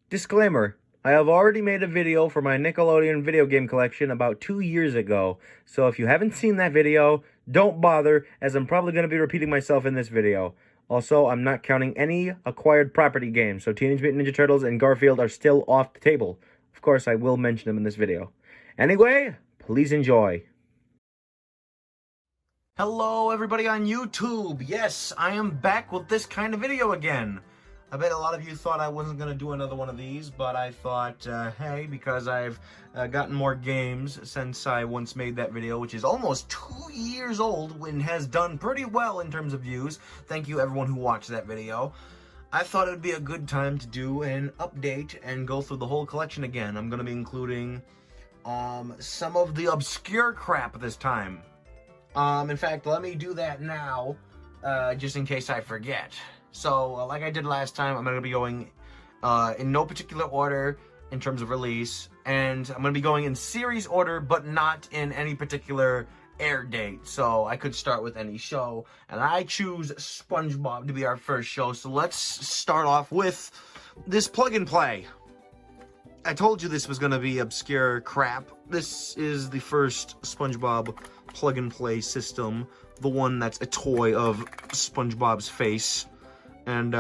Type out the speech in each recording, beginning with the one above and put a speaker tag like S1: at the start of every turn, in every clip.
S1: Disclaimer, I have already made a video for my Nickelodeon video game collection about 2 years ago, so if you haven't seen that video, don't bother, as I'm probably going to be repeating myself in this video. Also, I'm not counting any acquired property games, so Teenage Mutant Ninja Turtles and Garfield are still off the table. Of course, I will mention them in this video. Anyway, please enjoy. Hello, everybody on YouTube. Yes, I am back with this kind of video again. I bet a lot of you thought I wasn't going to do another one of these, but I thought, hey, because I've gotten more games since I once made that video, which is almost 2 years old and has done pretty well in terms of views. Thank you, everyone who watched that video. I thought it would be a good time to do an update and go through the whole collection again. I'm going to be including some of the obscure crap this time. In fact, let me do that now, just in case I forget. So, like I did last time, I'm going to be going in no particular order in terms of release, and I'm going to be going in series order, but not in any particular air date. So, I could start with any show, and I choose SpongeBob to be our first show. So, let's start off with this plug and play. I told you this was going to be obscure crap. This is the first SpongeBob plug and play system, the one that's a toy of SpongeBob's face. And,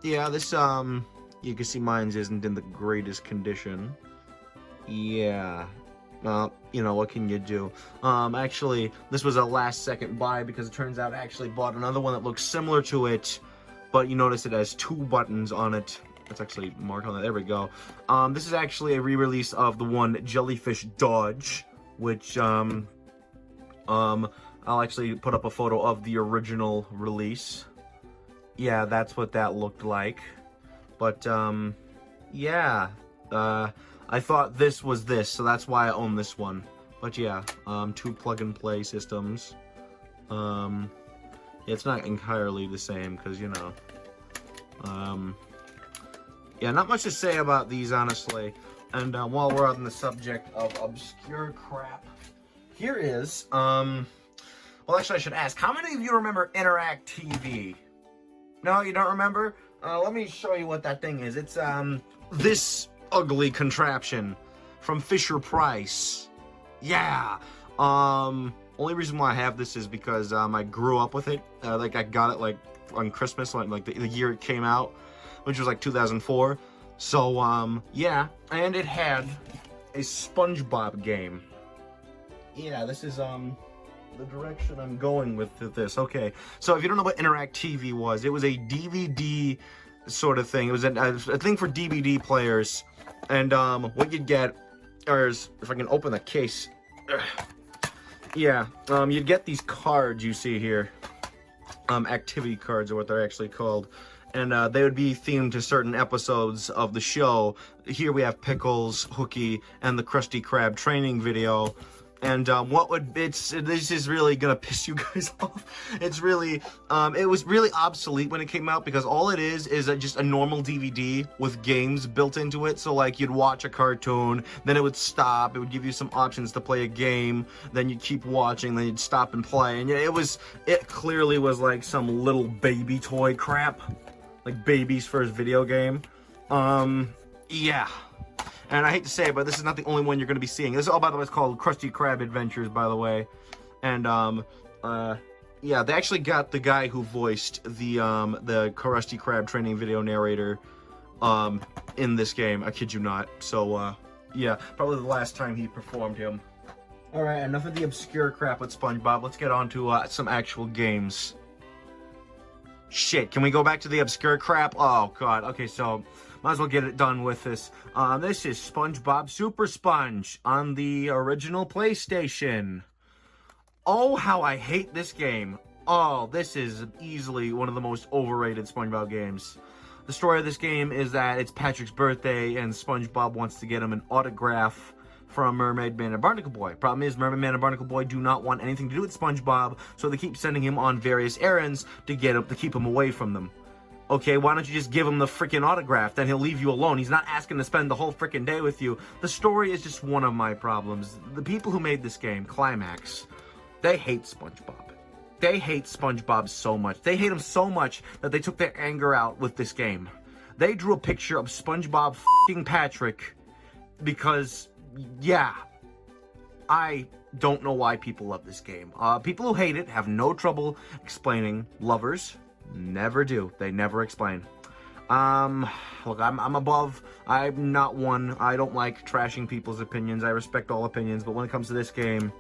S1: yeah, this, you can see mine isn't in the greatest condition. Yeah. You know, what can you do? Actually, this was a last-second buy because it turns out I actually bought another one that looks similar to it, but you notice it has 2 buttons on it. That's actually marked on that. There we go. This is actually a re-release of the one Jellyfish Dodge, which, I'll actually put up a photo of the original release. Yeah, that's what that looked like. But, yeah. I thought this was this, so that's why I own this one. But yeah, 2 plug-and-play systems. Yeah, it's not entirely the same, because, you know. Yeah, not much to say about these, honestly. And, while we're on the subject of obscure crap, here is, well, actually, I should ask, how many of you remember Interact TV? No, you don't remember? Let me show you what that thing is. It's, this ugly contraption from Fisher-Price. Yeah. Only reason why I have this is because, I grew up with it. Like, I got it, like, on Christmas, like the year it came out, which was, like, 2004. So, yeah. And it had a SpongeBob game. Yeah, this is, the direction I'm going with this. Okay, so if you don't know what Interact TV was, it was a DVD sort of thing. It was a thing for DVD players, and what you'd get is, if I can open the case, yeah, you'd get these cards you see here, activity cards are what they're actually called, and they would be themed to certain episodes of the show. Here we have Pickles, Hooky, and the Krusty Krab training video. And this is really gonna piss you guys off. It's really, it was really obsolete when it came out because all it is just a normal DVD with games built into it. So like you'd watch a cartoon, then it would stop, it would give you some options to play a game, then you'd keep watching, then you'd stop and play. And yeah, it clearly was like some little baby toy crap, like baby's first video game. Yeah. And I hate to say it, but this is not the only one you're going to be seeing. This, oh, by the way, it's called Krusty Krab Adventures, by the way. And, yeah, they actually got the guy who voiced the Krusty Krab training video narrator, in this game. I kid you not. So, yeah, probably the last time he performed him. Alright, enough of the obscure crap with SpongeBob. Let's get on to, some actual games. Shit, can we go back to the obscure crap? Oh, God. Okay, so might as well get it done with this. This is SpongeBob Super Sponge on the original PlayStation. Oh, how I hate this game. Oh, this is easily one of the most overrated SpongeBob games. The story of this game is that it's Patrick's birthday and SpongeBob wants to get him an autograph from Mermaid Man and Barnacle Boy. Problem is, Mermaid Man and Barnacle Boy do not want anything to do with SpongeBob, so they keep sending him on various errands to keep him away from them. Okay, why don't you just give him the freaking autograph? Then he'll leave you alone. He's not asking to spend the whole freaking day with you. The story is just one of my problems. The people who made this game, Climax, they hate SpongeBob. They hate SpongeBob so much. They hate him so much that they took their anger out with this game. They drew a picture of SpongeBob f***ing Patrick because, yeah, I don't know why people love this game. People who hate it have no trouble explaining. Lovers never do. They never explain. Look, I'm above. I'm not one. I don't like trashing people's opinions. I respect all opinions, but when it comes to this game,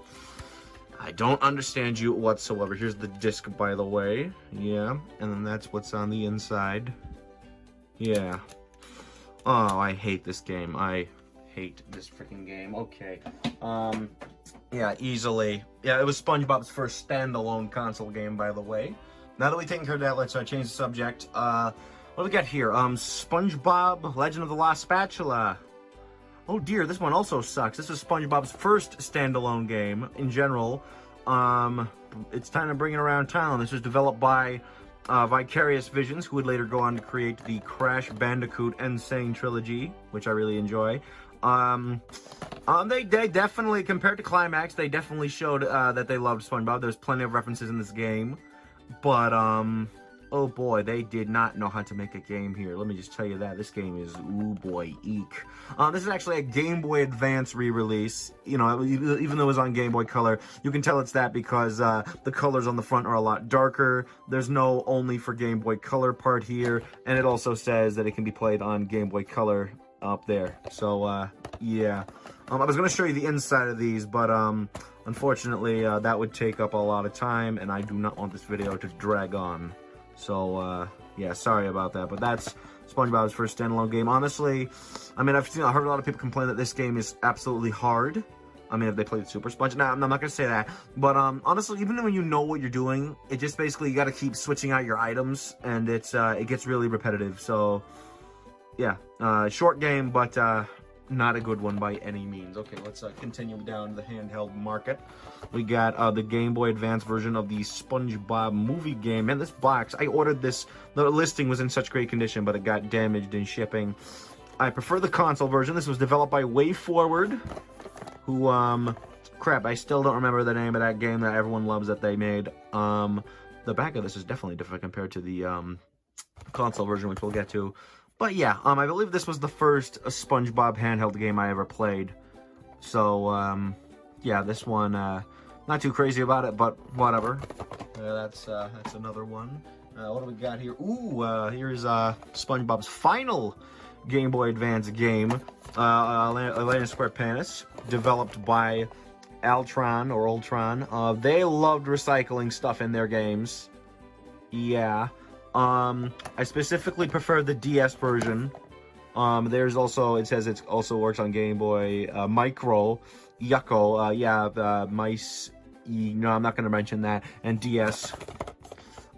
S1: I don't understand you whatsoever. Here's the disc, by the way. Yeah, and then that's what's on the inside. Yeah. Oh, I hate this game. I hate this freaking game. Okay. Yeah, easily. Yeah, it was SpongeBob's first standalone console game, by the way. Now that we've taken care of that, let's change the subject. What do we got here? SpongeBob, Legend of the Lost Spatula. Oh dear, this one also sucks. This is SpongeBob's first standalone game in general. It's time to bring it around town. This was developed by Vicarious Visions, who would later go on to create the Crash Bandicoot Insane trilogy, which I really enjoy. They definitely, compared to Climax, they definitely showed that they loved SpongeBob. There's plenty of references in this game, but oh boy, they did not know how to make a game here. Let me just tell you that. This game is, ooh boy, eek. This is actually a Game Boy Advance re-release. You know, even though it was on Game Boy Color, you can tell it's that because the colors on the front are a lot darker. There's no only for Game Boy Color part here, and it also says that it can be played on Game Boy Color up there. So, yeah. I was going to show you the inside of these, but unfortunately, that would take up a lot of time, and I do not want this video to drag on. So, yeah, sorry about that, but that's SpongeBob's first standalone game. Honestly, I mean, I've heard a lot of people complain that this game is absolutely hard. I mean, if they played Super Sponge. Nah, I'm not going to say that. But, honestly, even when you know what you're doing, it just basically, you got to keep switching out your items, and it gets really repetitive. So, yeah, short game, but not a good one by any means. Okay, let's continue down the handheld market. We got the Game Boy Advance version of the SpongeBob movie game. Man, this box, I ordered this. The listing was in such great condition, but it got damaged in shipping. I prefer the console version. This was developed by WayForward, who, crap, I still don't remember the name of that game that everyone loves that they made. The back of this is definitely different compared to the console version, which we'll get to. But yeah, I believe this was the first SpongeBob handheld game I ever played. So, yeah, this one, not too crazy about it, but whatever. That's another one. What do we got here? Ooh, here's SpongeBob's final Game Boy Advance game, Elena SquarePants, developed by Altron or Ultron. They loved recycling stuff in their games. Yeah. I specifically prefer the DS version. There's also, it says it also works on Game Boy Micro, Yucko, yeah, Mice, no, I'm not going to mention that, and DS.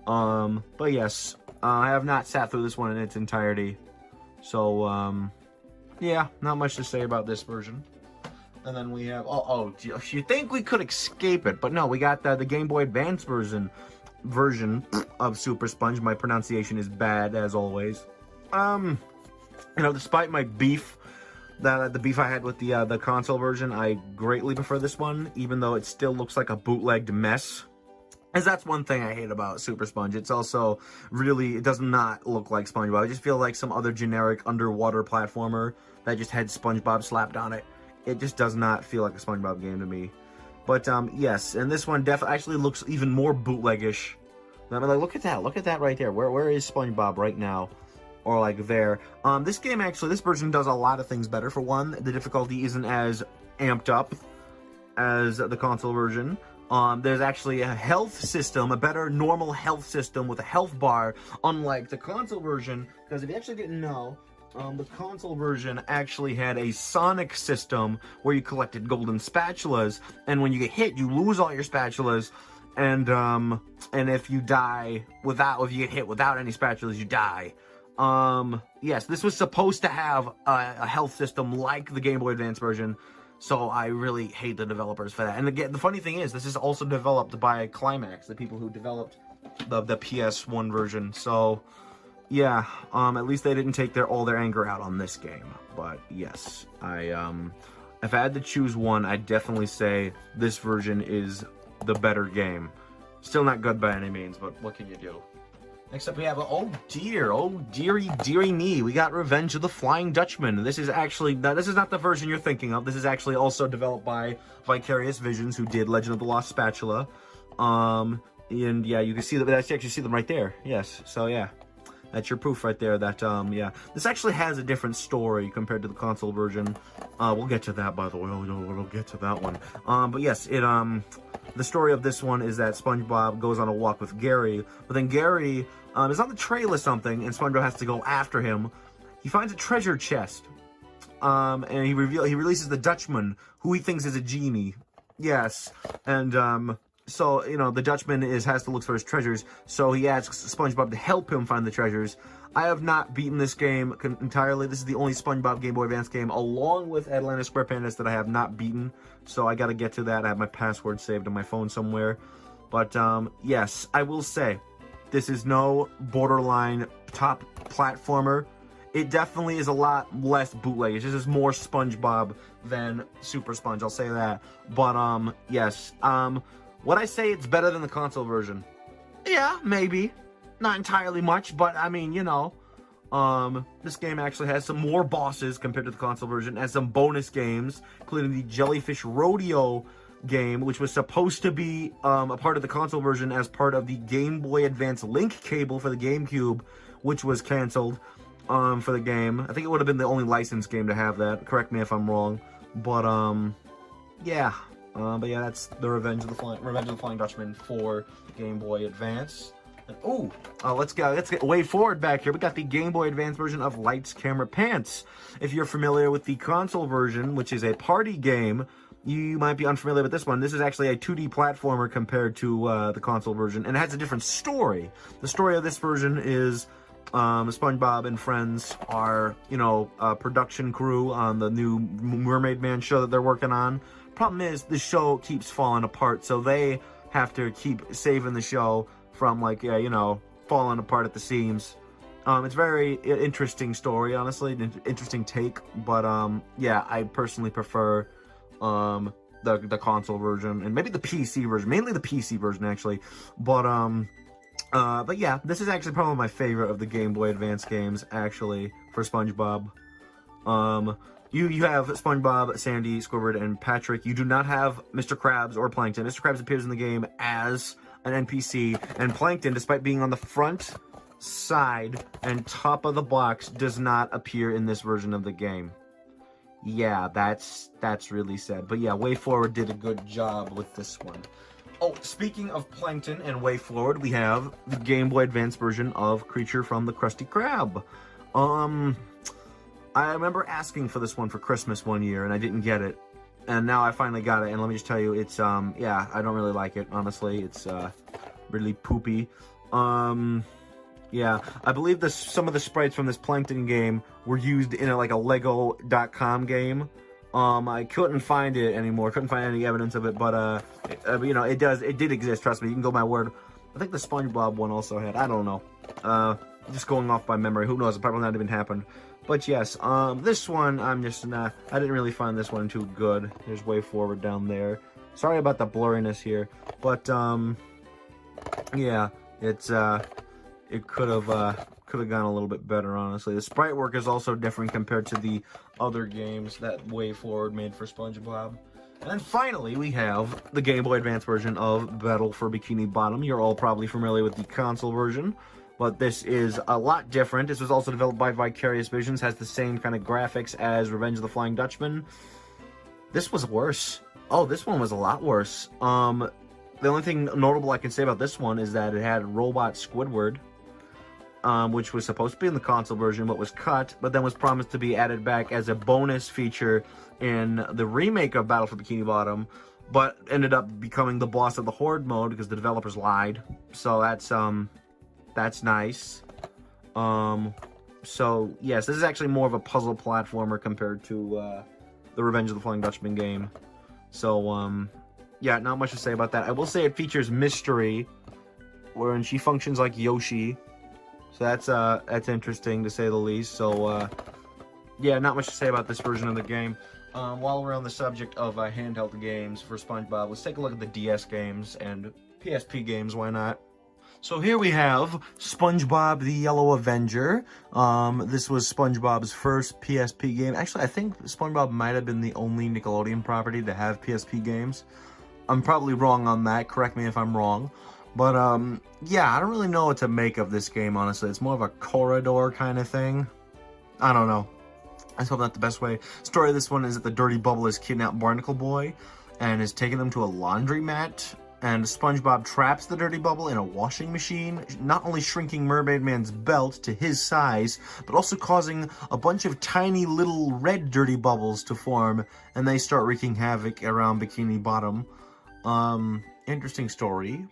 S1: But yes, I have not sat through this one in its entirety. So, yeah, not much to say about this version. And then we have, you think we could escape it, but no, we got the Game Boy Advance version of Super Sponge. My pronunciation is bad as always. You know, despite my beef, the beef I had with the console version, I greatly prefer this one, even though it still looks like a bootlegged mess. As that's one thing I hate about Super Sponge. It's also really, it does not look like SpongeBob. I just feel like some other generic underwater platformer that just had SpongeBob slapped on it. It just does not feel like a SpongeBob game to me. But, yes, and this one actually looks even more bootleggish. I mean, like, look at that right there. Where is SpongeBob right now? Or, like, there. This game, actually, this version does a lot of things better. For one, the difficulty isn't as amped up as the console version. There's actually a health system, a better normal health system with a health bar, unlike the console version, because if you actually didn't know, the console version actually had a sonic system where you collected golden spatulas, and when you get hit, you lose all your spatulas, and if you die if you get hit without any spatulas, you die. Yes, this was supposed to have a health system like the Game Boy Advance version, so I really hate the developers for that. And again, the funny thing is, this is also developed by Climax, the people who developed the PS1 version, so yeah, at least they didn't take all their anger out on this game. But yes, if I had to choose one, I'd definitely say this version is the better game. Still not good by any means, but what can you do? Next up we have, oh dearie me, we got Revenge of the Flying Dutchman. This is actually, this is not the version you're thinking of. This is actually also developed by Vicarious Visions, who did Legend of the Lost Spatula. And yeah, you can see that, you actually see them right there. Yes, so yeah. That's your proof right there that, yeah. This actually has a different story compared to the console version. We'll get to that, by the way. We'll get to that one. But yes, the story of this one is that SpongeBob goes on a walk with Gary, but then Gary is on the trail of something, and SpongeBob has to go after him. He finds a treasure chest, and he releases the Dutchman, who he thinks is a genie. Yes, and so, you know, the Dutchman has to look for his treasures, so he asks SpongeBob to help him find the treasures. I have not beaten this game entirely. This is the only SpongeBob Game Boy Advance game, along with Atlanta SquarePants, that I have not beaten, so I gotta get to that. I have my password saved on my phone somewhere. But, yes, I will say, this is no borderline top platformer. It definitely is a lot less bootleg. This is more SpongeBob than Super Sponge, I'll say that. But, yes, would I say it's better than the console version? Yeah, maybe. Not entirely much, but I mean, you know, this game actually has some more bosses compared to the console version, and some bonus games, including the Jellyfish Rodeo game, which was supposed to be a part of the console version as part of the Game Boy Advance link cable for the GameCube, which was canceled for the game. I think it would have been the only licensed game to have that. Correct me if I'm wrong. But, yeah. But yeah, that's the Revenge of the Flying Dutchman for the Game Boy Advance. And, let's get way forward back here. We got the Game Boy Advance version of Lights, Camera, Pants. If you're familiar with the console version, which is a party game, you might be unfamiliar with this one. This is actually a 2D platformer compared to the console version, and it has a different story. The story of this version is SpongeBob and friends are, you know, a production crew on the new Mermaid Man show that they're working on. Problem is, the show keeps falling apart, so they have to keep saving the show from, like, you know, falling apart at the seams. It's a very interesting story, honestly, an interesting take, but, yeah, I personally prefer, the console version, and maybe the PC version, mainly the PC version, actually, but yeah, this is actually probably my favorite of the Game Boy Advance games, actually, for SpongeBob. You have SpongeBob, Sandy, Squidward, and Patrick. You do not have Mr. Krabs or Plankton. Mr. Krabs appears in the game as an NPC, and Plankton, despite being on the front, side, and top of the box, does not appear in this version of the game. Yeah, that's really sad. But yeah, Way Forward did a good job with this one. Oh, speaking of Plankton and Way Forward, we have the Game Boy Advance version of Creature from the Krusty Krab. I remember asking for this one for Christmas one year, and I didn't get it. And now I finally got it, and let me just tell you, it's, yeah, I don't really like it, honestly. It's, really poopy. Yeah, I believe some of the sprites from this Plankton game were used in, like, a Lego.com game. I couldn't find it anymore, couldn't find any evidence of it, but, you know, it did exist, trust me, you can go by word. I think the SpongeBob one also had, I don't know. Just going off by memory, who knows, it probably not even happened. But yes, this one, I didn't really find this one too good. There's Way Forward down there. Sorry about the blurriness here, but, yeah, it could have gone a little bit better, honestly. The sprite work is also different compared to the other games that Way Forward made for SpongeBob. And then finally, we have the Game Boy Advance version of Battle for Bikini Bottom. You're all probably familiar with the console version, but this is a lot different. This was also developed by Vicarious Visions, has the same kind of graphics as Revenge of the Flying Dutchman. This was worse. Oh, this one was a lot worse. The only thing notable I can say about this one is that it had Robot Squidward, which was supposed to be in the console version, but was cut, but then was promised to be added back as a bonus feature in the remake of Battle for Bikini Bottom, but ended up becoming the boss of the Horde mode because the developers lied. So that's nice. So yes, this is actually more of a puzzle platformer compared to the Revenge of the Flying Dutchman game. So yeah, not much to say about that. I will say it features Mystery, wherein she functions like Yoshi. So that's interesting to say the least. So yeah, not much to say about this version of the game. While we're on the subject of handheld games for SpongeBob, let's take a look at the DS games and PSP games. Why not? So here we have SpongeBob the Yellow Avenger. This was SpongeBob's first PSP game. Actually, I think SpongeBob might have been the only Nickelodeon property to have PSP games. I'm probably wrong on that. Correct me if I'm wrong. But, yeah, I don't really know what to make of this game, honestly. It's more of a corridor kind of thing. I don't know. I hope not the best way. Story of this one is that the Dirty Bubble has kidnapped Barnacle Boy and is taking him to a laundromat. And SpongeBob traps the Dirty Bubble in a washing machine, not only shrinking Mermaid Man's belt to his size, but also causing a bunch of tiny little red Dirty Bubbles to form, and they start wreaking havoc around Bikini Bottom. Interesting story.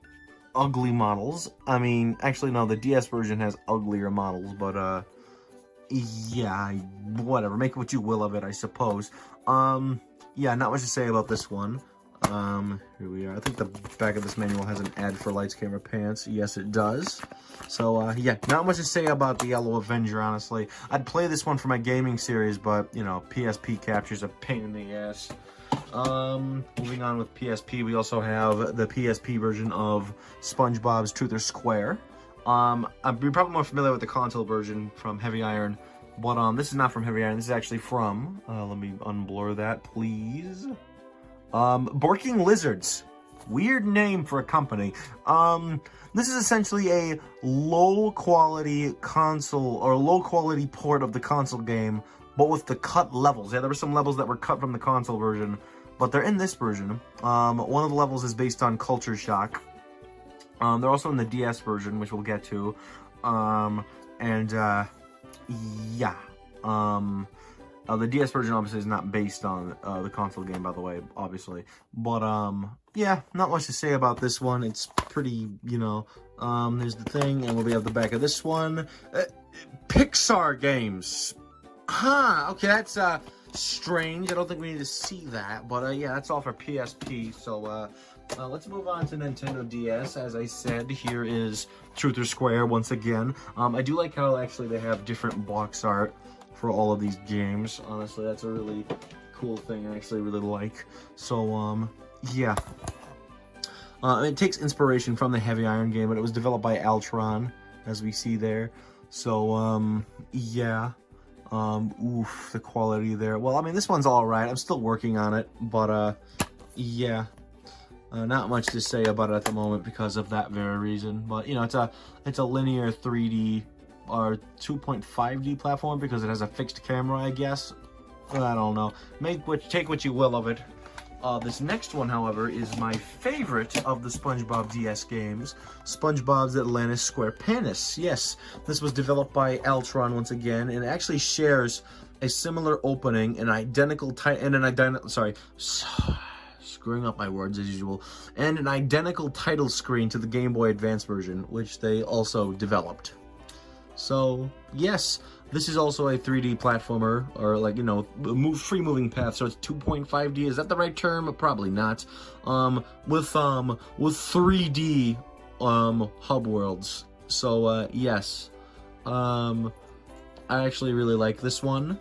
S1: Ugly models. I mean, actually, no, the DS version has uglier models, but, yeah, whatever. Make what you will of it, I suppose. Yeah, not much to say about this one. Here we are. I think the back of this manual has an ad for Lights, Camera, Pants. Yes, it does. So, yeah, not much to say about the Yellow Avenger, honestly. I'd play this one for my gaming series, but, you know, PSP capture's a pain in the ass. Moving on with PSP, we also have the PSP version of SpongeBob's Truth or Square. You're probably more familiar with the console version from Heavy Iron, but, this is not from Heavy Iron. This is actually from, let me unblur that, please. Borking Lizards. Weird name for a company. This is essentially a low-quality console, or low-quality port of the console game, but with the cut levels. Yeah, there were some levels that were cut from the console version, but they're in this version. One of the levels is based on Culture Shock. They're also in the DS version, which we'll get to. Yeah. The DS version obviously is not based on the console game, by the way, obviously. But, yeah, not much to say about this one. It's pretty, you know, there's the thing, and we have the back of this one. Pixar games. Huh, okay, that's, strange. I don't think we need to see that. But, yeah, that's all for PSP. So, let's move on to Nintendo DS. As I said, here is Truth or Square once again. I do like how, actually, they have different box art for all of these games. Honestly, that's a really cool thing I actually really like. So, yeah. It takes inspiration from the Heavy Iron game, but it was developed by Altron, as we see there. So, yeah. Oof, the quality there. Well, I mean, this one's alright. I'm still working on it, but, yeah. Not much to say about it at the moment because of that very reason. But, you know, it's a linear 3D or 2.5D platform because it has a fixed camera, I guess. I don't know. Take what you will of it. This next one, however, is my favorite of the SpongeBob DS games, SpongeBob's Atlantis SquarePants. Yes, this was developed by Altron once again, and it actually shares a similar opening, screwing up my words as usual, and an identical title screen to the Game Boy Advance version, which they also developed. So, yes, this is also a 3D platformer, or like, you know, free moving path, so it's 2.5D. Is that the right term? Probably not. With 3D hub worlds. So, yes. I actually really like this one.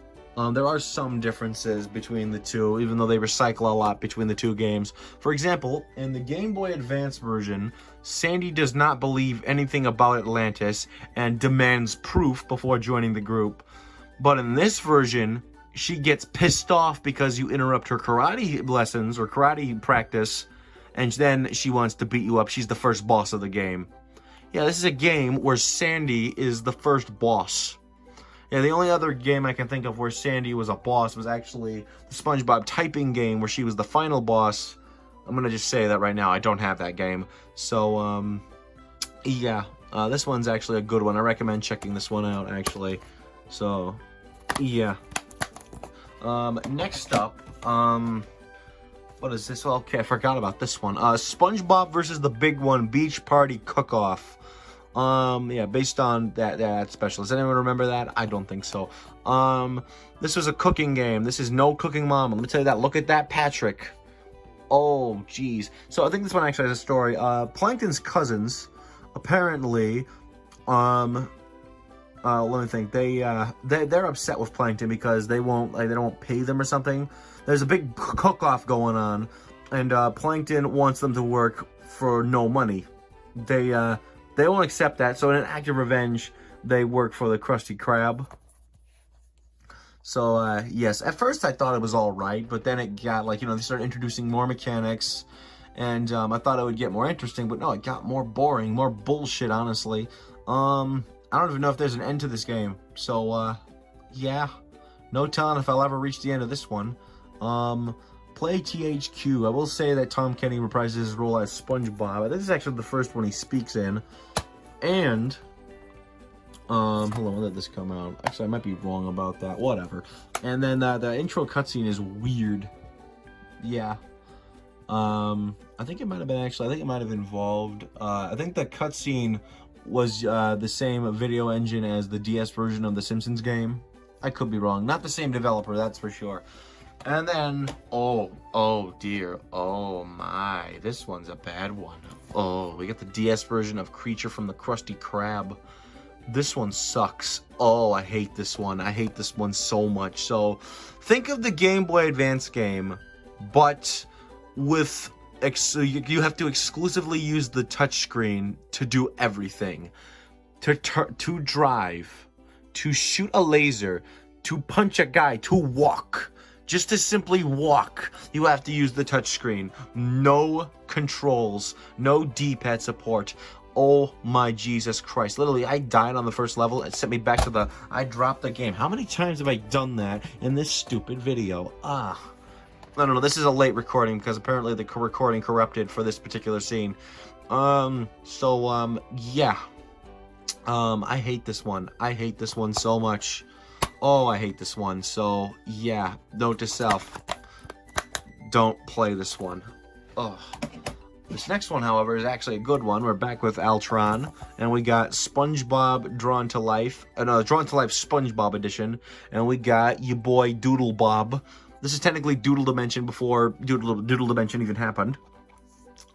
S1: There are some differences between the two, even though they recycle a lot between the two games. For example, in the Game Boy Advance version, Sandy does not believe anything about Atlantis and demands proof before joining the group. But in this version, she gets pissed off because you interrupt her karate lessons or karate practice, and then she wants to beat you up. She's the first boss of the game. Yeah, this is a game where Sandy is the first boss. Yeah, the only other game I can think of where Sandy was a boss was actually the SpongeBob typing game where she was the final boss. I'm gonna just say that right now, I don't have that game. So, yeah, this one's actually a good one. I recommend checking this one out, actually. So, yeah. Next up, what is this? Well, okay, I forgot about this one. SpongeBob versus the Big One Beach Party Cook-Off. Yeah, based on that special. Does anyone remember that? I don't think so. This was a cooking game. This is no Cooking Mama. Let me tell you that. Look at that, Patrick. Oh, jeez. So I think this one actually has a story. Plankton's cousins, apparently, let me think. They're upset with Plankton because they don't pay them or something. There's a big cook-off going on, and Plankton wants them to work for no money. They they won't accept that. So in an act of revenge, they work for the Krusty Krab. So, yes, at first I thought it was all right, but then it got, like, you know, they started introducing more mechanics, and I thought it would get more interesting, but no, it got more boring, more bullshit, honestly. I don't even know if there's an end to this game, so, yeah, no telling if I'll ever reach the end of this one. Play THQ. I will say that Tom Kenny reprises his role as SpongeBob. I think this is actually the first one he speaks in, and... hold on, when did this come out? Actually, I might be wrong about that. Whatever. And then the intro cutscene is weird. Yeah. I think it might have been actually. I think it might have involved. I think the cutscene was the same video engine as the DS version of the Simpsons game. I could be wrong. Not the same developer, that's for sure. And then, oh dear, oh my, this one's a bad one. Oh, we got the DS version of Creature from the Krusty Krab. This one sucks. Oh, I hate this one. I hate this one so much. So, think of the Game Boy Advance game, but with... you have to exclusively use the touchscreen to do everything. To drive, to shoot a laser, to punch a guy, to walk. Just to simply walk, you have to use the touchscreen. No controls, no D-pad support. Oh my Jesus Christ. Literally, I died on the first level. It sent me back to the... I dropped the game. How many times have I done that in this stupid video? I don't know. This is a late recording because apparently the recording corrupted for this particular scene. Yeah. I hate this one. I hate this one so much. Oh, I hate this one. So, yeah. Note to self. Don't play this one. Oh. This next one, however, is actually a good one. We're back with Altron, and we got SpongeBob Drawn to Life, Drawn to Life SpongeBob edition, and we got your boy Doodle Bob. This is technically Doodle Dimension before Doodle Dimension even happened.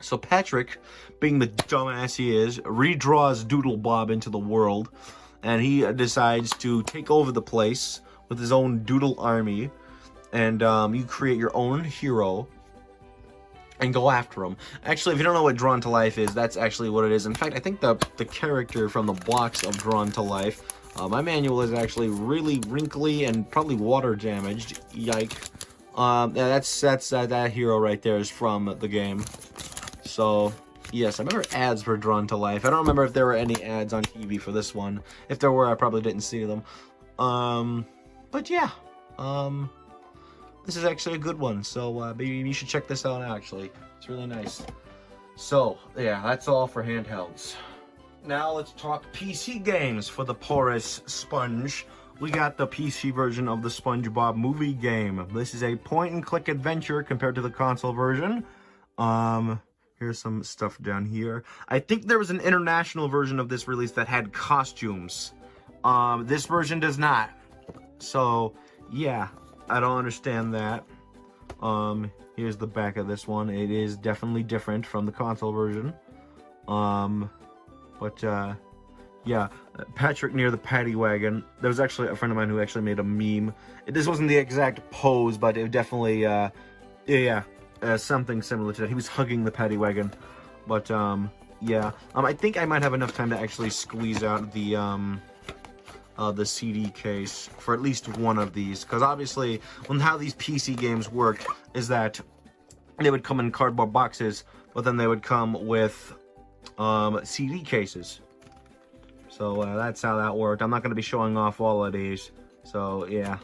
S1: So Patrick, being the dumbass he is, redraws Doodle Bob into the world, and he decides to take over the place with his own Doodle army, and you create your own hero and go after him. Actually, if you don't know what Drawn to Life is, that's actually what it is. In fact, I think the character from the blocks of Drawn to Life, my manual is actually really wrinkly and probably water damaged. Yike. Yeah, that's that hero right there is from the game. So, yes, I remember ads for Drawn to Life. I don't remember if there were any ads on TV for this one. If there were, I probably didn't see them. But yeah, this is actually a good one, so maybe you should check this out, actually. It's really nice. So, yeah, that's all for handhelds. Now let's talk PC games for the porous sponge. We got the PC version of the SpongeBob movie game. This is a point-and-click adventure compared to the console version. Here's some stuff down here. I think there was an international version of this release that had costumes. This version does not. So, yeah. I don't understand that. Here's the back of this one. It is definitely different from the console version. Yeah, Patrick near the paddy wagon. There was actually a friend of mine who actually made a meme. This wasn't the exact pose, but it definitely, something similar to that. He was hugging the paddy wagon. But, yeah. I think I might have enough time to actually squeeze out the CD case for at least one of these, because obviously how these PC games work is that they would come in cardboard boxes, but then they would come with CD cases. So that's how that worked. I'm not going to be showing off all of these, so yeah.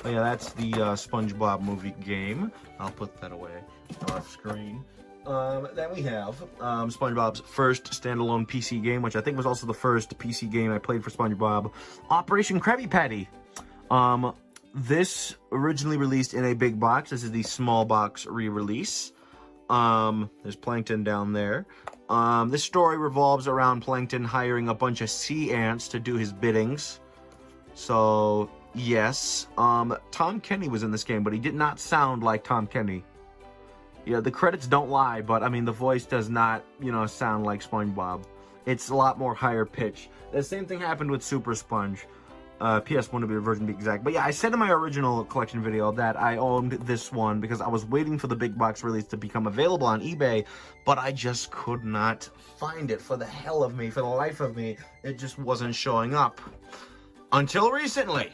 S1: But yeah, that's the SpongeBob movie game. I'll put that away off screen. Then we have SpongeBob's first standalone PC game, which I think was also the first PC game I played for SpongeBob, Operation Krabby Patty. This originally released in a big box. This is the small box re-release. There's Plankton down there. This story revolves around Plankton hiring a bunch of sea ants to do his biddings. So, yes. Tom Kenny was in this game, but he did not sound like Tom Kenny. Yeah, the credits don't lie, but I mean, the voice does not, sound like SpongeBob. It's a lot more higher pitch. The same thing happened with Super Sponge. PS1 to be a version to be exact. But yeah, I said in my original collection video that I owned this one because I was waiting for the big box release to become available on eBay, but I just could not find it for the hell of me, for the life of me. It just wasn't showing up. Until recently.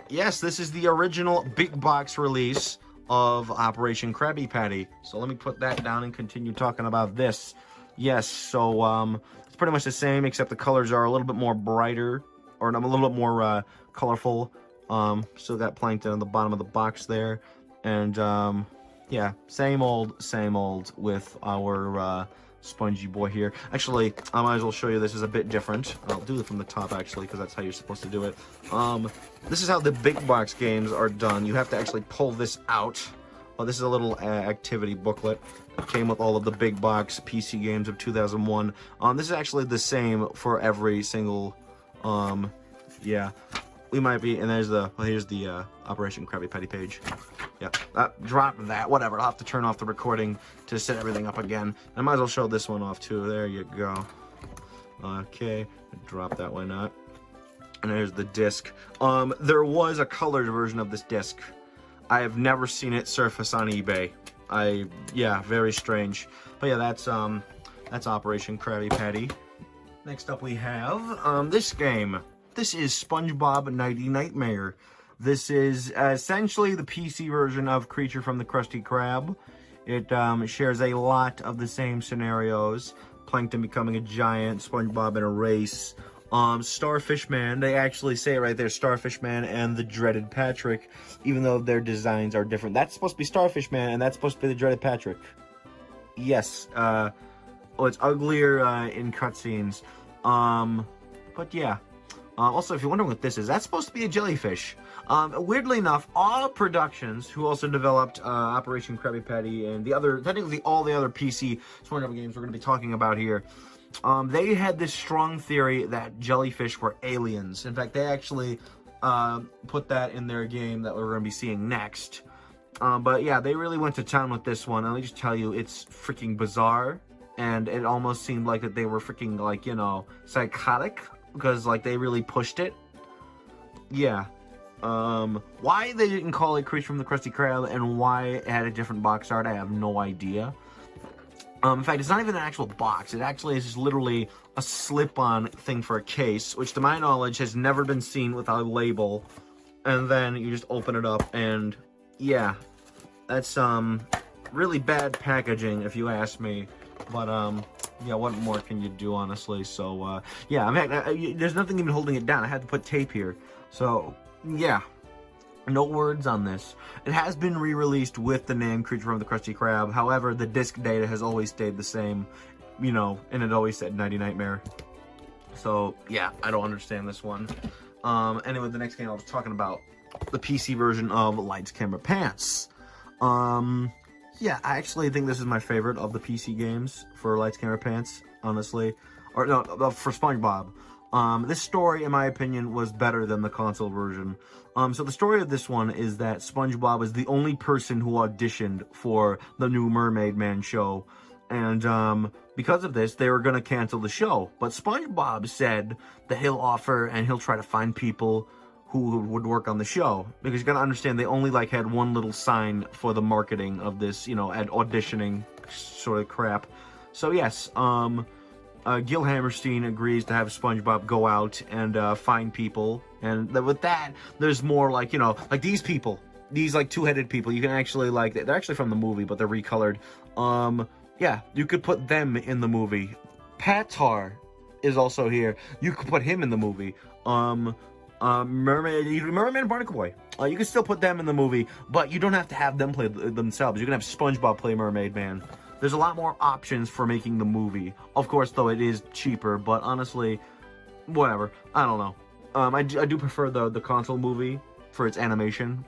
S1: Yes, this is the original big box release of Operation Krabby Patty. So let me put that down and continue talking about this. Yes, so it's pretty much the same, except the colors are a little bit more brighter, or a little bit more colorful. Still got Plankton on the bottom of the box there. And yeah, same old with our spongy boy here. Actually, I might as well show you this is a bit different. I'll do it from the top, actually, because that's how you're supposed to do it. This is how the big box games are done. You have to actually pull this out. Well, this is a little activity booklet. It came with all of the big box PC games of 2001. This is actually the same for every single, yeah. We might be, and there's the, well, here's the Operation Krabby Patty page. Yeah, drop that, whatever. I'll have to turn off the recording to set everything up again. I might as well show this one off too. There you go. Okay, drop that one out. And there's the disc. There was a colored version of this disc. I have never seen it surface on eBay. Yeah, very strange. But yeah, that's Operation Krabby Patty. Next up we have this game. This is SpongeBob Nighty Nightmare. This is essentially the PC version of Creature from the Krusty Krab. It shares a lot of the same scenarios. Plankton becoming a giant, SpongeBob in a race. Starfish Man, they actually say it right there, Starfish Man and the Dreaded Patrick, even though their designs are different. That's supposed to be Starfish Man, and that's supposed to be the Dreaded Patrick. Yes, well, it's uglier in cutscenes. But yeah. Also, if you're wondering what this is, that's supposed to be a jellyfish. Weirdly enough, OddParents, who also developed Operation Krabby Patty and the other, technically all the other PC SpongeBob games we're going to be talking about here, they had this strong theory that jellyfish were aliens. In fact, they actually put that in their game that we're going to be seeing next. But yeah, they really went to town with this one. And let me just tell you, it's freaking bizarre. And it almost seemed like that they were freaking, like, you know, psychotic. Because, like, they really pushed it. Yeah. Why they didn't call it Creature from the Krusty Krab and why it had a different box art, I have no idea. In fact, it's not even an actual box. It actually is just literally a slip-on thing for a case, which to my knowledge has never been seen without a label. And then you just open it up and, yeah. That's, really bad packaging, if you ask me. But, yeah, what more can you do, honestly? So, yeah, in fact, there's nothing even holding it down. I had to put tape here. So, yeah. No words on this. It has been re-released with the name Creature from the Krusty Krab. However, the disc data has always stayed the same, you know, and it always said Nighty Nightmare. So, yeah, I don't understand this one. Anyway, the next game I was talking about, the PC version of Lights, Camera, Pants. Yeah, I actually think this is my favorite of the PC games for Lights, Camera, Pants, honestly. Or, no, for SpongeBob. This story, in my opinion, was better than the console version. So the story of this one is that SpongeBob is the only person who auditioned for the new Mermaid Man show. And because of this, they were going to cancel the show. But SpongeBob said that he'll offer and he'll try to find people who would work on the show. Because you got to understand, they only like had one little sign for the marketing of this, you know, auditioning sort of crap. So yes, Gil Hammerstein agrees to have SpongeBob go out and find people, and with that, there's more like, you know, like these people, these like two-headed people, you can actually like, they're actually from the movie, but they're recolored. Yeah, you could put them in the movie. Patar is also here. You could put him in the movie. Mermaid and Barnacle Boy. You can still put them in the movie, but you don't have to have them play themselves. You can have SpongeBob play Mermaid Man. There's a lot more options for making the movie. Of course, though, it is cheaper, but honestly, whatever. I don't know. I do prefer the console movie for its animation.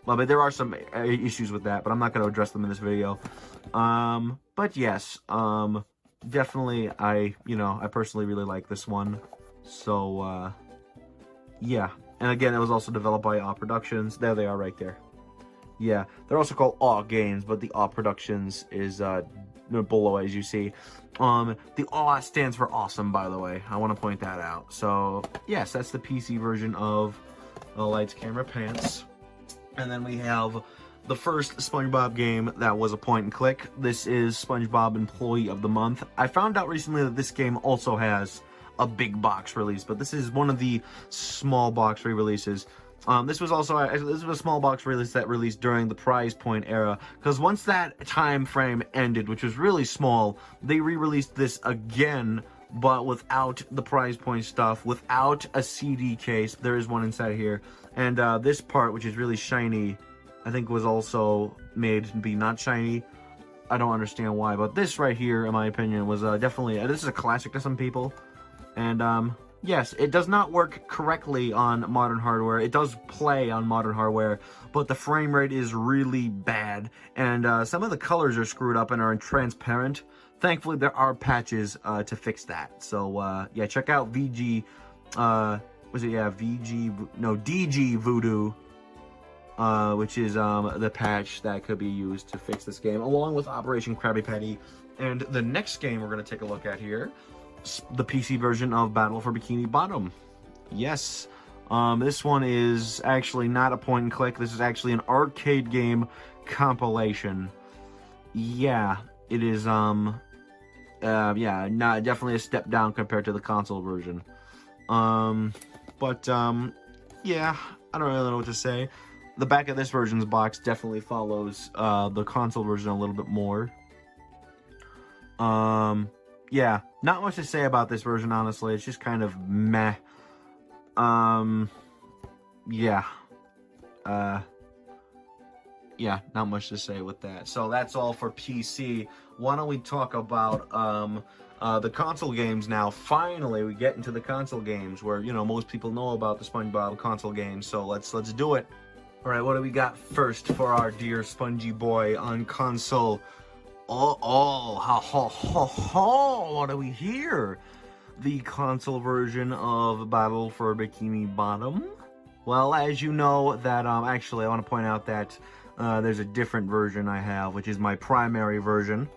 S1: But there are some issues with that, but I'm not going to address them in this video. But yes, definitely, I personally really like this one. So, yeah. And again, it was also developed by Productions. There they are right there. Yeah, they're also called Aw Games, but the Aw Productions is below, as you see. The Aw stands for awesome, by the way. I want to point that out. So, yes, that's the PC version of Lights, Camera, Pants. And then we have the first SpongeBob game that was a point and click. This is SpongeBob Employee of the Month. I found out recently that this game also has a big box release, but this is one of the small box re-releases. This was a small box release that released during the Prize Point era, because once that time frame ended, which was really small, they re-released this again, but without the Prize Point stuff, without a CD case. There is one inside here, and this part, which is really shiny, I think was also made to be not shiny. I don't understand why, but this right here, in my opinion, was definitely, this is a classic to some people. And yes, it does not work correctly on modern hardware. It does play on modern hardware, but the frame rate is really bad, and some of the colors are screwed up and are transparent. Thankfully, there are patches to fix that. So yeah, check out DG Voodoo, which is the patch that could be used to fix this game, along with Operation Krabby Patty. And the next game we're going to take a look at here, the PC version of Battle for Bikini Bottom. Yes, this one is actually not a point and click. This is actually an arcade game compilation. Yeah, it is, yeah, definitely a step down compared to the console version. Yeah, I don't really know what to say. The back of this version's box definitely follows the console version a little bit more. Yeah, not much to say about this version, honestly. It's just kind of meh. Yeah. Yeah, not much to say with that. So that's all for PC. Why don't we talk about the console games now? Finally, we get into the console games where, you know, most people know about the SpongeBob console games. So let's do it. All right, what do we got first for our dear Spongy boy on console? What do we hear? The console version of Battle for Bikini Bottom. Well, as you know, that actually I want to point out that there's a different version I have, which is my primary version.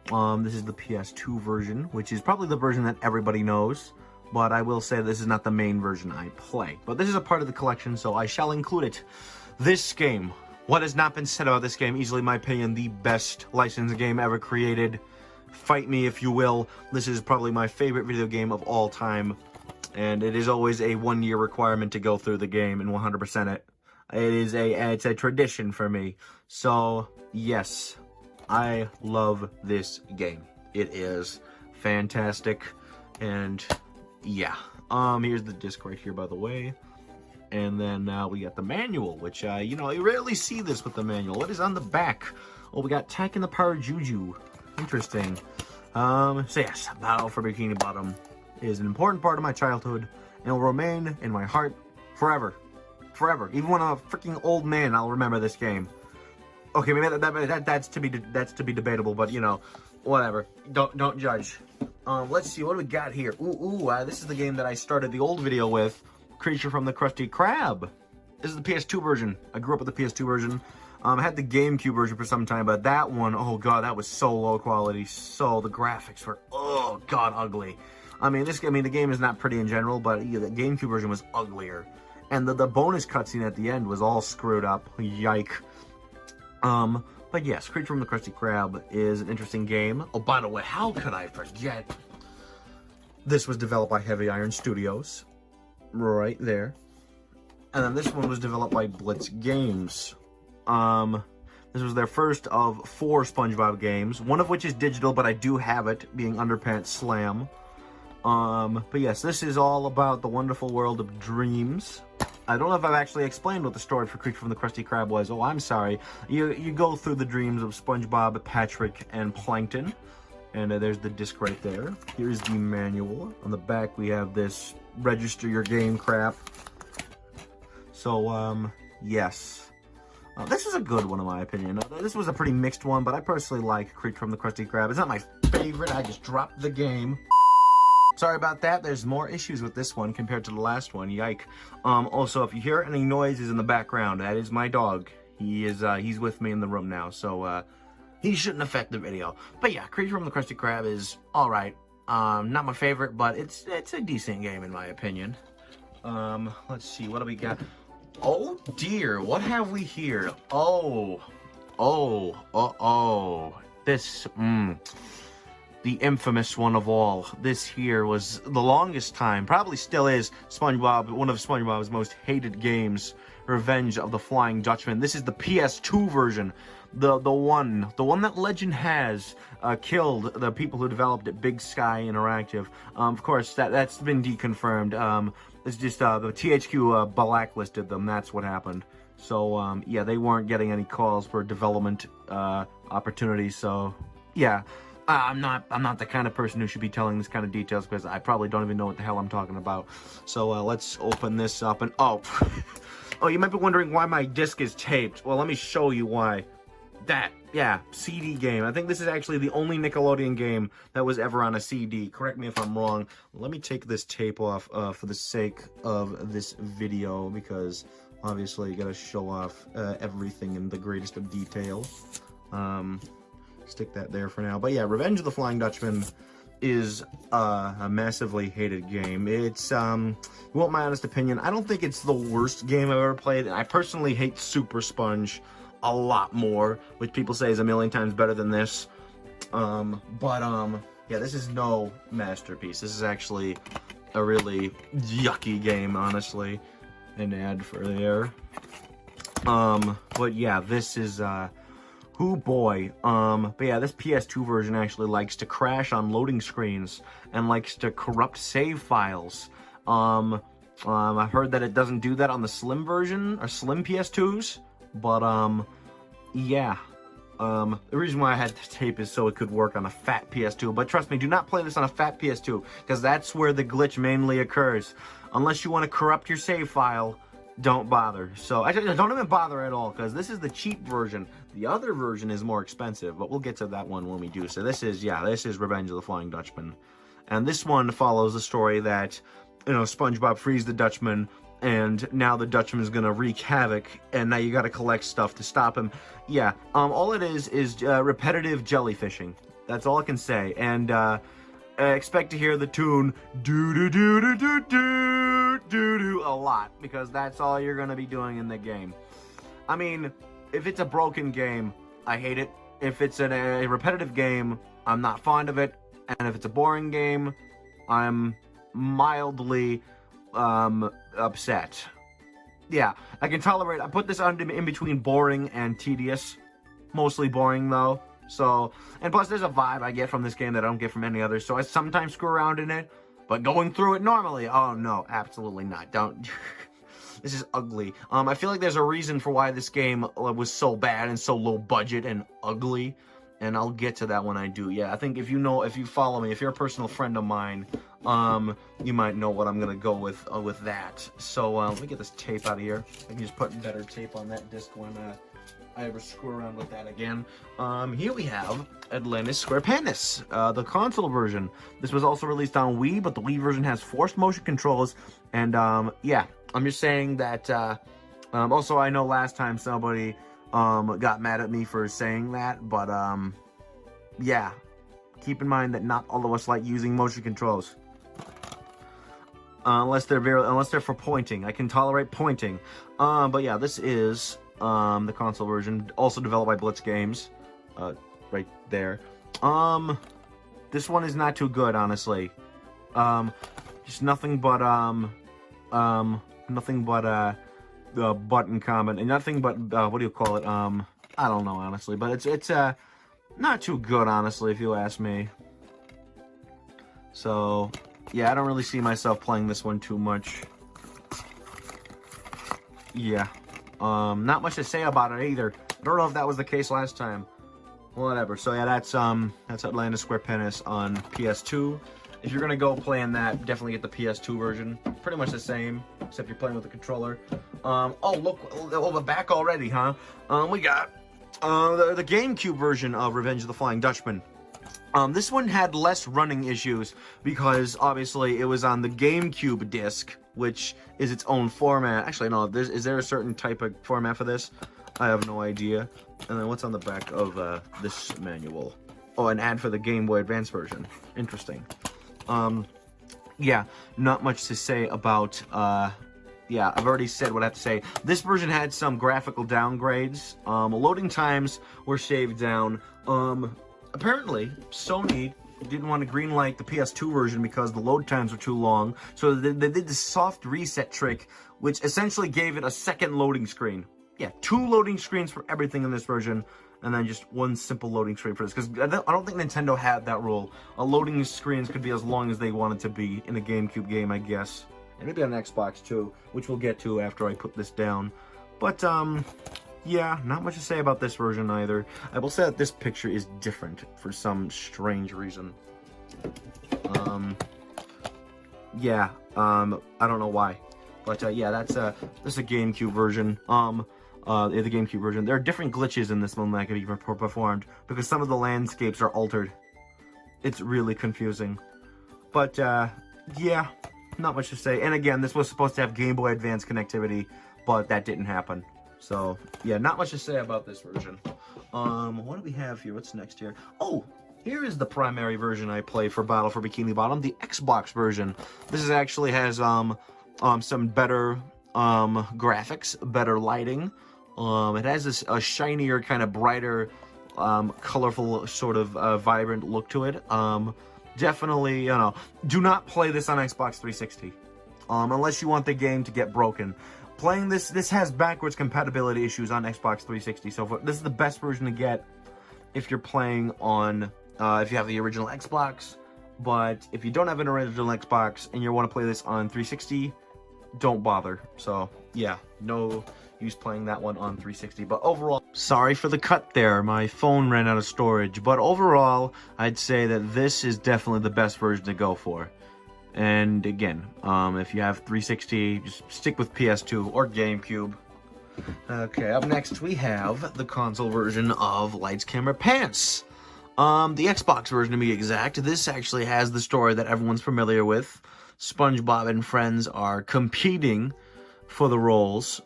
S1: This is the PS2 version, which is probably the version that everybody knows, but I will say this is not the main version I play. But this is a part of the collection, so I shall include it. This game, what has not been said about this game, easily in my opinion the best licensed game ever created. Fight me if you will. This is probably my favorite video game of all time, and it is always a 1-year requirement to go through the game and 100% it. It's a tradition for me. So yes, I love this game. It is fantastic, and yeah. Here's the disc right here, by the way. And then we got the manual, which, you know, you rarely see this with the manual. What is on the back? Oh, we got Tack and the Power Juju. Interesting. So yes, Battle for Bikini Bottom is an important part of my childhood and will remain in my heart forever. Forever. Even when I'm a freaking old man, I'll remember this game. Okay, maybe that's to be debatable, but you know, whatever. Don't judge. Let's see, what do we got here? This is the game that I started the old video with. Creature from the Krusty Krab. This is the PS2 version. I grew up with the PS2 version. I had the GameCube version for some time, but that one, oh god, that was so low quality. So the graphics were, oh god, ugly. I mean, the game is not pretty in general, but yeah, the GameCube version was uglier. And the bonus cutscene at the end was all screwed up. Yike. But yes, Creature from the Krusty Krab is an interesting game. Oh, by the way, how could I forget? This was developed by Heavy Iron Studios. Right there. And then this one was developed by Blitz Games. This was their first of 4 SpongeBob games, one of which is digital, but I do have it, being Underpants Slam. But yes, this is all about the wonderful world of dreams. I don't know if I've actually explained what the story for Creature from the Krusty Krab was. Oh, I'm sorry. You go through the dreams of SpongeBob, Patrick, and Plankton. And there's the disc right there. Here's the manual. On the back, we have this register your game crap. So, yes. This is a good one in my opinion. This was a pretty mixed one, but I personally like Creature from the Krusty Krab. It's not my favorite, I just dropped the game. Sorry about that, there's more issues with this one compared to the last one, yike. Also, if you hear any noises in the background, that is my dog. He's with me in the room now, so, he shouldn't affect the video. But yeah, Creature from the Krusty Krab is alright. Not my favorite, but it's a decent game in my opinion. Let's see, what do we got? Oh dear, what have we here? This, the infamous one of all. This here was the longest time, probably still is, SpongeBob, one of SpongeBob's most hated games, Revenge of the Flying Dutchman. This is the PS2 version, the one that legend has killed the people who developed it, Big Sky Interactive. Of course, that's been deconfirmed. It's just the THQ blacklisted them. That's what happened. So yeah, they weren't getting any calls for development opportunities. So yeah. I'm not the kind of person who should be telling this kind of details because I probably don't even know what the hell I'm talking about. So let's open this up and oh, you might be wondering why my disc is taped. Well, let me show you why. Yeah, CD game. I think this is actually the only Nickelodeon game that was ever on a CD. Correct me if I'm wrong. Let me take this tape off for the sake of this video because obviously you gotta show off everything in the greatest of detail. Stick that there for now. But yeah, Revenge of the Flying Dutchman is a massively hated game. It's, you want my honest opinion, I don't think it's the worst game I've ever played. I personally hate Super Sponge a lot more, which people say is a million times better than this. Yeah, this is no masterpiece. This is actually a really yucky game, honestly. An ad for there. But yeah, this is, oh boy, but yeah, this PS2 version actually likes to crash on loading screens and likes to corrupt save files. I've heard that it doesn't do that on the Slim version, or Slim PS2s, but, yeah. The reason why I had the tape is so it could work on a fat PS2, but trust me, do not play this on a fat PS2, because that's where the glitch mainly occurs. Unless you want to corrupt your save file, don't bother. So, actually, don't even bother at all, because this is the cheap version. The other version is more expensive, but we'll get to that one when we do. So this is Revenge of the Flying Dutchman. And this one follows the story that, you know, SpongeBob frees the Dutchman, and now the Dutchman is gonna wreak havoc, and now you gotta collect stuff to stop him. Yeah, all it is repetitive jellyfishing. That's all I can say. And, expect to hear the tune do-do-do-do-do-do-do a lot, because that's all you're gonna be doing in the game. I mean, if it's a broken game, I hate it. If it's a repetitive game, I'm not fond of it. And if it's a boring game, I'm mildly upset. Yeah, I can tolerate. I put this in between boring and tedious. Mostly boring though. So, and plus there's a vibe I get from this game that I don't get from any other. So I sometimes screw around in it, but going through it normally, oh no, absolutely not. Don't. This is ugly. I feel like there's a reason for why this game was so bad and so low budget and ugly, and I'll get to that when I do. Yeah, I think if you follow me, if you're a personal friend of mine, you might know what I'm gonna go with that. So let me get this tape out of here. I can just put better tape on that disc when I ever screw around with that again. Here we have Atlantis SquarePants, the console version. This was also released on Wii, but the Wii version has forced motion controls, and yeah. I'm just saying that, also I know last time somebody, got mad at me for saying that, but, yeah, keep in mind that not all of us like using motion controls. Unless they're for pointing. I can tolerate pointing. But yeah, this is, the console version, also developed by Blitz Games, right there. This one is not too good, honestly. Just nothing but, the button comment, and nothing but, what do you call it, I don't know, honestly, but it's not too good, honestly, if you ask me. So, yeah, I don't really see myself playing this one too much. Yeah, not much to say about it either. I don't know if that was the case last time. Whatever, so yeah, that's Atlantis SquarePants on PS2. If you're gonna go playing that, definitely get the PS2 version. Pretty much the same, except you're playing with the controller. Oh look, we're back already, huh? We got the GameCube version of Revenge of the Flying Dutchman. This one had less running issues because obviously it was on the GameCube disc, which is its own format. Actually, no, is there a certain type of format for this? I have no idea. And then what's on the back of this manual? Oh, an ad for the Game Boy Advance version. Interesting. Yeah, not much to say about yeah, I've already said what I have to say. This version had some graphical downgrades. Loading times were shaved down. Apparently, Sony didn't want to greenlight the PS2 version because the load times were too long. So they did this soft reset trick, which essentially gave it a second loading screen. Yeah, 2 loading screens for everything in this version, and then just 1 simple loading screen for this. Because I don't think Nintendo had that rule. Loading screens could be as long as they wanted to be in a GameCube game, I guess. And maybe on Xbox too, which we'll get to after I put this down. But, yeah, not much to say about this version either. I will say that this picture is different for some strange reason. Yeah, I don't know why. But, yeah, this is a GameCube version. The GameCube version. There are different glitches in this one that can be performed because some of the landscapes are altered. It's really confusing. But, yeah, not much to say. And again, this was supposed to have Game Boy Advance connectivity, but that didn't happen. So, yeah, not much to say about this version. What do we have here? What's next here? Oh, here is the primary version I play for Battle for Bikini Bottom, the Xbox version. This actually has, some better, graphics, better lighting. It has a shinier, kind of brighter, colorful, sort of, vibrant look to it. Definitely, you know, do not play this on Xbox 360, unless you want the game to get broken. Playing this has backwards compatibility issues on Xbox 360, so this is the best version to get if you're playing on, if you have the original Xbox, but if you don't have an original Xbox and you want to play this on 360, don't bother. So, yeah, no use playing that one on 360, but overall, sorry for the cut there, my phone ran out of storage, but overall, I'd say that this is definitely the best version to go for. And again, if you have 360, just stick with PS2 or GameCube. Okay, up next we have the console version of Lights, Camera, Pants. The Xbox version to be exact. This actually has the story that everyone's familiar with. SpongeBob and friends are competing for the roles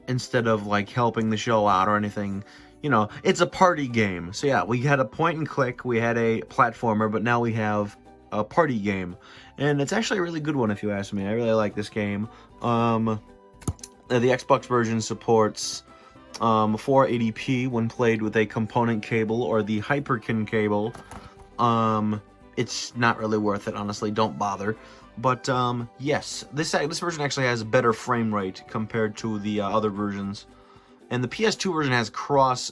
S1: instead of like helping the show out or anything. You know, it's a party game. So yeah, we had a point and click, we had a platformer, but now we have a party game. And it's actually a really good one if you ask me. I really like this game. The Xbox version supports 480p when played with a component cable or the Hyperkin cable. It's not really worth it, honestly. Don't bother. But yes, this version actually has better frame rate compared to the other versions. And the PS2 version has cross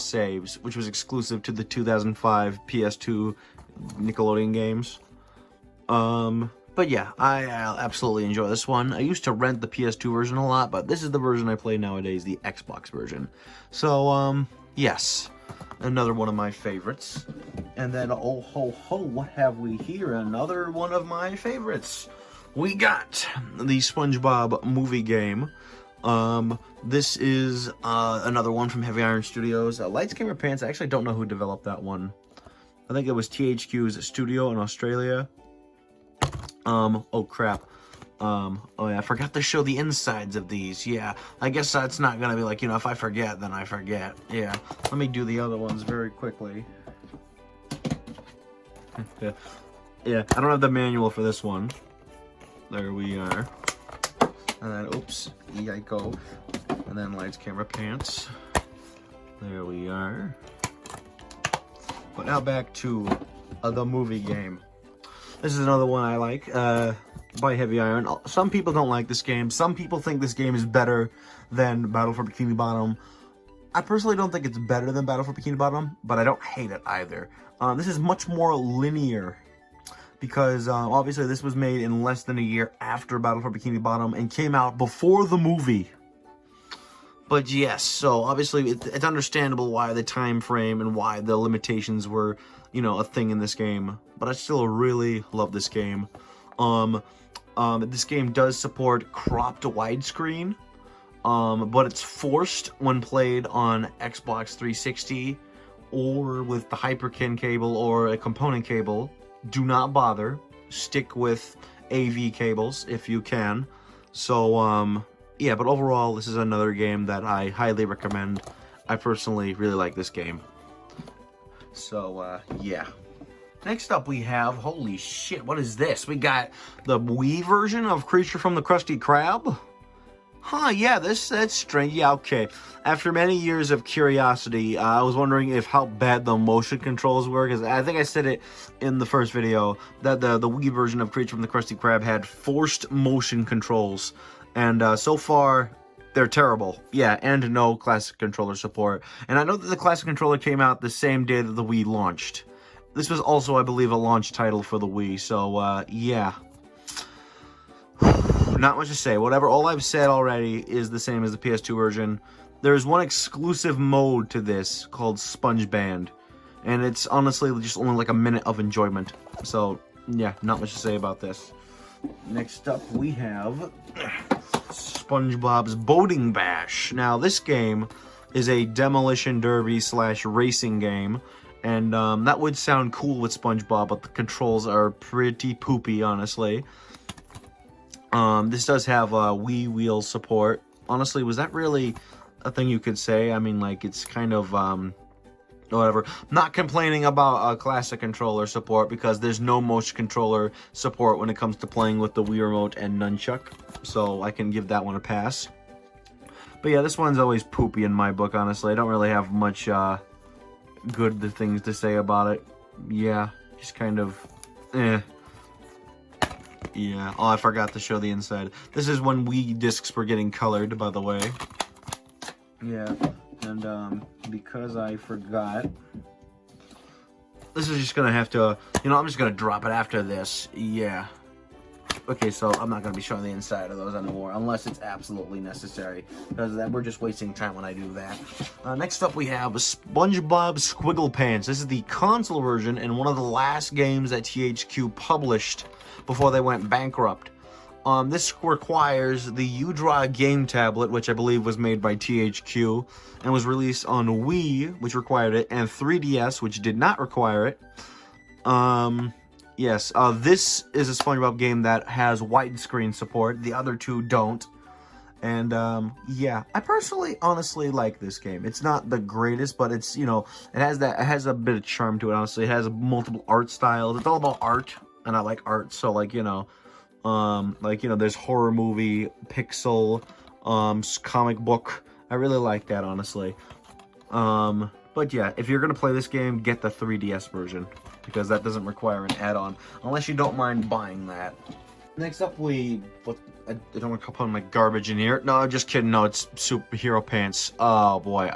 S1: saves, which was exclusive to the 2005 PS2 Nickelodeon games. But yeah, I absolutely enjoy this one. I used to rent the PS2 version a lot, but this is the version I play nowadays, the Xbox version. So, yes, another one of my favorites. And then, oh ho ho, what have we here? Another one of my favorites. We got the SpongeBob movie game. This is another one from Heavy Iron Studios. Lights, Camera, Pants. I actually don't know who developed that one. I think it was THQ's studio in Australia. Oh crap. Oh yeah, I forgot to show the insides of these. Yeah, I guess that's not gonna be like, you know, if I forget, then I forget. Yeah, let me do the other ones very quickly. Yeah, I don't have the manual for this one. There we are. And then, oops, yiko. And then Lights, Camera, Pants. There we are. But now back to the movie game. This is another one I like, by Heavy Iron. Some people don't like this game. Some people think this game is better than Battle for Bikini Bottom. I personally don't think it's better than Battle for Bikini Bottom, but I don't hate it either. This is much more linear, because obviously this was made in less than a year after Battle for Bikini Bottom and came out before the movie. But yes, so obviously it's understandable why the time frame and why the limitations were, you know, a thing in this game. But I still really love this game. This game does support cropped widescreen, but it's forced when played on Xbox 360 or with the Hyperkin cable or a component cable. Do not bother. Stick with AV cables if you can. So, yeah, but overall, this is another game that I highly recommend. I personally really like this game. So, yeah. Next up we have, holy shit, what is this? We got the Wii version of Creature from the Krusty Krab. Huh, yeah, that's strange. Yeah, okay. After many years of curiosity, I was wondering if how bad the motion controls were, because I think I said it in the first video, that the Wii version of Creature from the Krusty Krab had forced motion controls, and so far, they're terrible. Yeah, and no classic controller support. And I know that the classic controller came out the same day that the Wii launched. This was also, I believe, a launch title for the Wii, so, yeah. Not much to say. Whatever, all I've said already is the same as the PS2 version. There's one exclusive mode to this called Sponge Band, and it's honestly just only like a minute of enjoyment. So, yeah, not much to say about this. Next up, we have SpongeBob's Boating Bash. Now, this game is a demolition derby / racing game, and that would sound cool with SpongeBob, but the controls are pretty poopy, honestly. This does have Wii wheel support. Honestly, was that really a thing you could say? I mean, like, it's kind of, whatever. Not complaining about classic controller support, because there's no motion controller support when it comes to playing with the Wii Remote and Nunchuck, so I can give that one a pass. But yeah, this one's always poopy in my book, honestly. I don't really have much, good things to say about it. Yeah, just kind of, eh. Yeah, oh, I forgot to show the inside. This is when Wii discs were getting colored, by the way. Yeah, and, because I forgot, this is just gonna have to, you know, I'm just gonna drop it after this. Yeah. Okay, so I'm not gonna be showing the inside of those anymore, unless it's absolutely necessary, because we're just wasting time when I do that. Next up, we have SpongeBob SquigglePants. This is the console version and one of the last games that THQ published before they went bankrupt. This requires the U-Draw game tablet, which I believe was made by THQ, and was released on Wii, which required it, and 3DS, which did not require it. Yes, this is a SpongeBob game that has widescreen support. The other two don't. And, yeah, I personally, honestly like this game. It's not the greatest, but it's, you know, it has a bit of charm to it, honestly. It has multiple art styles. It's all about art, and I like art, so, like, you know, there's horror movie, pixel, comic book. I really like that, honestly. But yeah, if you're gonna play this game, get the 3DS version, because that doesn't require an add-on, unless you don't mind buying that. Next up, I don't want to put my garbage in here. No, I'm just kidding. No, it's Superhero Pants. Oh boy.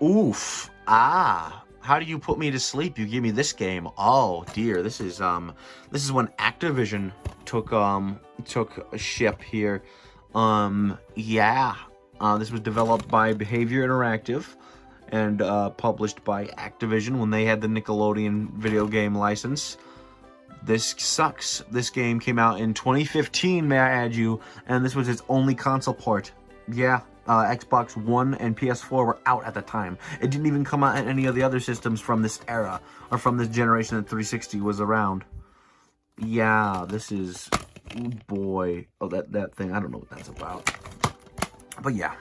S1: Oof. How do you put me to sleep? You give me this game. Oh dear. This is when Activision took a ship here. Yeah. This was developed by Behavior Interactive and published by Activision when they had the Nickelodeon video game license. This sucks. This game came out in 2015, may I add you, and this was its only console port. Yeah, Xbox One and PS4 were out at the time. It didn't even come out on any of the other systems from this era, or from this generation that 360 was around. Yeah, this is... Oh boy. Oh, that thing, I don't know what that's about. But yeah.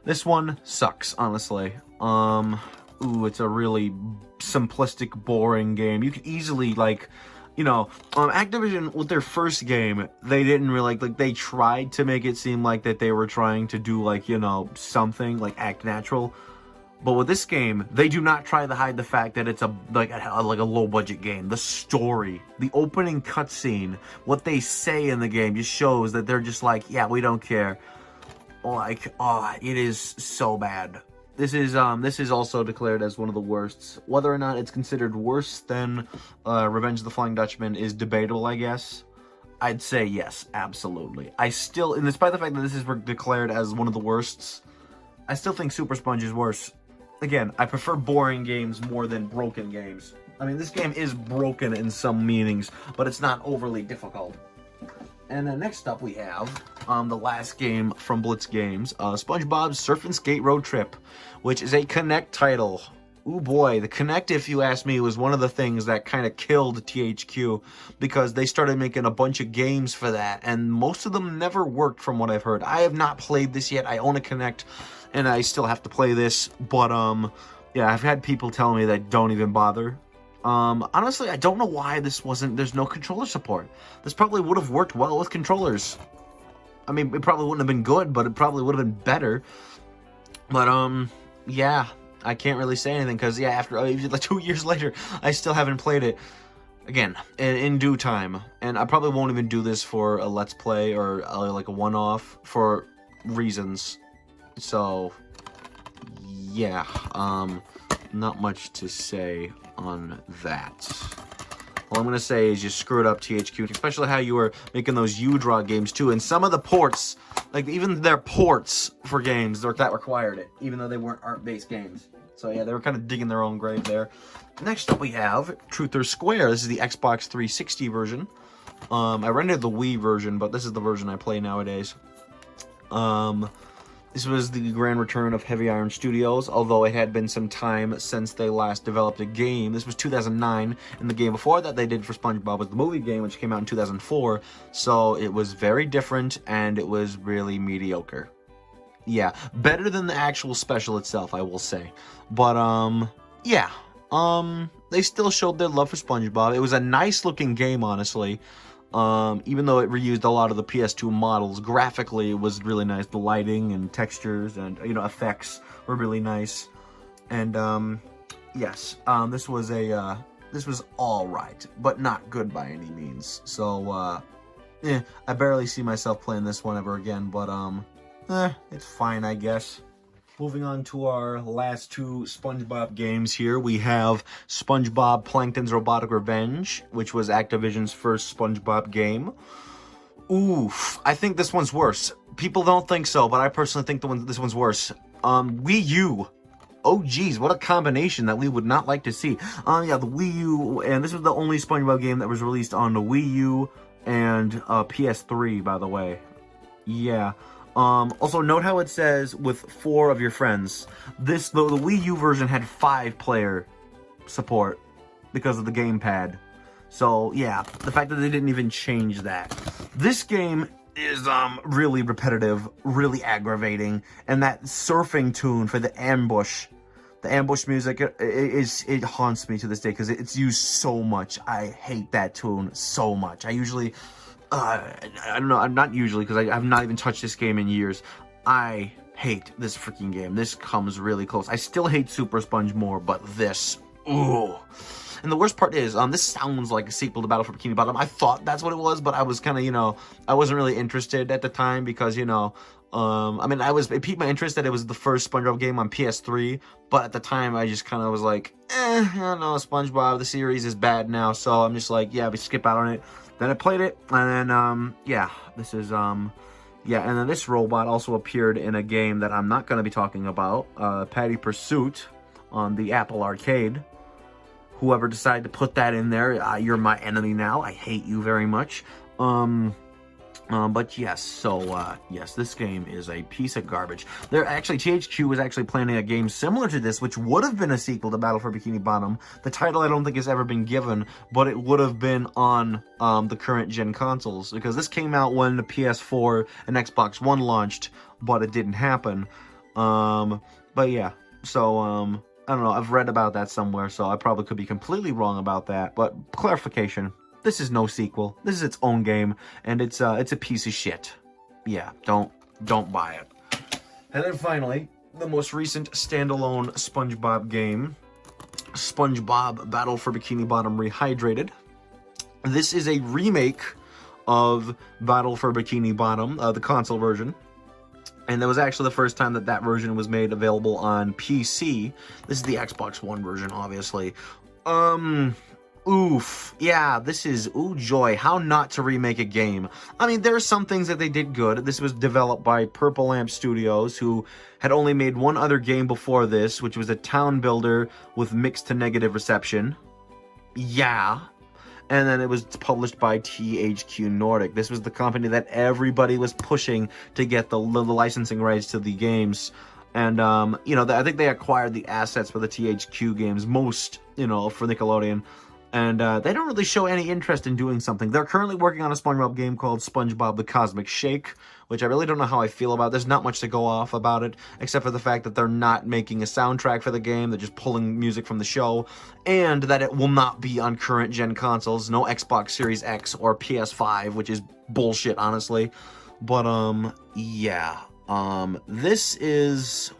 S1: This one sucks, honestly. Ooh, it's a really simplistic, boring game. You could easily, like, you know, Activision, with their first game, they didn't really, like, they tried to make it seem like that they were trying to do, like, you know, something, like, act natural. But with this game, they do not try to hide the fact that it's a low-budget game. The story, the opening cutscene, what they say in the game just shows that they're just like, yeah, we don't care. Like, oh, it is so bad. This is also declared as one of the worsts. Whether or not it's considered worse than Revenge of the Flying Dutchman is debatable, I guess. I'd say yes, absolutely. I still, and despite the fact that this is declared as one of the worsts, I still think Super Sponge is worse. Again, I prefer boring games more than broken games. I mean, this game is broken in some meanings, but it's not overly difficult. And then next up we have, the last game from Blitz Games, SpongeBob's Surf and Skate Road Trip, which is a Kinect title. Ooh boy, the Kinect, if you ask me, was one of the things that kind of killed THQ, because they started making a bunch of games for that, and most of them never worked from what I've heard. I have not played this yet. I own a Kinect, and I still have to play this, but, yeah, I've had people tell me that don't even bother. Honestly, I don't know why there's no controller support. This probably would have worked well with controllers. I mean, it probably wouldn't have been good, but it probably would have been better. But, yeah, I can't really say anything, because, yeah, after, like, 2 years later, I still haven't played it. Again, in due time. And I probably won't even do this for a Let's Play or, like, a one-off for reasons. So, yeah, not much to say on that. All I'm going to say is you screwed up, THQ, especially how you were making those U-Draw games, too. And some of the ports, like, even their ports for games, that required it, even though they weren't art-based games. So, yeah, they were kind of digging their own grave there. Next up, we have Truth or Square. This is the Xbox 360 version. I rented the Wii version, but this is the version I play nowadays. This was the grand return of Heavy Iron Studios, although it had been some time since they last developed a game. This was 2009, and the game before that they did for SpongeBob was the movie game, which came out in 2004. So it was very different, and it was really mediocre. Yeah, better than the actual special itself, I will say. But, yeah. They still showed their love for SpongeBob. It was a nice-looking game, honestly. Even though it reused a lot of the PS2 models, graphically it was really nice. The lighting and textures and, you know, effects were really nice. And, yes, this was alright, but not good by any means. So, I barely see myself playing this one ever again, but, it's fine, I guess. Moving on to our last two SpongeBob games here, we have SpongeBob Plankton's Robotic Revenge, which was Activision's first SpongeBob game. Oof, I think this one's worse. People don't think so, but I personally think this one's worse. Wii U. Oh geez, what a combination that we would not like to see. Yeah, the Wii U, and this was the only SpongeBob game that was released on the Wii U and PS3, by the way. Yeah. Also, note how it says with 4 of your friends. The Wii U version had 5-player support because of the gamepad. So, yeah, the fact that they didn't even change that. This game is, really repetitive, really aggravating, and that surfing tune for the ambush music, it haunts me to this day because it's used so much. I hate that tune so much. I usually... I don't know, I'm not usually, because I have not even touched this game in years. I hate this freaking game. This comes really close. I still hate Super Sponge more, but this, ooh. And the worst part is, this sounds like a sequel to Battle for Bikini Bottom. I thought that's what it was, but I was kind of, you know, I wasn't really interested at the time because, you know, I mean, it piqued my interest that it was the first SpongeBob game on PS3, but at the time I just kind of was like, I don't know, SpongeBob, the series is bad now, so I'm just like, yeah, we skip out on it. Then I played it, and then, yeah, this is, yeah, and then this robot also appeared in a game that I'm not going to be talking about, Patty Pursuit on the Apple Arcade. Whoever decided to put that in there, you're my enemy now. I hate you very much. But yes, so, yes, this game is a piece of garbage. THQ was actually planning a game similar to this, which would have been a sequel to Battle for Bikini Bottom. The title I don't think has ever been given, but it would have been on, the current gen consoles, because this came out when the PS4 and Xbox One launched, but it didn't happen. But yeah, so, I don't know, I've read about that somewhere, so I probably could be completely wrong about that, but clarification. This is no sequel. This is its own game, and it's a piece of shit. Yeah, don't buy it. And then finally, the most recent standalone SpongeBob game, SpongeBob Battle for Bikini Bottom Rehydrated. This is a remake of Battle for Bikini Bottom, the console version. And that was actually the first time that version was made available on PC. This is the Xbox One version, obviously. Oof. Yeah, this is, ooh joy, how not to remake a game. I mean, there are some things that they did good. This was developed by Purple Lamp Studios, who had only made one other game before this, which was a town builder with mixed to negative reception. Yeah. And then it was published by THQ Nordic. This was the company that everybody was pushing to get the licensing rights to the games. And, you know, I think they acquired the assets for the THQ games, most, you know, for Nickelodeon. And they don't really show any interest in doing something. They're currently working on a SpongeBob game called SpongeBob the Cosmic Shake, which I really don't know how I feel about. There's not much to go off about it, except for the fact that they're not making a soundtrack for the game. They're just pulling music from the show, and that it will not be on current gen consoles. No Xbox Series X or PS5, which is bullshit, honestly. But, yeah. This is...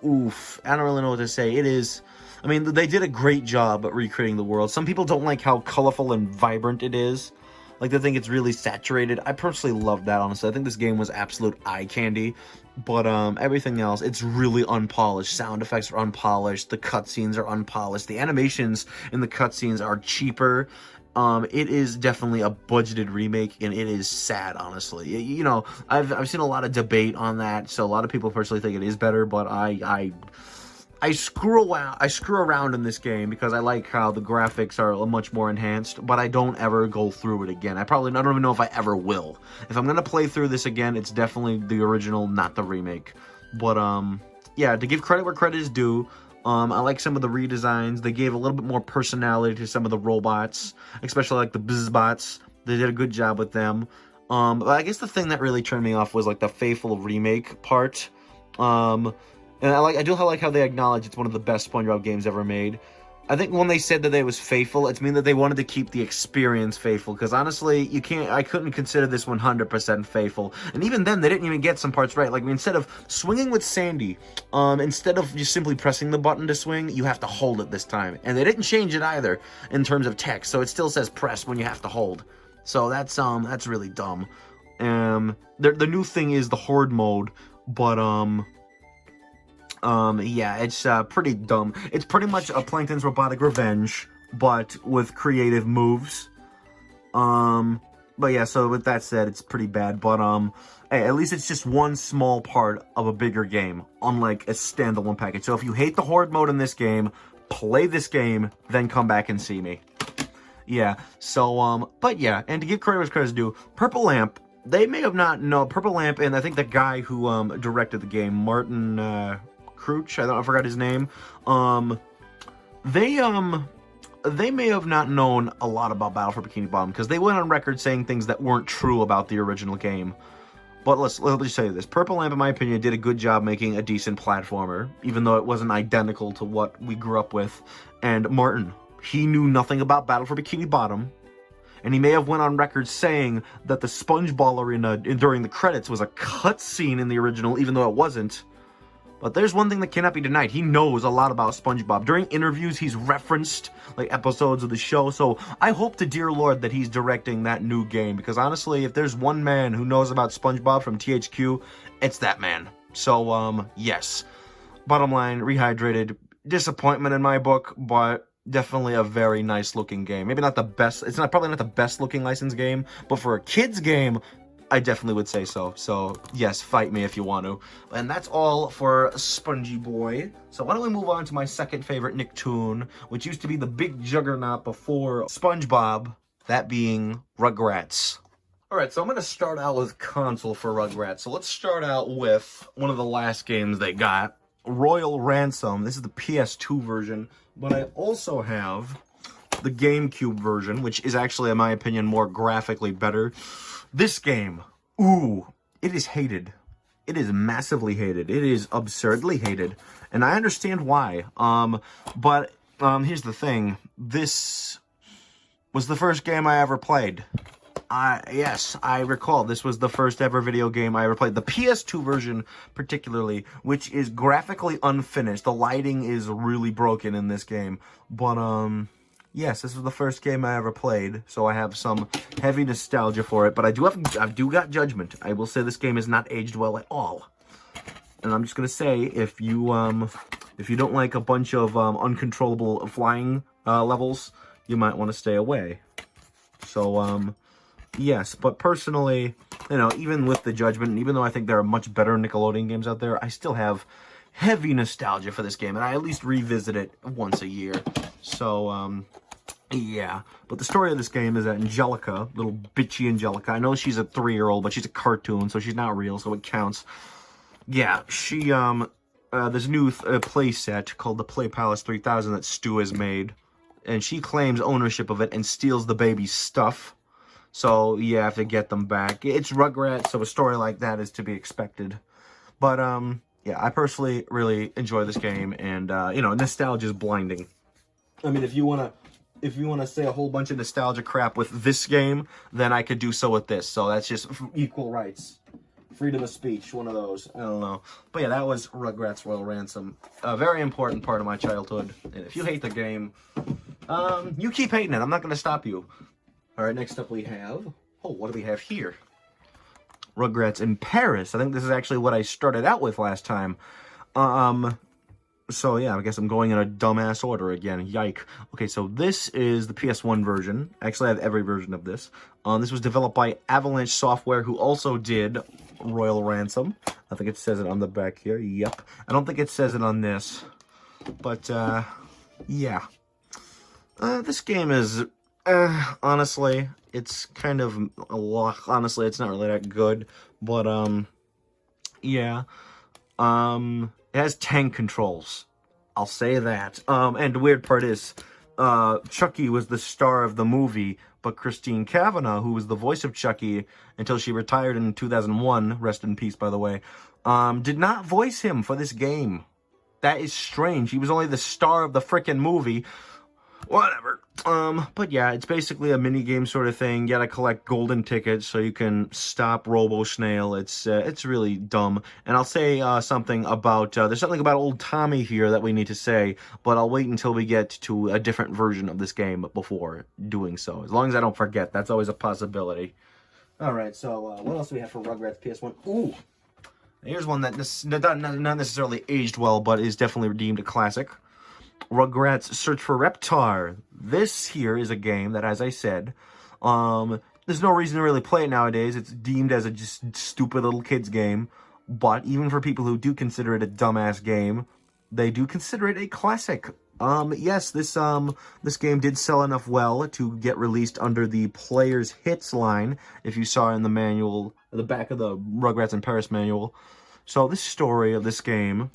S1: Oof. I don't really know what to say. It is... I mean, they did a great job at recreating the world. Some people don't like how colorful and vibrant it is. Like, they think it's really saturated. I personally love that, honestly. I think this game was absolute eye candy. But, everything else, it's really unpolished. Sound effects are unpolished. The cutscenes are unpolished. The animations in the cutscenes are cheaper. It is definitely a budgeted remake, and it is sad, honestly. You know, I've seen a lot of debate on that, so a lot of people personally think it is better, but I screw around in this game because I like how the graphics are much more enhanced, but I don't ever go through it again. I don't even know if I ever will. If I'm gonna play through this again, it's definitely the original, not the remake. But yeah, to give credit where credit is due, I like some of the redesigns. They gave a little bit more personality to some of the robots, especially like the Bizzbots. They did a good job with them. But I guess the thing that really turned me off was like the Faithful remake part. And I do like how they acknowledge it's one of the best SpongeBob games ever made. I think when they said that it was faithful, it's mean that they wanted to keep the experience faithful. Because honestly, I couldn't consider this 100% faithful. And even then, they didn't even get some parts right. Like, instead of swinging with Sandy, instead of just simply pressing the button to swing, you have to hold it this time. And they didn't change it either in terms of text. So it still says press when you have to hold. So that's really dumb. The new thing is the Horde mode, but yeah, it's pretty dumb. It's pretty much a Plankton's Robotic Revenge, but with creative moves. But yeah, so with that said, it's pretty bad. But hey, at least it's just one small part of a bigger game, unlike a standalone package. So if you hate the Horde mode in this game, play this game, then come back and see me. Yeah, so but yeah, and to give credit where credit's due, Purple Lamp, they may have not known Purple Lamp, and I think the guy who directed the game, Martin Crouch, I forgot his name. They may have not known a lot about Battle for Bikini Bottom because they went on record saying things that weren't true about the original game. But let's just say this: Purple Lamp, in my opinion, did a good job making a decent platformer, even though it wasn't identical to what we grew up with. And Martin, he knew nothing about Battle for Bikini Bottom. And he may have went on record saying that the SpongeBob arena during the credits was a cutscene in the original, even though it wasn't. But there's one thing that cannot be denied. He knows a lot about SpongeBob. During interviews, he's referenced, like, episodes of the show. So I hope to dear Lord that he's directing that new game. Because honestly, if there's one man who knows about SpongeBob from THQ, it's that man. So, yes. Bottom line, Rehydrated. Disappointment in my book, but definitely a very nice looking game. Maybe not the best. It's probably not the best looking licensed game, but for a kid's game, I definitely would say so. So, yes, fight me if you want to. And that's all for Spongy Boy. So why don't we move on to my second favorite Nicktoon, which used to be the big juggernaut before SpongeBob, that being Rugrats. Alright, so I'm going to start out with console for Rugrats. So let's start out with one of the last games they got, Royal Ransom. This is the PS2 version, but I also have the GameCube version, which is actually, in my opinion, more graphically better. This game, ooh, it is hated. It is massively hated. It is absurdly hated. And I understand why. But here's the thing. This was the first game I ever played. Yes, I recall. This was the first ever video game I ever played. The PS2 version, particularly, which is graphically unfinished. The lighting is really broken in this game. But, yes, this was the first game I ever played, so I have some heavy nostalgia for it. But I do got judgment. I will say this game is not aged well at all. And I'm just gonna say, if you don't like a bunch of uncontrollable flying levels, you might want to stay away. So yes, but personally, you know, even with the judgment, and even though I think there are much better Nickelodeon games out there, I still have heavy nostalgia for this game, and I at least revisit it once a year. So, yeah. But the story of this game is that Angelica, little bitchy Angelica, I know she's a 3-year-old, but she's a cartoon, so she's not real, so it counts. Yeah, she, there's a new play set called the Play Palace 3000 that Stu has made, and she claims ownership of it and steals the baby's stuff. So, you have to get them back. It's Rugrats, so a story like that is to be expected. But, yeah, I personally really enjoy this game, and, you know, nostalgia is blinding. I mean, if you wanna say a whole bunch of nostalgia crap with this game, then I could do so with this. So that's just equal rights. freedom of speech, one of those. I don't know. But yeah, that was Rugrats Royal Ransom. A very important part of my childhood. And if you hate the game, you keep hating it. I'm not going to stop you. All right, next up we have... Oh, what do we have here? Rugrats in Paris. I think this is actually what I started out with last time. So yeah, I guess I'm going in a dumbass order again. Yike. Okay, so this is the PS1 version. Actually, I have every version of this. This was developed by Avalanche Software, who also did Royal Ransom. I think it says it on the back here. Yep. I don't think it says it on this. But, yeah. This game is, honestly, it's kind of, honestly, it's not really that good. But, yeah. It has tank controls. I'll say that. And the weird part is, Chucky was the star of the movie, but Christine Cavanaugh, who was the voice of Chucky until she retired in 2001, rest in peace, by the way, did not voice him for this game. That is strange. He was only the star of the frickin' movie. Whatever. But yeah, it's basically a mini-game sort of thing. You gotta collect golden tickets so you can stop Robo Snail. It's really dumb. And I'll say something about, there's something about old Tommy here that we need to say, but I'll wait until we get to a different version of this game before doing so. As long as I don't forget, that's always a possibility. Alright, so what else do we have for Rugrats PS1? Ooh! Here's one that not necessarily aged well, but is definitely deemed a classic. Rugrats Search for Reptar. This here is a game that, as I said, there's no reason to really play it nowadays. It's deemed as a just stupid little kid's game. But even for people who do consider it a dumbass game, they do consider it a classic. Yes, this game did sell enough well to get released under the Player's Hits line, if you saw in the manual, the back of the Rugrats in Paris manual. So this story of this game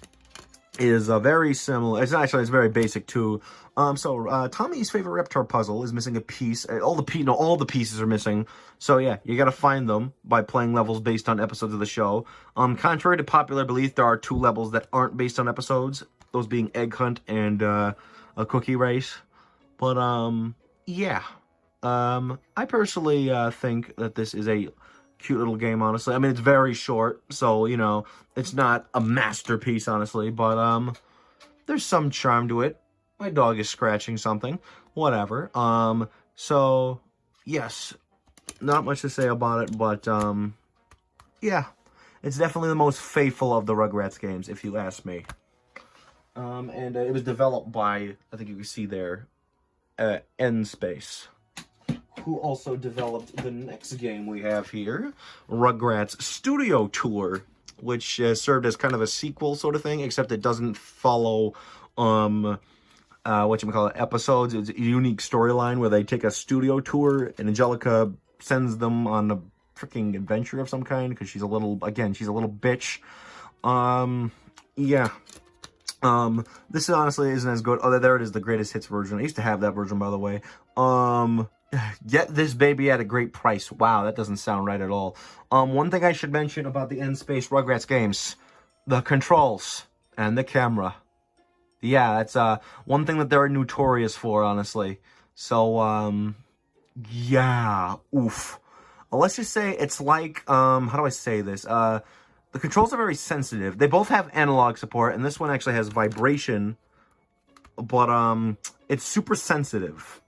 S1: is very similar. It's very basic too. Tommy's favorite Reptar puzzle is missing a piece. All the pieces are missing. So yeah, you gotta find them by playing levels based on episodes of the show. Contrary to popular belief, there are 2 levels that aren't based on episodes. Those being Egg Hunt and a Cookie Race. But yeah. I personally think that this is a cute little game, honestly. I mean, it's very short, so, you know, it's not a masterpiece, honestly, but, there's some charm to it. My dog is scratching something. Whatever. So, yes. Not much to say about it, but, yeah. It's definitely the most faithful of the Rugrats games, if you ask me. And it was developed by, I think you can see there, N-Space, who also developed the next game we have here, Rugrats Studio Tour, which served as kind of a sequel sort of thing, except it doesn't follow, episodes. It's a unique storyline where they take a studio tour, and Angelica sends them on a freaking adventure of some kind, because she's a little bitch. Yeah. This honestly isn't as good. Oh, there it is, the greatest hits version. I used to have that version, by the way. Get this baby at a great price. Wow, that doesn't sound right at all. One thing I should mention about the N-Space Rugrats games, the controls and the camera. Yeah, that's one thing that they're notorious for, honestly. So, yeah, oof. Let's just say it's like, how do I say this? The controls are very sensitive. They both have analog support, and this one actually has vibration, but it's super sensitive.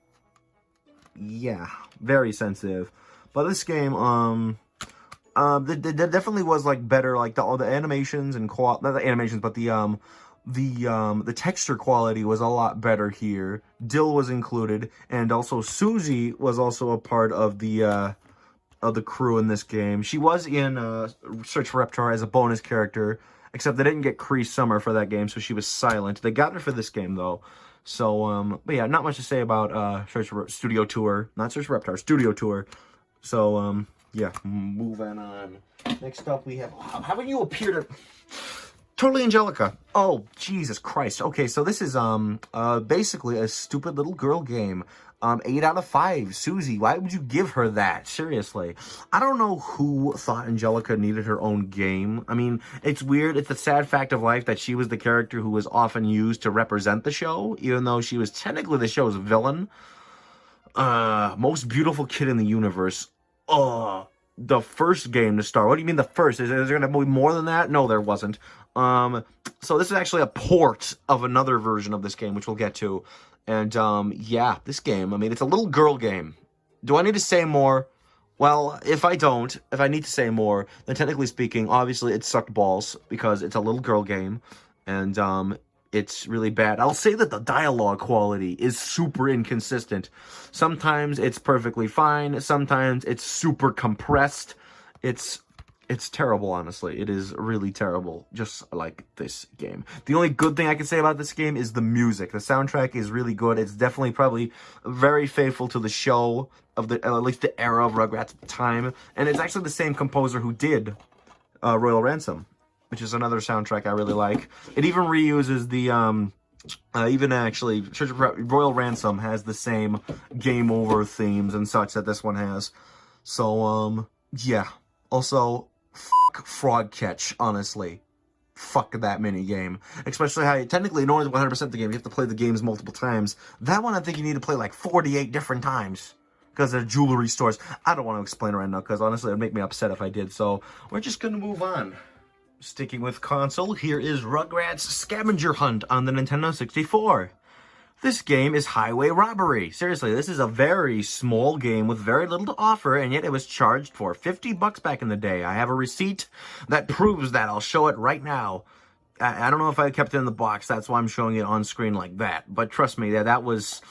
S1: Yeah, very sensitive. But this game, there definitely was like better, like all the animations and not the animations, but the texture quality was a lot better here. Dill was included, and also Susie was also a part of the crew in this game. She was in Search for Reptar as a bonus character, except they didn't get Cree Summer for that game, so she was silent. They got her for this game though. So, but yeah, not much to say about Search for Studio Tour. Not Search for Reptar, Studio Tour. So, yeah, moving on. Next up, we have... Haven't you appeared at... Totally Angelica. Oh, Jesus Christ. Okay, so this is basically a stupid little girl game. 8 out of 5. Susie, why would you give her that? Seriously. I don't know who thought Angelica needed her own game. I mean, it's weird. It's the sad fact of life that she was the character who was often used to represent the show, even though she was technically the show's villain. Most beautiful kid in the universe. the first game to start. What do you mean the first? Is there going to be more than that? No, there wasn't. So this is actually a port of another version of this game, which we'll get to. And, yeah, this game, I mean, it's a little girl game. Do I need to say more? Well, if I need to say more, then technically speaking, obviously it sucked balls because it's a little girl game. And, it's really bad. I'll say that the dialogue quality is super inconsistent. Sometimes it's perfectly fine. Sometimes it's super compressed. It's terrible, honestly. It is really terrible, just like this game. The only good thing I can say about this game is the music. The soundtrack is really good. It's definitely probably very faithful to the show of at least the era of Rugrats at the time. And it's actually the same composer who did Royal Ransom, which is another soundtrack I really like. It even reuses the, Royal Ransom has the same game over themes and such that this one has. So, yeah. Also, fuck Frog Catch, honestly. Fuck that mini game. Especially how, technically, in order to 100% the game, you have to play the games multiple times. That one, I think you need to play like 48 different times. Because they're jewelry stores. I don't want to explain it right now, because honestly, it would make me upset if I did. So, we're just going to move on. Sticking with console, here is Rugrats Scavenger Hunt on the Nintendo 64. This game is highway robbery. Seriously, this is a very small game with very little to offer, and yet it was charged for $50 back in the day. I have a receipt that proves that. I'll show it right now. I don't know if I kept it in the box. That's why I'm showing it on screen like that. But trust me, that was...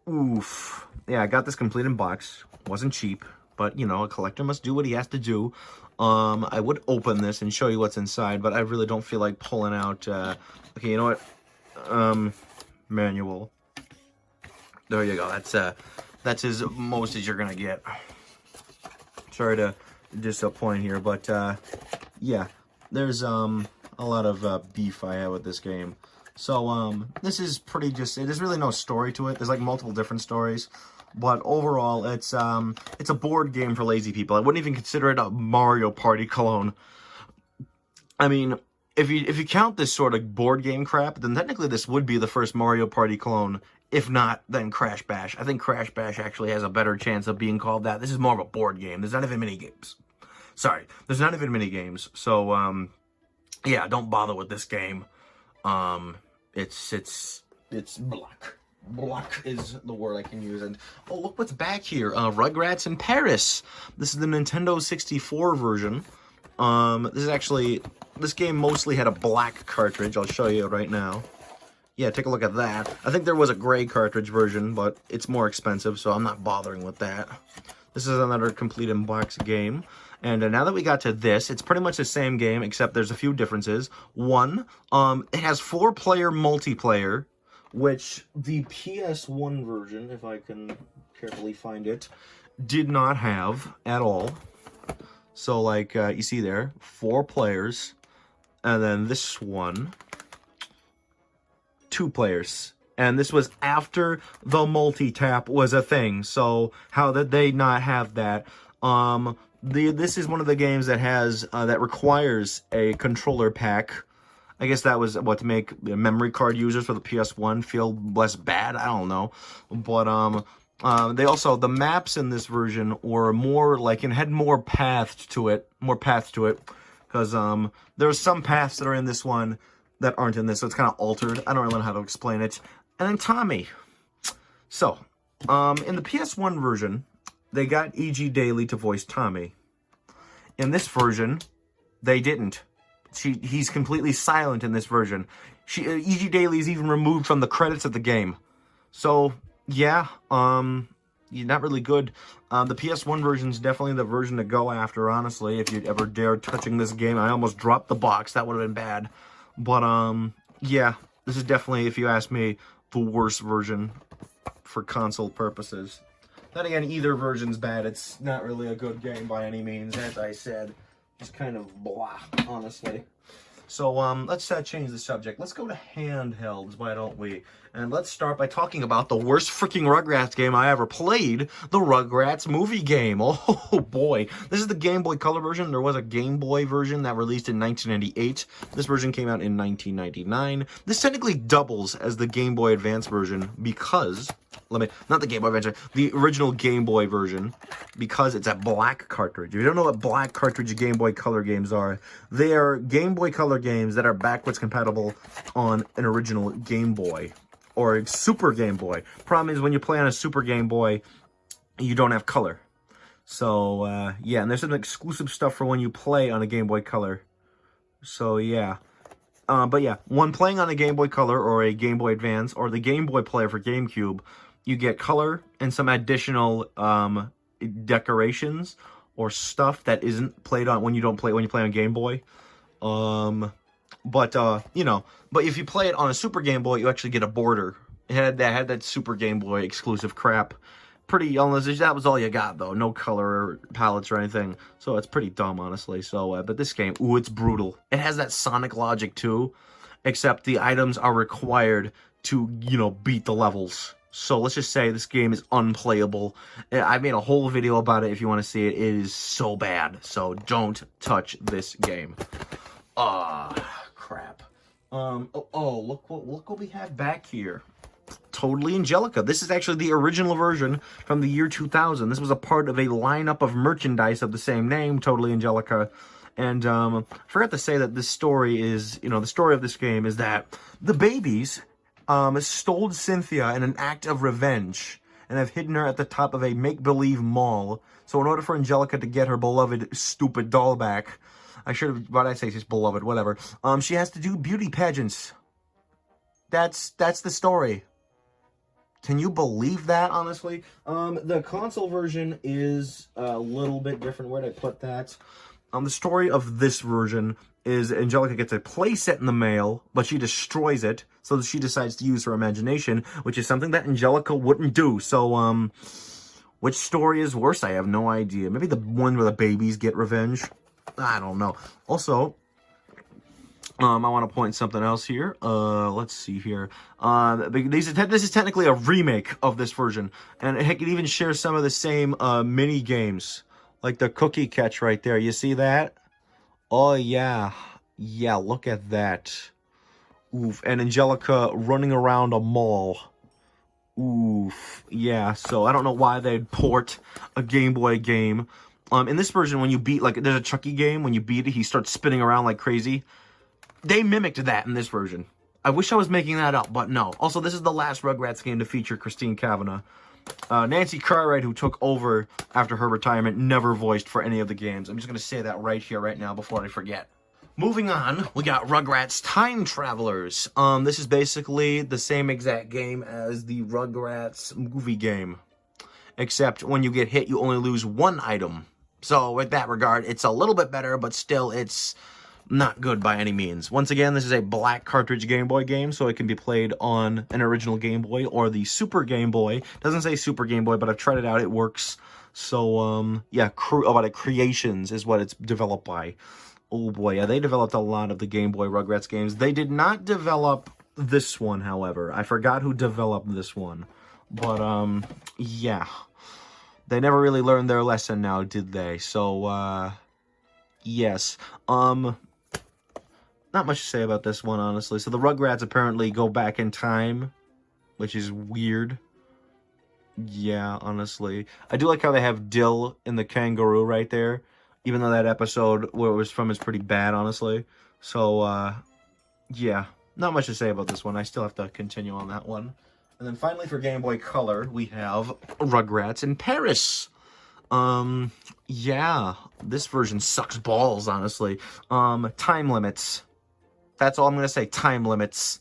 S1: oof. Yeah, I got this complete in box. Wasn't cheap, but, you know, a collector must do what he has to do. I would open this and show you what's inside, but I really don't feel like pulling out, okay, you know what, manual. There you go, that's as most as you're gonna get. Sorry to disappoint here, but, yeah, there's, a lot of, beef I have with this game. So, this is pretty there's really no story to it. There's, like, multiple different stories. But overall, it's a board game for lazy people. I wouldn't even consider it a Mario Party clone. I mean, if you count this sort of board game crap, then technically this would be the first Mario Party clone. If not, then Crash Bash. I think Crash Bash actually has a better chance of being called that. This is more of a board game. There's not even mini games. Sorry, there's not even mini games. So, yeah, don't bother with this game. It's black. Black is the word I can use. And oh, look what's back here. Rugrats in Paris. This is the Nintendo 64 version. This game mostly had a black cartridge. I'll show you right now. Yeah, take a look at that. I think there was a gray cartridge version, but it's more expensive, so I'm not bothering with that. This is another complete in-box game. And now that we got to this, it's pretty much the same game, except there's a few differences. One, it has 4-player multiplayer, which the PS1 version, if I can carefully find it, did not have at all. So, like, you see there, 4 players, and then this one, 2 players. And this was after the multi-tap was a thing, so how did they not have that? This is one of the games that has, that requires a controller pack. I guess that was what to make memory card users for the PS1 feel less bad. I don't know, but the maps in this version were more like and had more paths to it, because there are some paths that are in this one that aren't in this, so it's kind of altered. I don't really know how to explain it. And then Tommy. So, in the PS1 version, they got E.G. Daily to voice Tommy. In this version, they didn't. He's completely silent in this version. E.G. Daily is even removed from the credits of the game. So, yeah, not really good. The PS1 version is definitely the version to go after, honestly, if you'd ever dare touching this game. I almost dropped the box. That would have been bad. But, yeah, this is definitely, if you ask me, the worst version for console purposes. Then again, either version's bad. It's not really a good game by any means, as I said. Just kind of blah, honestly. So, let's change the subject. Let's go to handhelds, why don't we? And let's start by talking about the worst freaking Rugrats game I ever played, the Rugrats movie game. Oh, boy. This is the Game Boy Color version. There was a Game Boy version that released in 1998. This version came out in 1999. This technically doubles as the Game Boy Advance version because not the Game Boy Advance, the original Game Boy version, because it's a black cartridge. If you don't know what black cartridge Game Boy Color games are, they are Game Boy Color games that are backwards compatible on an original Game Boy or a Super Game Boy. Problem is, when you play on a Super Game Boy, you don't have color. So, yeah, and there's some exclusive stuff for when you play on a Game Boy Color. So, yeah. But yeah, when playing on a Game Boy Color or a Game Boy Advance or the Game Boy player for GameCube, you get color and some additional decorations or stuff that isn't played on when you play on Game Boy. You know, but if you play it on a Super Game Boy, you actually get a border. It had that Super Game Boy exclusive crap. That was all you got, though. No color palettes or anything. So it's pretty dumb, honestly. So, but this game, ooh, it's brutal. It has that Sonic logic, too. Except the items are required to, you know, beat the levels. So let's just say this game is unplayable. I made a whole video about it if you want to see it. It is so bad. So don't touch this game. Crap. Look what we have back here. Totally Angelica. This is actually the original version from the year 2000. This was a part of a lineup of merchandise of the same name, Totally Angelica. And I forgot to say that this story is, you know, the story of this game is that the babies stole Cynthia in an act of revenge and have hidden her at the top of a make-believe mall. So in order for Angelica to get her beloved stupid doll back, why'd I say she's beloved, whatever, she has to do beauty pageants. That's the story. Can you believe that, honestly? The console version is a little bit different. Where'd I put that? The story of this version is Angelica gets a playset in the mail, but she destroys it, so she decides to use her imagination, which is something that Angelica wouldn't do. So, which story is worse? I have no idea. Maybe the one where the babies get revenge? I don't know. Also, I want to point something else here. Let's see here. This is technically a remake of this version, and it can even share some of the same mini games, like the cookie catch right there. You see that? Oh yeah, yeah. Look at that. Oof. And Angelica running around a mall. Oof. Yeah. So I don't know why they'd port a Game Boy game. In this version, when you beat, like, there's a Chucky game. When you beat it, he starts spinning around like crazy. They mimicked that in this version. I wish I was making that up, but no. Also, this is the last Rugrats game to feature Christine Cavanaugh. Nancy Cartwright, who took over after her retirement, never voiced for any of the games. I'm just going to say that right here, right now, before I forget. Moving on, we got Rugrats Time Travelers. This is basically the same exact game as the Rugrats movie game. Except when you get hit, you only lose one item. So, with that regard, it's a little bit better, but still, it's not good by any means. Once again, this is a black cartridge Game Boy game, so it can be played on an original Game Boy or the Super Game Boy. Doesn't say Super Game Boy, but I've tried it out. It works. So, yeah, Creations is what it's developed by. Oh boy, yeah, they developed a lot of the Game Boy Rugrats games. They did not develop this one, however. I forgot who developed this one. But, yeah. They never really learned their lesson now, did they? So, yes. Not much to say about this one, honestly. So the Rugrats apparently go back in time, which is weird. Yeah, honestly. I do like how they have Dill and the kangaroo right there, even though that episode where it was from is pretty bad, honestly. So, yeah, not much to say about this one. I still have to continue on that one. And then finally for Game Boy Color, we have Rugrats in Paris. Yeah, this version sucks balls, honestly. Time limits. That's all I'm going to say. Time limits.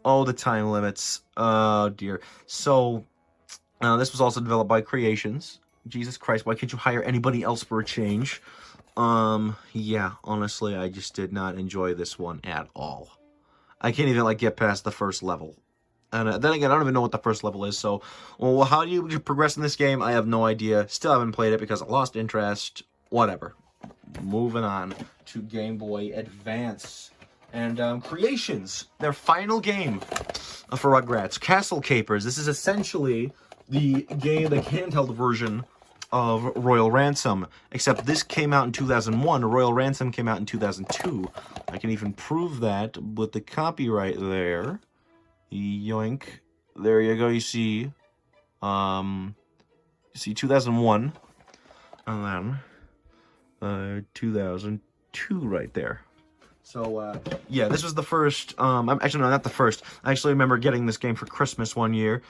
S1: Oh, the time limits. Oh, dear. So, this was also developed by Creations. Jesus Christ, why can't you hire anybody else for a change? Yeah, honestly, I just did not enjoy this one at all. I can't even, like, get past the first level. And then again, I don't even know what the first level is, so, well, how do you progress in this game? I have no idea. Still haven't played it because I lost interest. Whatever. Moving on to Game Boy Advance. And Creations, their final game for Rugrats, Castle Capers. This is essentially the handheld version of Royal Ransom, except this came out in 2001. Royal Ransom came out in 2002. I can even prove that with the copyright there. Yoink. There you go, you see. See 2001, and then 2002 right there. So, yeah, this was the first, actually, no, not the first. I actually remember getting this game for Christmas one year.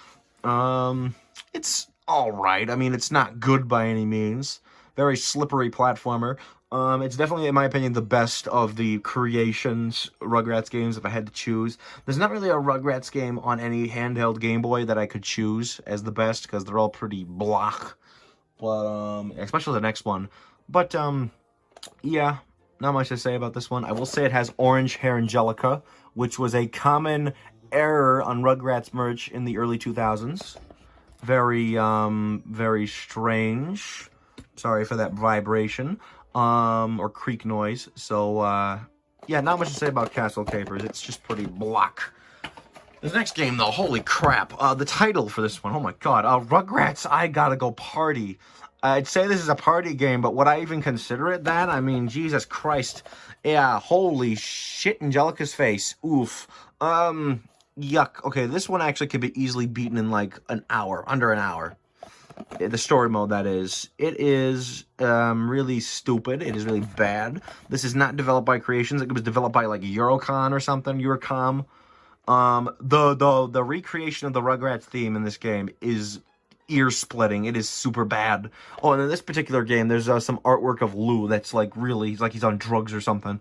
S1: It's alright. I mean, it's not good by any means. Very slippery platformer. It's definitely, in my opinion, the best of the Creations Rugrats games if I had to choose. There's not really a Rugrats game on any handheld Game Boy that I could choose as the best, because they're all pretty blah. But, especially the next one. But, yeah. Not much to say about this one. I will say it has orange hair Angelica, which was a common error on Rugrats merch in the early 2000s. Very, very strange. Sorry for that vibration, or creak noise. So, yeah, not much to say about Castle Capers. It's just pretty block. This next game, though, holy crap. The title for this one, oh my god. Rugrats, I Gotta Go Party. I'd say this is a party game, but would I even consider it that? I mean, Jesus Christ. Yeah, holy shit, Angelica's face. Oof. Yuck. Okay, this one actually could be easily beaten in like an hour, under an hour. The story mode, that is. It is really stupid. It is really bad. This is not developed by Creations. It was developed by like Eurocon or something, Eurocom. The recreation of the Rugrats theme in this game is ear-splitting. It is super bad. Oh, and in this particular game, there's some artwork of Lou that's like really, like he's on drugs or something.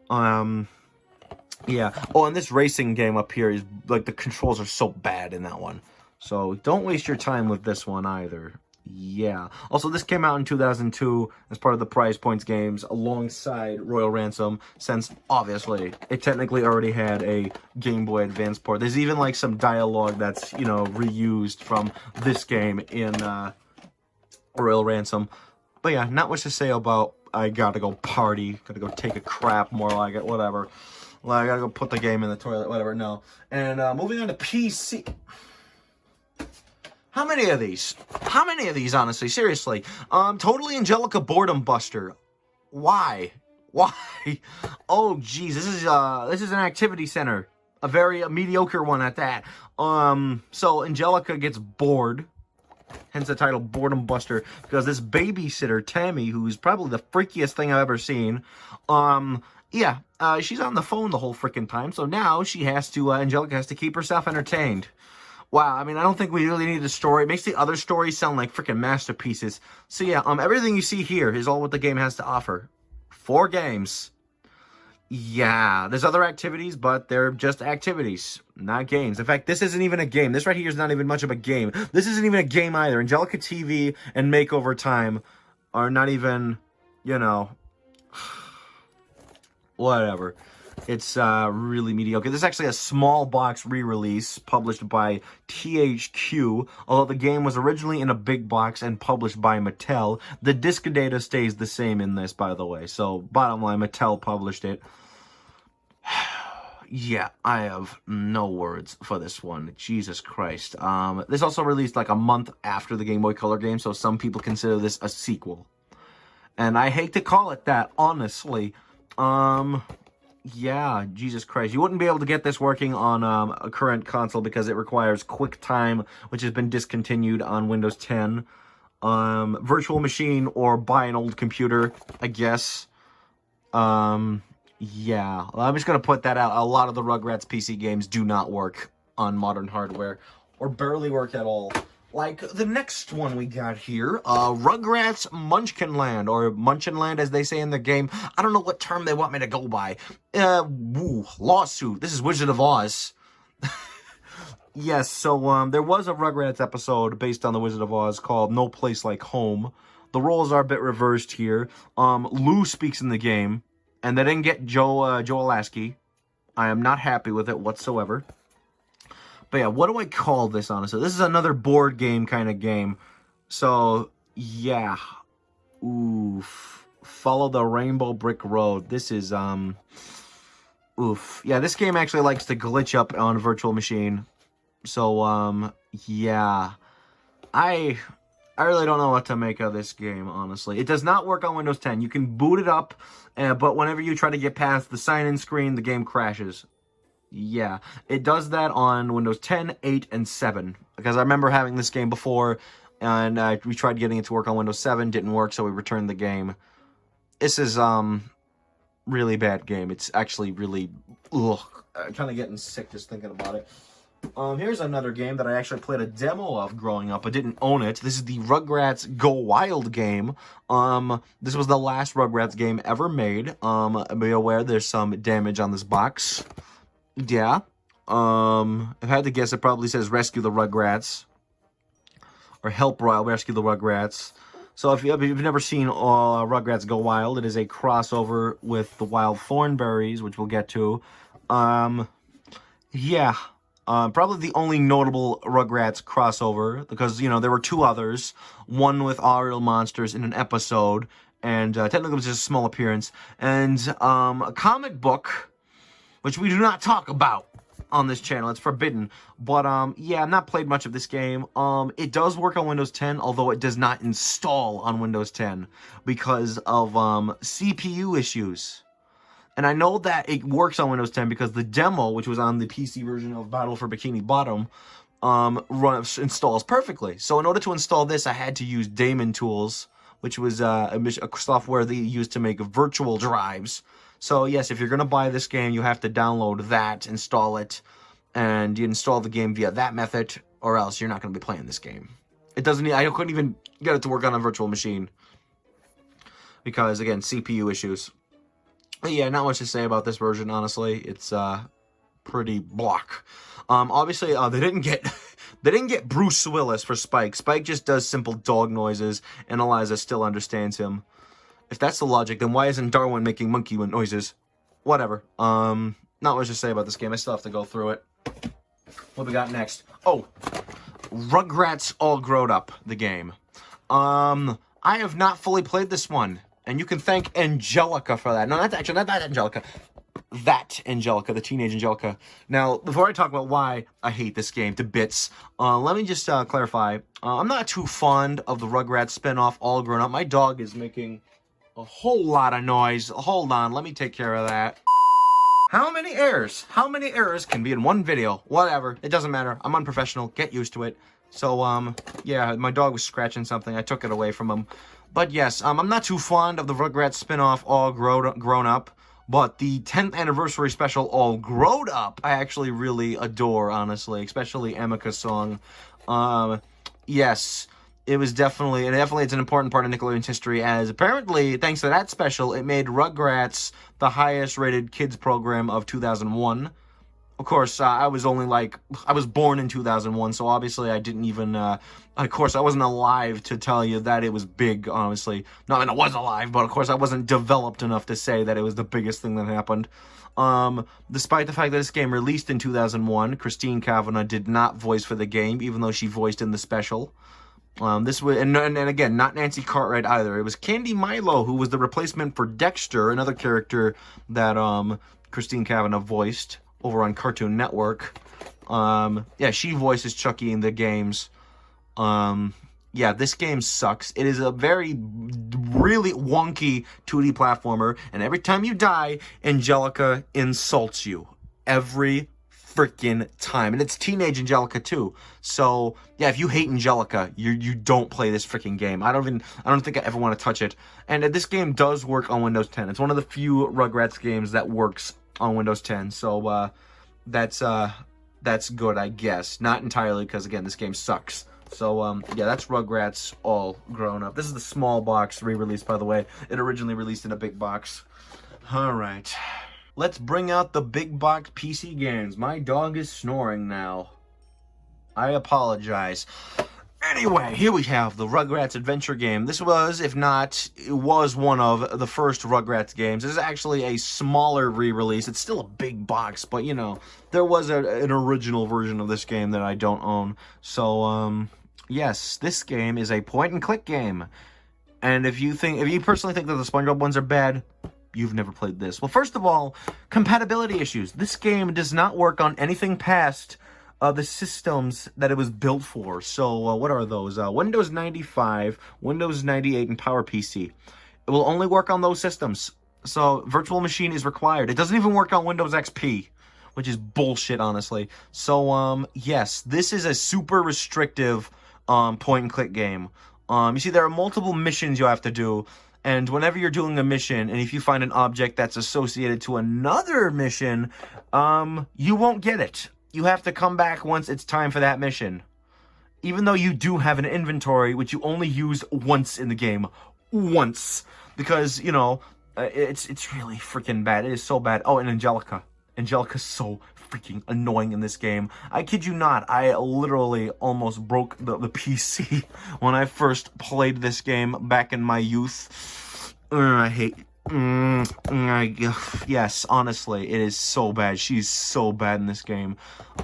S1: Yeah. Oh, and this racing game up here is like the controls are so bad in that one. So don't waste your time with this one either. Yeah. Also, this came out in 2002 as part of the Prize Points games alongside Royal Ransom, since, obviously, it technically already had a Game Boy Advance port. There's even, like, some dialogue that's, you know, reused from this game in Royal Ransom. But yeah, not much to say about I Gotta Go Party. Gotta go take a crap, more like it, whatever. Well, I gotta go put the game in the toilet, whatever, no. And moving on to PC. How many of these? How many of these, honestly? Seriously. Totally Angelica Boredom Buster. Why? Why? Oh, geez. This is an activity center. A very mediocre one at that. So Angelica gets bored. Hence the title Boredom Buster. Because this babysitter, Tammy, who's probably the freakiest thing I've ever seen, yeah, she's on the phone the whole freaking time. So now she has to, Angelica has to keep herself entertained. Wow, I mean, I don't think we really need a story. It makes the other stories sound like freaking masterpieces. So yeah, everything you see here is all what the game has to offer. 4 games. Yeah, there's other activities, but they're just activities, not games. In fact, this isn't even a game. This right here is not even much of a game. This isn't even a game either. Angelica TV and Makeover Time are not even, you know, whatever. It's really mediocre. This is actually a small box re-release published by THQ, although the game was originally in a big box and published by Mattel. The disc data stays the same in this, by the way. So, bottom line, Mattel published it. Yeah, I have no words for this one. Jesus Christ. This also released like a month after the Game Boy Color game, so some people consider this a sequel. And I hate to call it that, honestly. Yeah, Jesus Christ. You wouldn't be able to get this working on a current console because it requires QuickTime, which has been discontinued on Windows 10. Virtual Machine or buy an old computer, I guess. Yeah. Well, I'm just going to put that out. A lot of the Rugrats PC games do not work on modern hardware or barely work at all. Like the next one we got here, Rugrats Munchkinland, or Munchinland as they say in the game. I don't know what term they want me to go by. Lawsuit. This is Wizard of Oz. Yes, so there was a Rugrats episode based on the Wizard of Oz called No Place Like Home. The roles are a bit reversed here. Lou speaks in the game, and they didn't get Joe Lasky. I am not happy with it whatsoever. But yeah, what do I call this, honestly? This is another board game kind of game. So, yeah. Oof. Follow the Rainbow Brick Road. This is, oof. Yeah, this game actually likes to glitch up on a virtual machine. So, yeah. I really don't know what to make of this game, honestly. It does not work on Windows 10. You can boot it up, but whenever you try to get past the sign-in screen, the game crashes. Yeah, it does that on Windows 10, 8, and 7. Because I remember having this game before, and we tried getting it to work on Windows 7, didn't work, so we returned the game. This is, really bad game. It's actually really, ugh, kind of getting sick just thinking about it. Here's another game that I actually played a demo of growing up. I didn't own it. This is the Rugrats Go Wild game. This was the last Rugrats game ever made. Be aware there's some damage on this box. Yeah. If I had to guess, it probably says Rescue the Rugrats. Or Help Rescue the Rugrats. So if you've never seen Rugrats Go Wild, it is a crossover with the Wild Thornberrys, which we'll get to. Yeah. Probably the only notable Rugrats crossover, because, you know, there were two others. One with all real monsters in an episode, and technically it was just a small appearance. And a comic book, which we do not talk about on this channel. It's forbidden. But, yeah, I've not played much of this game. It does work on Windows 10, although it does not install on Windows 10 because of CPU issues. And I know that it works on Windows 10 because the demo, which was on the PC version of Battle for Bikini Bottom, installs perfectly. So in order to install this, I had to use Daemon Tools, which was a software they used to make virtual drives. So yes, if you're going to buy this game, you have to download that, install it, and you install the game via that method, or else you're not going to be playing this game. It doesn't. I couldn't even get it to work on a virtual machine because, again, CPU issues. But yeah, not much to say about this version, honestly. It's pretty block. Obviously, they didn't get Bruce Willis for Spike. Spike just does simple dog noises, and Eliza still understands him. If that's the logic, then why isn't Darwin making monkey noises? Whatever. Not much to say about this game. I still have to go through it. What we got next? Oh, Rugrats All Grown Up, the game. I have not fully played this one. And you can thank Angelica for that. No, not that Angelica. That Angelica, the teenage Angelica. Now, before I talk about why I hate this game to bits, let me just clarify. I'm not too fond of the Rugrats spinoff All Grown Up. My dog is making a whole lot of noise. Hold on, let me take care of that. How many errors? How many errors can be in one video? Whatever, it doesn't matter. I'm unprofessional. Get used to it. So, yeah, my dog was scratching something. I took it away from him. But yes, I'm not too fond of the Rugrats spinoff All Grown Up, but the 10th anniversary special All Growed Up, I actually really adore, honestly, especially Emika's song. Yes, it was definitely it's an important part of Nickelodeon's history, as apparently, thanks to that special, it made Rugrats the highest rated kids program of 2001. Of course, I was born in 2001, so obviously I didn't even, of course, I wasn't alive to tell you that it was big, honestly. No, I mean, I was alive, but of course I wasn't developed enough to say that it was the biggest thing that happened. Despite the fact that this game released in 2001, Christine Kavanagh did not voice for the game, even though she voiced in the special. This was, and again, not Nancy Cartwright either. It was Candy Milo, who was the replacement for Dexter, another character that, Christine Kavanagh voiced over on Cartoon Network. Yeah, she voices Chucky in the games. Yeah, this game sucks. It is a really wonky 2D platformer, and every time you die, Angelica insults you. Every freaking time. And it's teenage Angelica too. So, yeah, if you hate Angelica, you don't play this freaking game. I don't think I ever want to touch it. And this game does work on Windows 10. It's one of the few Rugrats games that works on Windows 10, so that's good, I guess. Not entirely, because again, this game sucks. So yeah, that's Rugrats All Grown Up. This is the small box re-release, by the way. It originally released in a big box. All right, let's bring out the big box PC games. My dog is snoring now. I apologize. Anyway, here we have the Rugrats Adventure game. This was, if not, it was one of the first Rugrats games. This is actually a smaller re-release. It's still a big box, but, you know, there was an original version of this game that I don't own. So, yes, this game is a point-and-click game. And if you personally think that the SpongeBob ones are bad, you've never played this. Well, first of all, compatibility issues. This game does not work on anything past the systems that it was built for. So, what are those? Windows 95, Windows 98, and PowerPC. It will only work on those systems. So, virtual machine is required. It doesn't even work on Windows XP, which is bullshit, honestly. So, yes, this is a super restrictive point-and-click game. You see, there are multiple missions you have to do, and whenever you're doing a mission, and if you find an object that's associated to another mission, you won't get it. You have to come back once it's time for that mission. Even though you do have an inventory, which you only use once in the game. Once. Because, you know, it's really freaking bad. It is so bad. Oh, and Angelica. Angelica's so freaking annoying in this game. I kid you not, I literally almost broke the PC when I first played this game back in my youth. I hate... yes, honestly, it is so bad. She's so bad in this game.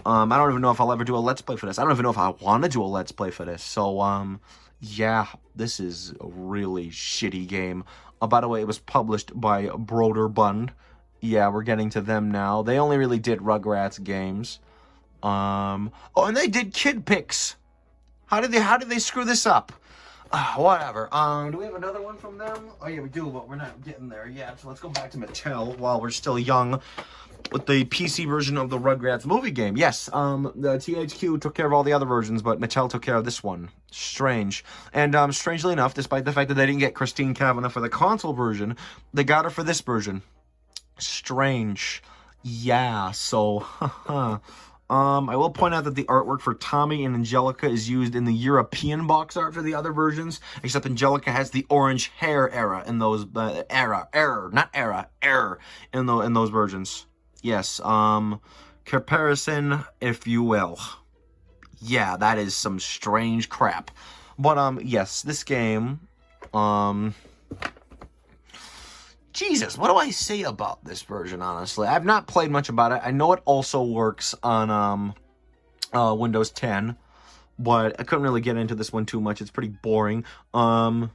S1: I don't even know if I'll ever do a Let's Play for this. I don't even know if I want to do a Let's Play for this. So, yeah, this is a really shitty game. By the way, it was published by Broderbund. Yeah, we're getting to them now. They only really did Rugrats Games. Oh, and they did Kid Picks. How did they screw this up? Whatever. Do we have another one from them? Oh, yeah, we do, but we're not getting there yet. So let's go back to Mattel while we're still young with the PC version of the Rugrats movie game. Yes, the THQ took care of all the other versions, but Mattel took care of this one. Strange. And, strangely enough, despite the fact that they didn't get Christine Cavanaugh for the console version, they got her for this version. Strange. Yeah, so, I will point out that the artwork for Tommy and Angelica is used in the European box art for the other versions, except Angelica has the orange hair era in those, error in those versions. Yes, comparison, if you will. Yeah, that is some strange crap. But, yes, this game, Jesus, what do I say about this version, honestly? I've not played much about it. I know it also works on Windows 10, but I couldn't really get into this one too much. It's pretty boring. No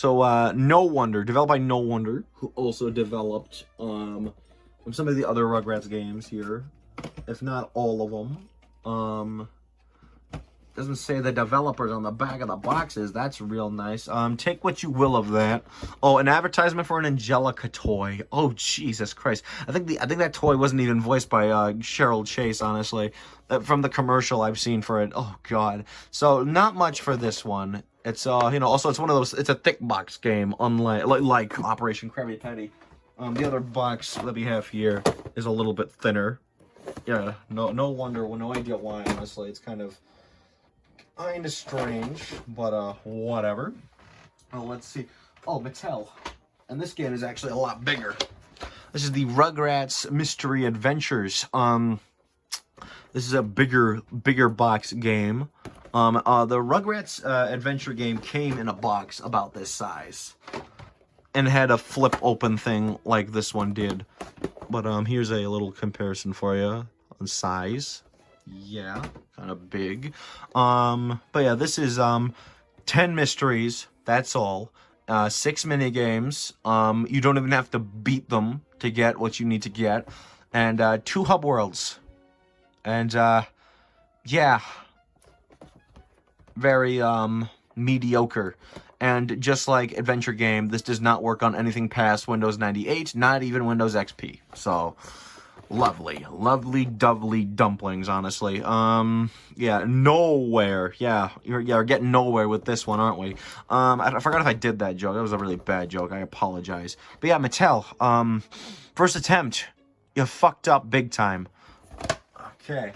S1: Wonder, developed by No Wonder, who also developed some of the other Rugrats games here, if not all of them. Doesn't say the developers on the back of the boxes. That's real nice. Take what you will of that. Oh, an advertisement for an Angelica toy. Oh, Jesus Christ. I think that toy wasn't even voiced by Cheryl Chase, honestly. From the commercial I've seen for it. Oh, God. So, not much for this one. It's, you know, also it's one of those, it's a thick box game, unlike, like Operation Krabby Patty. The other box that we have here is a little bit thinner. Yeah, no wonder, no idea why, honestly. It's kind of strange, but whatever. Let's see. Oh, Mattel. And this game is actually a lot bigger. This is the Rugrats Mystery Adventures. This is a bigger box game. The Rugrats Adventure game came in a box about this size. And had a flip open thing like this one did. But here's a little comparison for you on size. Yeah, kind of big. But yeah, this is 10 mysteries, that's all. 6 mini games. You don't even have to beat them to get what you need to get. And 2 hub worlds. And yeah, very mediocre. And just like Adventure Game, this does not work on anything past Windows 98, not even Windows XP. So, lovely, dovely dumplings, honestly. Yeah, nowhere. Yeah, we're getting nowhere with this one, aren't we? I forgot if I did that joke. That was a really bad joke. I apologize. But yeah, Mattel, first attempt. You fucked up big time. Okay,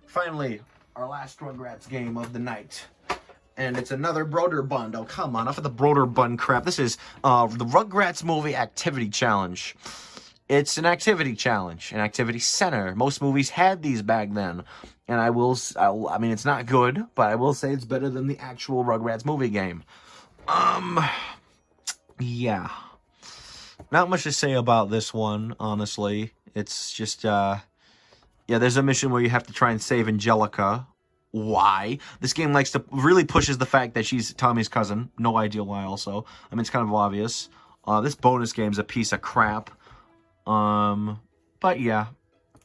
S1: finally, our last Rugrats game of the night. And it's another Broderbund. Oh, come on, enough of the Broderbund crap. This is the Rugrats Movie Activity Challenge. It's an activity challenge, an activity center. Most movies had these back then. And I mean, it's not good, but I will say it's better than the actual Rugrats movie game. Yeah. Not much to say about this one, honestly. It's just, yeah, there's a mission where you have to try and save Angelica. Why? This game really pushes the fact that she's Tommy's cousin. No idea why also. I mean, it's kind of obvious. This bonus game's a piece of crap. But yeah.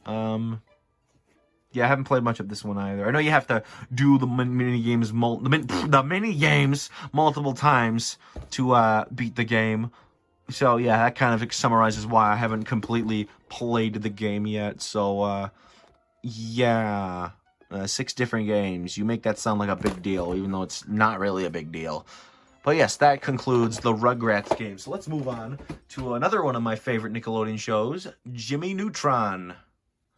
S1: Yeah, I haven't played much of this one either. I know you have to do the mini games multiple times to beat the game. So yeah, that kind of summarizes why I haven't completely played the game yet. So yeah, 6 different games. You make that sound like a big deal, even though it's not really a big deal. But yes, that concludes the Rugrats game. So let's move on to another one of my favorite Nickelodeon shows, Jimmy Neutron.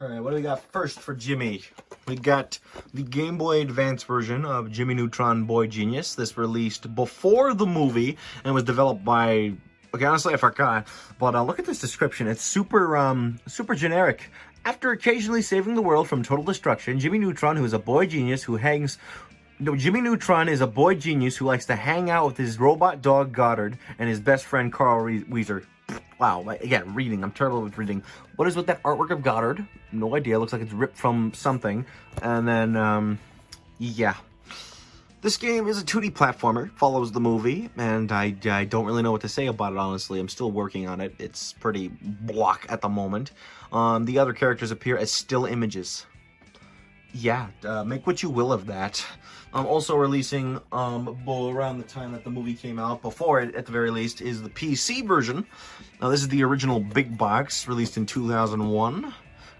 S1: Alright, what do we got first for Jimmy? We got the Game Boy Advance version of Jimmy Neutron Boy Genius. This released before the movie and was developed by... Okay, honestly, I forgot. But look at this description. It's super generic. After occasionally saving the world from total destruction, Jimmy Neutron, who is a boy genius who hangs... No, Jimmy Neutron is a boy genius who likes to hang out with his robot dog Goddard and his best friend Carl Weezer. Wow, again, reading. I'm terrible with reading. What is with that artwork of Goddard? No idea. Looks like it's ripped from something. And then, yeah. This game is a 2D platformer, follows the movie, and I don't really know what to say about it, honestly. I'm still working on it. It's pretty block at the moment. The other characters appear as still images. Yeah, make what you will of that. Also releasing around the time that the movie came out, before it at the very least, is the PC version. Now this is the original big box, released in 2001.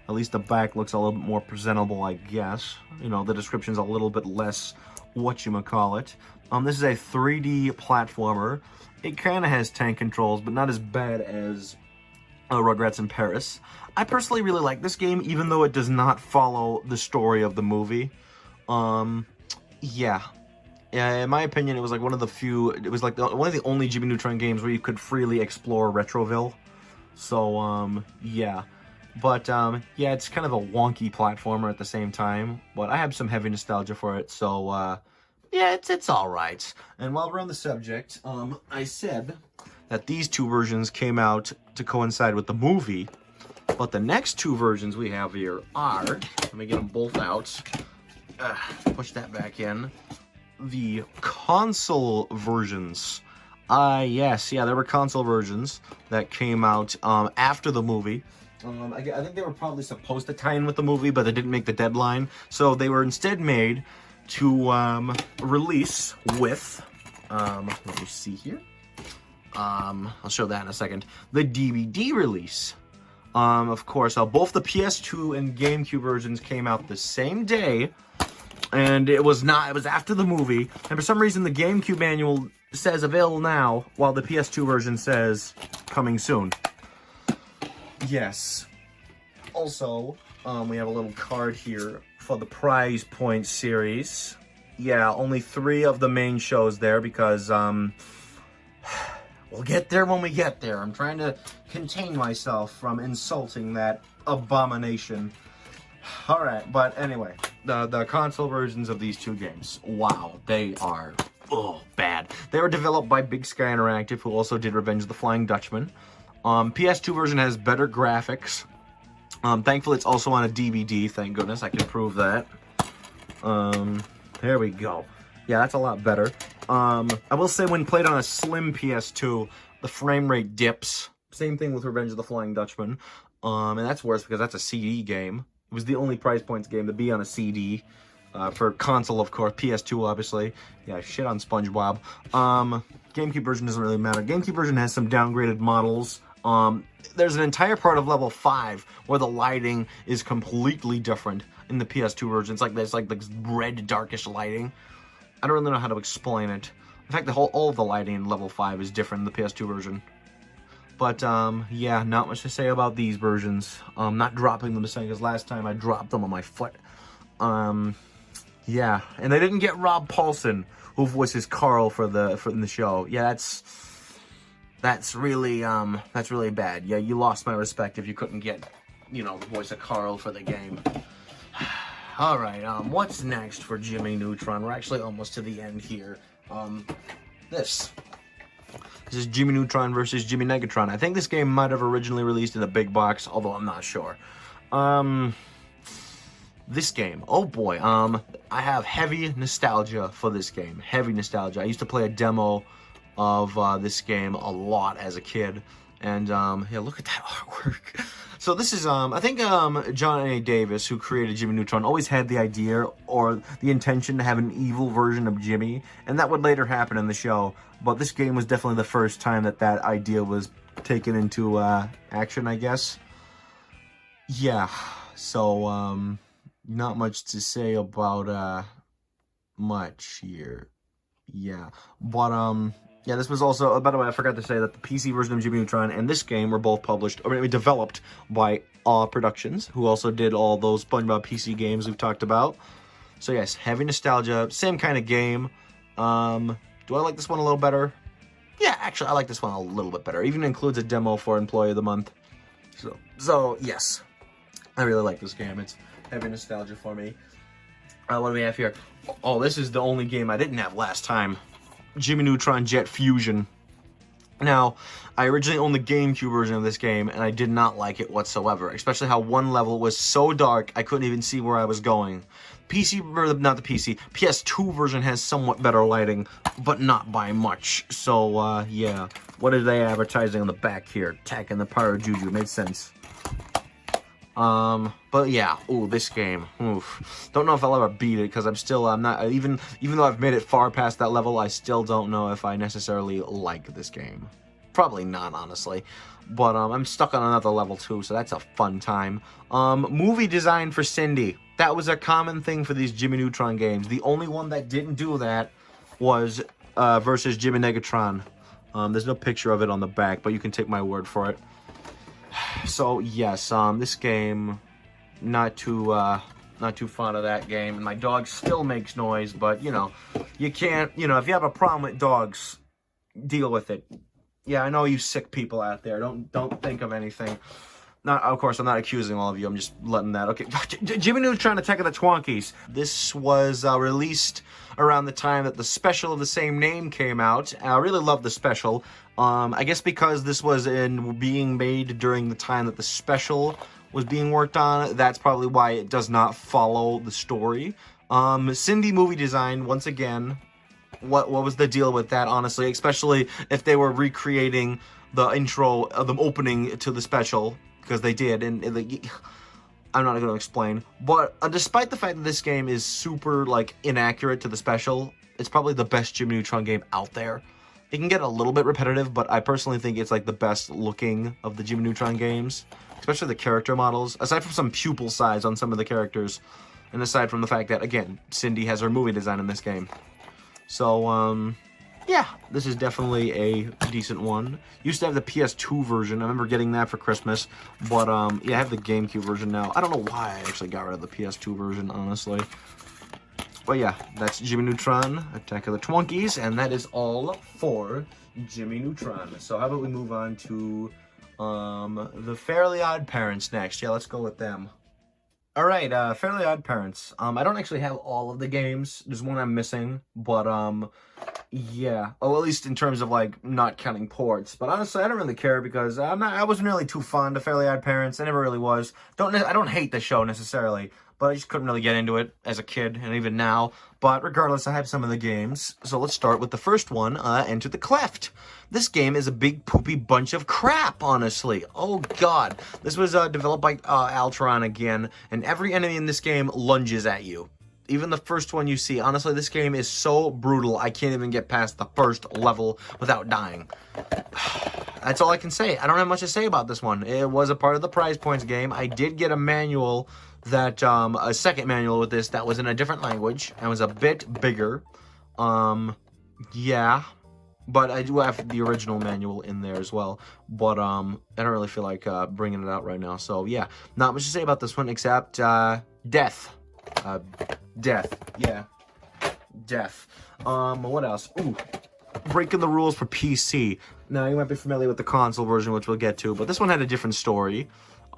S1: At least the back looks a little bit more presentable, I guess. You know, the description's a little bit less whatchamacallit. This is a 3D platformer. It kind of has tank controls, but not as bad as Rugrats in Paris. I personally really like this game, even though it does not follow the story of the movie. Yeah, in my opinion, it was like one of the few, it was like one of the only Jimmy Neutron games where you could freely explore Retroville. So, yeah. But, yeah, it's kind of a wonky platformer at the same time, but I have some heavy nostalgia for it, so, yeah, it's alright. And while we're on the subject, I said that these 2 versions came out to coincide with the movie, but the next 2 versions we have here are, let me get them both out, push that back in, the console versions. Yes, yeah, there were console versions that came out after the movie. I think they were probably supposed to tie in with the movie, but they didn't make the deadline, so they were instead made to release with, let me see here, I'll show that in a second, the DVD release. Of course, both the PS2 and GameCube versions came out the same day, and it was after the movie, and for some reason the GameCube manual says available now, while the PS2 version says coming soon. Yes. Also, we have a little card here for the Prize Point series. Yeah, only 3 of the main shows there because, we'll get there when we get there. I'm trying to contain myself from insulting that abomination. Alright, but anyway, the console versions of these 2 games, wow, they are, bad. They were developed by Big Sky Interactive, who also did Revenge of the Flying Dutchman. PS2 version has better graphics. Thankfully, it's also on a DVD, thank goodness, I can prove that. There we go. Yeah, that's a lot better. I will say when played on a slim PS2, the frame rate dips. Same thing with Revenge of the Flying Dutchman. And that's worse because that's a CD game. It was the only Prize Points game to be on a CD. For console, of course. PS2, obviously. Yeah, shit on SpongeBob. GameCube version doesn't really matter. GameCube version has some downgraded models. There's an entire part of level 5 where the lighting is completely different in the PS2 version. It's like this, like this red, darkish lighting. I don't really know how to explain it. In fact, all of the lighting in level 5 is different in the PS2 version. But, yeah, not much to say about these versions. Not dropping them the same, because last time I dropped them on my foot. Yeah, and they didn't get Rob Paulson, who voices Carl in the show. Yeah, that's really bad. Yeah, you lost my respect if you couldn't get, you know, the voice of Carl for the game. Alright, what's next for Jimmy Neutron? We're actually almost to the end here. This is Jimmy Neutron versus Jimmy Negatron. I think this game might have originally released in a big box, although I'm not sure. This game, oh boy, I have heavy nostalgia for this game. Heavy nostalgia. I used to play a demo of this game a lot as a kid. And, yeah, look at that artwork. So this is, I think, John A. Davis, who created Jimmy Neutron, always had the idea or the intention to have an evil version of Jimmy, and that would later happen in the show. But this game was definitely the first time that idea was taken into action, I guess. Yeah, so not much to say about much here. Yeah, but yeah, this was also, by the way, I forgot to say that the PC version of Jimmy Neutron and this game were both published, or maybe developed by Productions, who also did all those SpongeBob PC games we've talked about. So yes, heavy nostalgia, same kind of game. Do I like this one a little better? Yeah, actually, I like this one a little bit better. Even includes a demo for Employee of the Month. So yes, I really like this game. It's heavy nostalgia for me. What do we have here? Oh, this is the only game I didn't have last time. Jimmy Neutron Jet Fusion. Now, I originally owned the GameCube version of this game, and I did not like it whatsoever. Especially how one level was so dark, I couldn't even see where I was going. Not the PC, PS2 version has somewhat better lighting, but not by much. So, yeah. What are they advertising on the back here? Attack and the Pyro Juju. Made sense. But yeah, ooh, this game, oof. Don't know if I'll ever beat it, because I'm not, even though I've made it far past that level, I still don't know if I necessarily like this game. Probably not, honestly. But, I'm stuck on another level, too, so that's a fun time. Movie design for Cindy. That was a common thing for these Jimmy Neutron games. The only one that didn't do that was, versus Jimmy Negatron. There's no picture of it on the back, but you can take my word for it. So yes, this game, not too fond of that game. And my dog still makes noise, but you know, you can't. You know, if you have a problem with dogs, deal with it. Yeah, I know you sick people out there. Don't think of anything. Not, of course, I'm not accusing all of you. I'm just letting that. Okay, Jimmy Neutron Attack of the Twonkies. This was released around the time that the special of the same name came out. I really love the special. I guess because this was being made during the time that the special was being worked on, that's probably why it does not follow the story. Cindy movie design, once again, what was the deal with that, honestly? Especially if they were recreating the intro, the opening to the special, because they did, and I'm not going to explain. But despite the fact that this game is super, like, inaccurate to the special, it's probably the best Jimmy Neutron game out there. It can get a little bit repetitive, but I personally think it's, like, the best looking of the Jimmy Neutron games. Especially the character models. Aside from some pupil size on some of the characters. And aside from the fact that, again, Cindy has her movie design in this game. So, yeah, this is definitely a decent one. Used to have the PS2 version. I remember getting that for Christmas. But, yeah, I have the GameCube version now. I don't know why I actually got rid of the PS2 version, honestly. But yeah, that's Jimmy Neutron, Attack of the Twonkies, and that is all for Jimmy Neutron. So how about we move on to the Fairly OddParents next. Yeah, let's go with them. Alright, Fairly OddParents. I don't actually have all of the games. There's one I'm missing, but, yeah. Well, at least in terms of, like, not counting ports. But honestly, I don't really care because I wasn't really too fond of Fairly OddParents. I never really was. I don't hate the show necessarily, but I just couldn't really get into it as a kid, and even now. But regardless, I have some of the games. So let's start with the first one, Enter the Cleft. This game is a big poopy bunch of crap, honestly. Oh god. This was developed by Altron again, and every enemy in this game lunges at you. Even the first one you see. Honestly, this game is so brutal, I can't even get past the first level without dying. That's all I can say. I don't have much to say about this one. It was a part of the prize points game. I did get a manual that, a second manual with this that was in a different language and was a bit bigger. Yeah. But I do have the original manual in there as well. But, I don't really feel like, bringing it out right now. So, yeah. Not much to say about this one except, death. Death. Yeah. Death. What else? Ooh. Breaking the rules for PC. Now, you might be familiar with the console version, which we'll get to, but this one had a different story.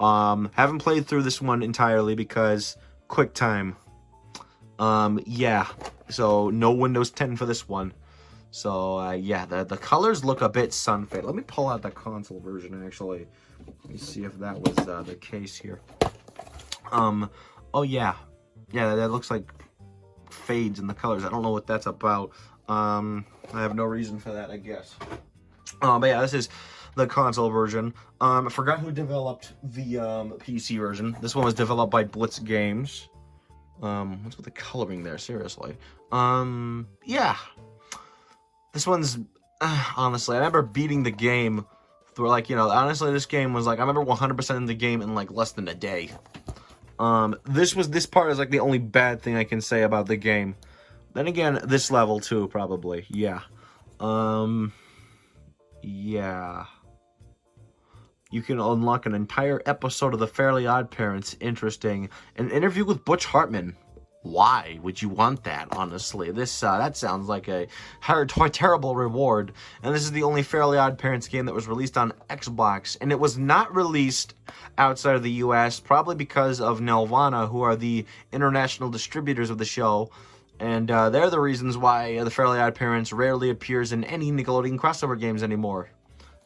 S1: Haven't played through this one entirely because QuickTime. Yeah. So, no Windows 10 for this one. So, yeah, the colors look a bit sun-faded. Let me pull out the console version, actually. Let me see if that was, the case here. Oh, yeah. Yeah, that looks like fades in the colors. I don't know what that's about. I have no reason for that, I guess. But yeah, this is the console version. I forgot who developed the PC version. This one was developed by Blitz Games. What's with the coloring there? Seriously. Yeah. This one's honestly, I remember beating the game Where, like, you know, honestly, this game was like, I remember 100% in the game in like less than a day. This part is like the only bad thing I can say about the game. Then again, this level too, probably. Yeah. Yeah. You can unlock an entire episode of The Fairly OddParents. Interesting. An interview with Butch Hartman. Why would you want that, honestly? That sounds like a terrible reward. And this is the only Fairly OddParents game that was released on Xbox. And it was not released outside of the US, probably because of Nelvana, who are the international distributors of the show. And they're the reasons why the Fairly OddParents rarely appears in any Nickelodeon crossover games anymore.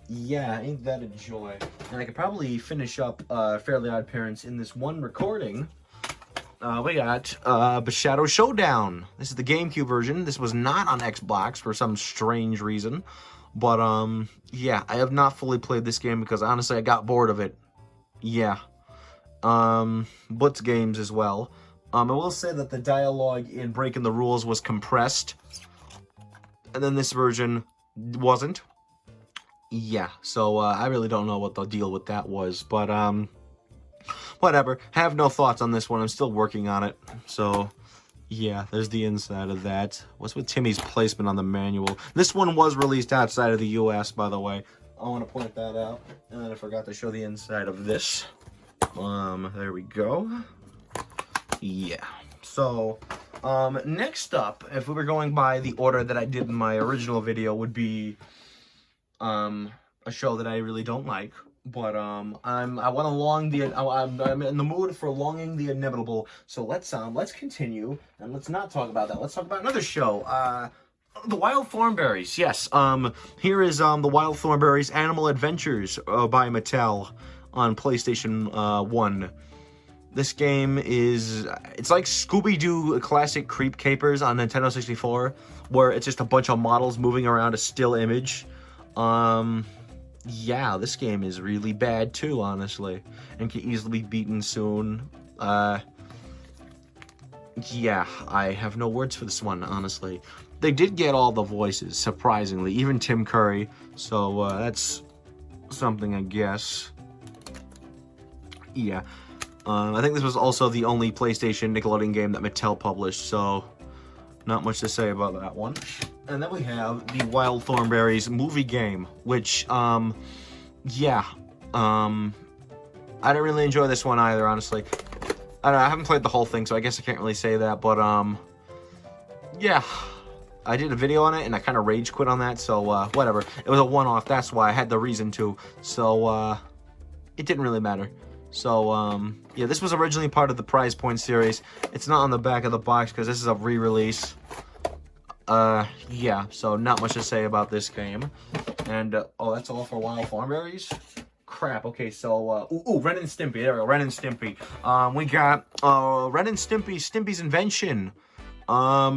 S1: Yeah, ain't that a joy. And I could probably finish up Fairly OddParents in this one recording. We got Shadow Showdown. This is the GameCube version. This was not on Xbox for some strange reason. But, yeah, I have not fully played this game because, honestly, I got bored of it. Yeah. Blitz Games as well. I will say that the dialogue in Breaking the Rules was compressed. And then this version wasn't. Yeah, so I really don't know what the deal with that was. But, whatever. Have no thoughts on this one. I'm still working on it. So, yeah, there's the inside of that. What's with Timmy's placement on the manual? This one was released outside of the US, by the way. I want to point that out. And then I forgot to show the inside of this. There we go. Yeah. So, next up, if we were going by the order that I did in my original video, would be a show that I really don't like. But I'm in the mood for longing the inevitable. So let's continue and let's not talk about that. Let's talk about another show. The Wild Thornberrys. Yes. Here is the Wild Thornberrys Animal Adventures by Mattel on PlayStation 1. This game it's like Scooby-Doo Classic Creep Capers on Nintendo 64, where it's just a bunch of models moving around a still image. Yeah, this game is really bad too, honestly, and can easily be beaten soon. Yeah, I have no words for this one, honestly. They did get all the voices, surprisingly, even Tim Curry, so that's something, I guess. Yeah. I think this was also the only PlayStation Nickelodeon game that Mattel published, so not much to say about that one. And then we have the Wild Thornberrys movie game, which, yeah, I didn't really enjoy this one either, honestly. I don't know, I haven't played the whole thing, so I guess I can't really say that, but, yeah, I did a video on it, and I kind of rage quit on that, so, whatever. It was a one-off, that's why I had the reason to, so, it didn't really matter. So, yeah, this was originally part of the Prize Point series. It's not on the back of the box because this is a re-release. Yeah, so not much to say about this game. And, oh, that's all for Wild Thornberrys? Crap, okay, so, Ren and Stimpy, there we go, Ren and Stimpy. We got, Ren and Stimpy's Invention.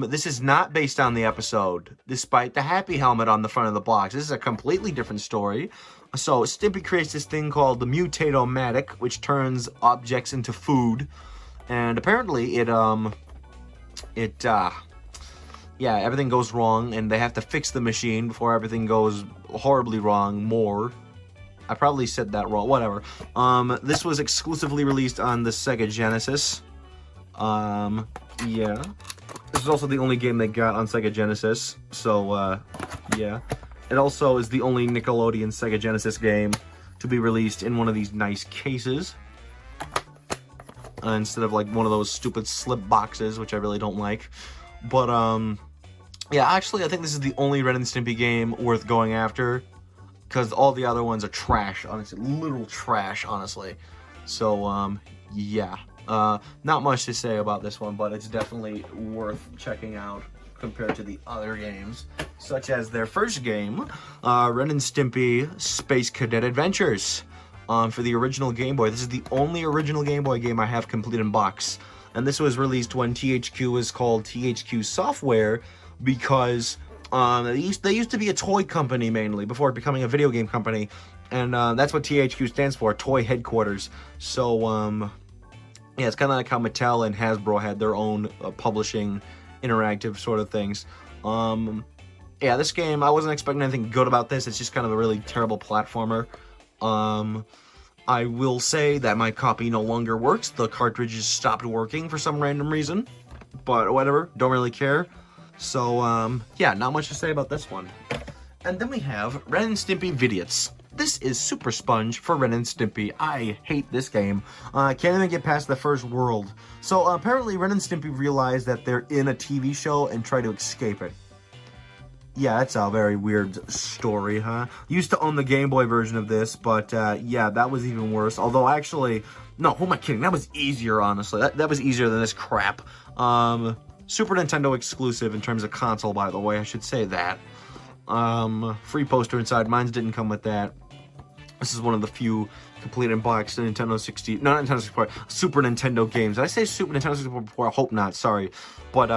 S1: This is not based on the episode, despite the happy helmet on the front of the box. This is a completely different story. So, Stimpy creates this thing called the Mutate-O-Matic, which turns objects into food. And apparently, yeah, everything goes wrong, and they have to fix the machine before everything goes horribly wrong more. I probably said that wrong, whatever. This was exclusively released on the Sega Genesis. Yeah. This is also the only game they got on Sega Genesis, so, yeah. It also is the only Nickelodeon Sega Genesis game to be released in one of these nice cases. Instead of, like, one of those stupid slip boxes, which I really don't like. But, yeah, actually, I think this is the only Ren and Stimpy game worth going after. Because all the other ones are trash, honestly. Literal trash, honestly. So, yeah. Not much to say about this one, but it's definitely worth checking out compared to the other games, such as their first game, Ren and Stimpy Space Cadet Adventures, for the original Game Boy. This is the only original Game Boy game I have complete in box, and this was released when THQ was called THQ Software, because they used to be a toy company mainly before becoming a video game company, and that's what THQ stands for, Toy Headquarters. So, yeah, it's kind of like how Mattel and Hasbro had their own publishing interactive sort of things. yeah, this game, I wasn't expecting anything good about this. It's just kind of a really terrible platformer. I will say that my copy no longer works. The cartridges stopped working for some random reason. But whatever, don't really care. So, yeah, not much to say about this one. And then we have Ren and Stimpy Vidiots. This is Super Sponge for Ren and Stimpy. I hate this game. I can't even get past the first world. So, apparently Ren and Stimpy realize that they're in a TV show and try to escape it. Yeah, that's a very weird story, huh? Used to own the Game Boy version of this, but yeah, that was even worse. Although, actually, no, who am I kidding? That was easier, honestly. That was easier than this crap. Super Nintendo exclusive in terms of console, by the way, I should say that. Free poster inside. Mine didn't come with that. This is one of the few complete unboxed Nintendo 60, no, not Nintendo 64, Super Nintendo games. Did I say Super Nintendo 64 before? I hope not, sorry. But,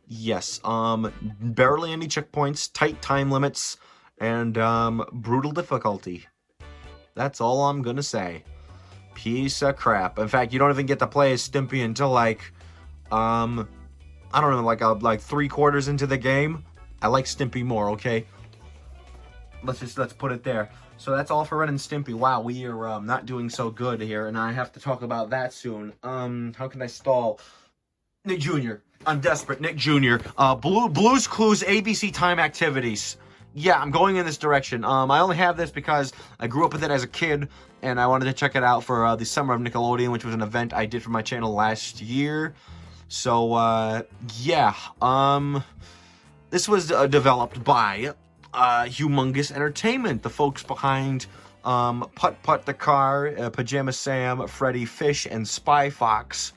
S1: yes, barely any checkpoints, tight time limits, and, brutal difficulty. That's all I'm gonna say. Piece of crap. In fact, you don't even get to play as Stimpy until, like, I don't know, like 3/4 into the game. I like Stimpy more, okay? Let's put it there. So that's all for Ren and Stimpy. Wow, we are not doing so good here, and I have to talk about that soon. How can I stall? Nick Jr. I'm desperate. Nick Jr. Blue's Clues ABC Time Activities. Yeah, I'm going in this direction. I only have this because I grew up with it as a kid, and I wanted to check it out for the Summer of Nickelodeon, which was an event I did for my channel last year. So, yeah. This was developed by Humongous Entertainment, the folks behind Putt Putt the Car, Pajama Sam, Freddy Fish, and Spy Fox.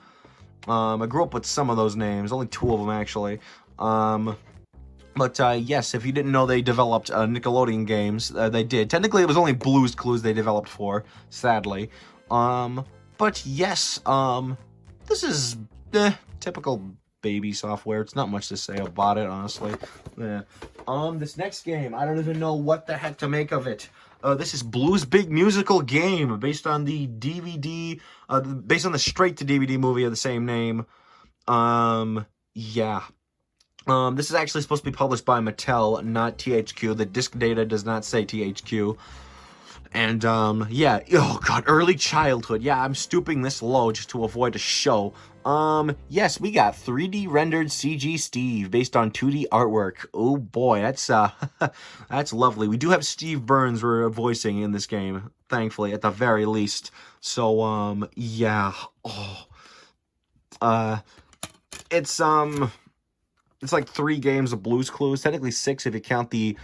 S1: I grew up with some of those names, only 2 of them actually. But yes, if you didn't know they developed Nickelodeon games, they did. Technically, it was only Blue's Clues they developed for, sadly. But yes, this is typical baby software. It's not much to say about it, honestly. Yeah. This next game, I don't even know what the heck to make of it. This is Blue's Big Musical Game, based on the DVD, based on the straight-to-DVD movie of the same name. Yeah. This is actually supposed to be published by Mattel, not THQ. The disc data does not say THQ. And, yeah, oh god, early childhood. Yeah, I'm stooping this low just to avoid a show. Yes, we got 3D rendered CG Steve based on 2D artwork. Oh boy, that's, that's lovely. We do have Steve Burns we're voicing in this game, thankfully, at the very least. So, yeah. Oh. It's like 3 games of Blue's Clues. Technically 6 if you count the,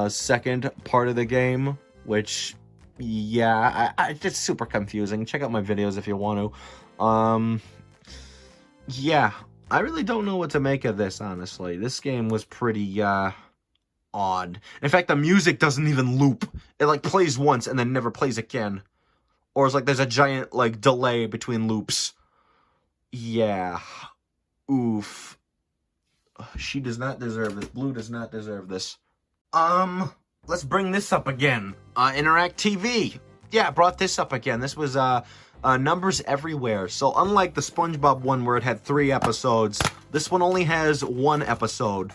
S1: second part of the game, which... yeah, it's super confusing. Check out my videos if you want to. Yeah, I really don't know what to make of this, honestly. This game was pretty, odd. In fact, the music doesn't even loop. It, like, plays once and then never plays again. Or it's like there's a giant, like, delay between loops. Yeah. Oof. She does not deserve this. Blue does not deserve this. Let's bring this up again. Interact TV. Yeah, I brought this up again. This was, Numbers Everywhere. So unlike the SpongeBob one where it had 3 episodes, this one only has 1 episode.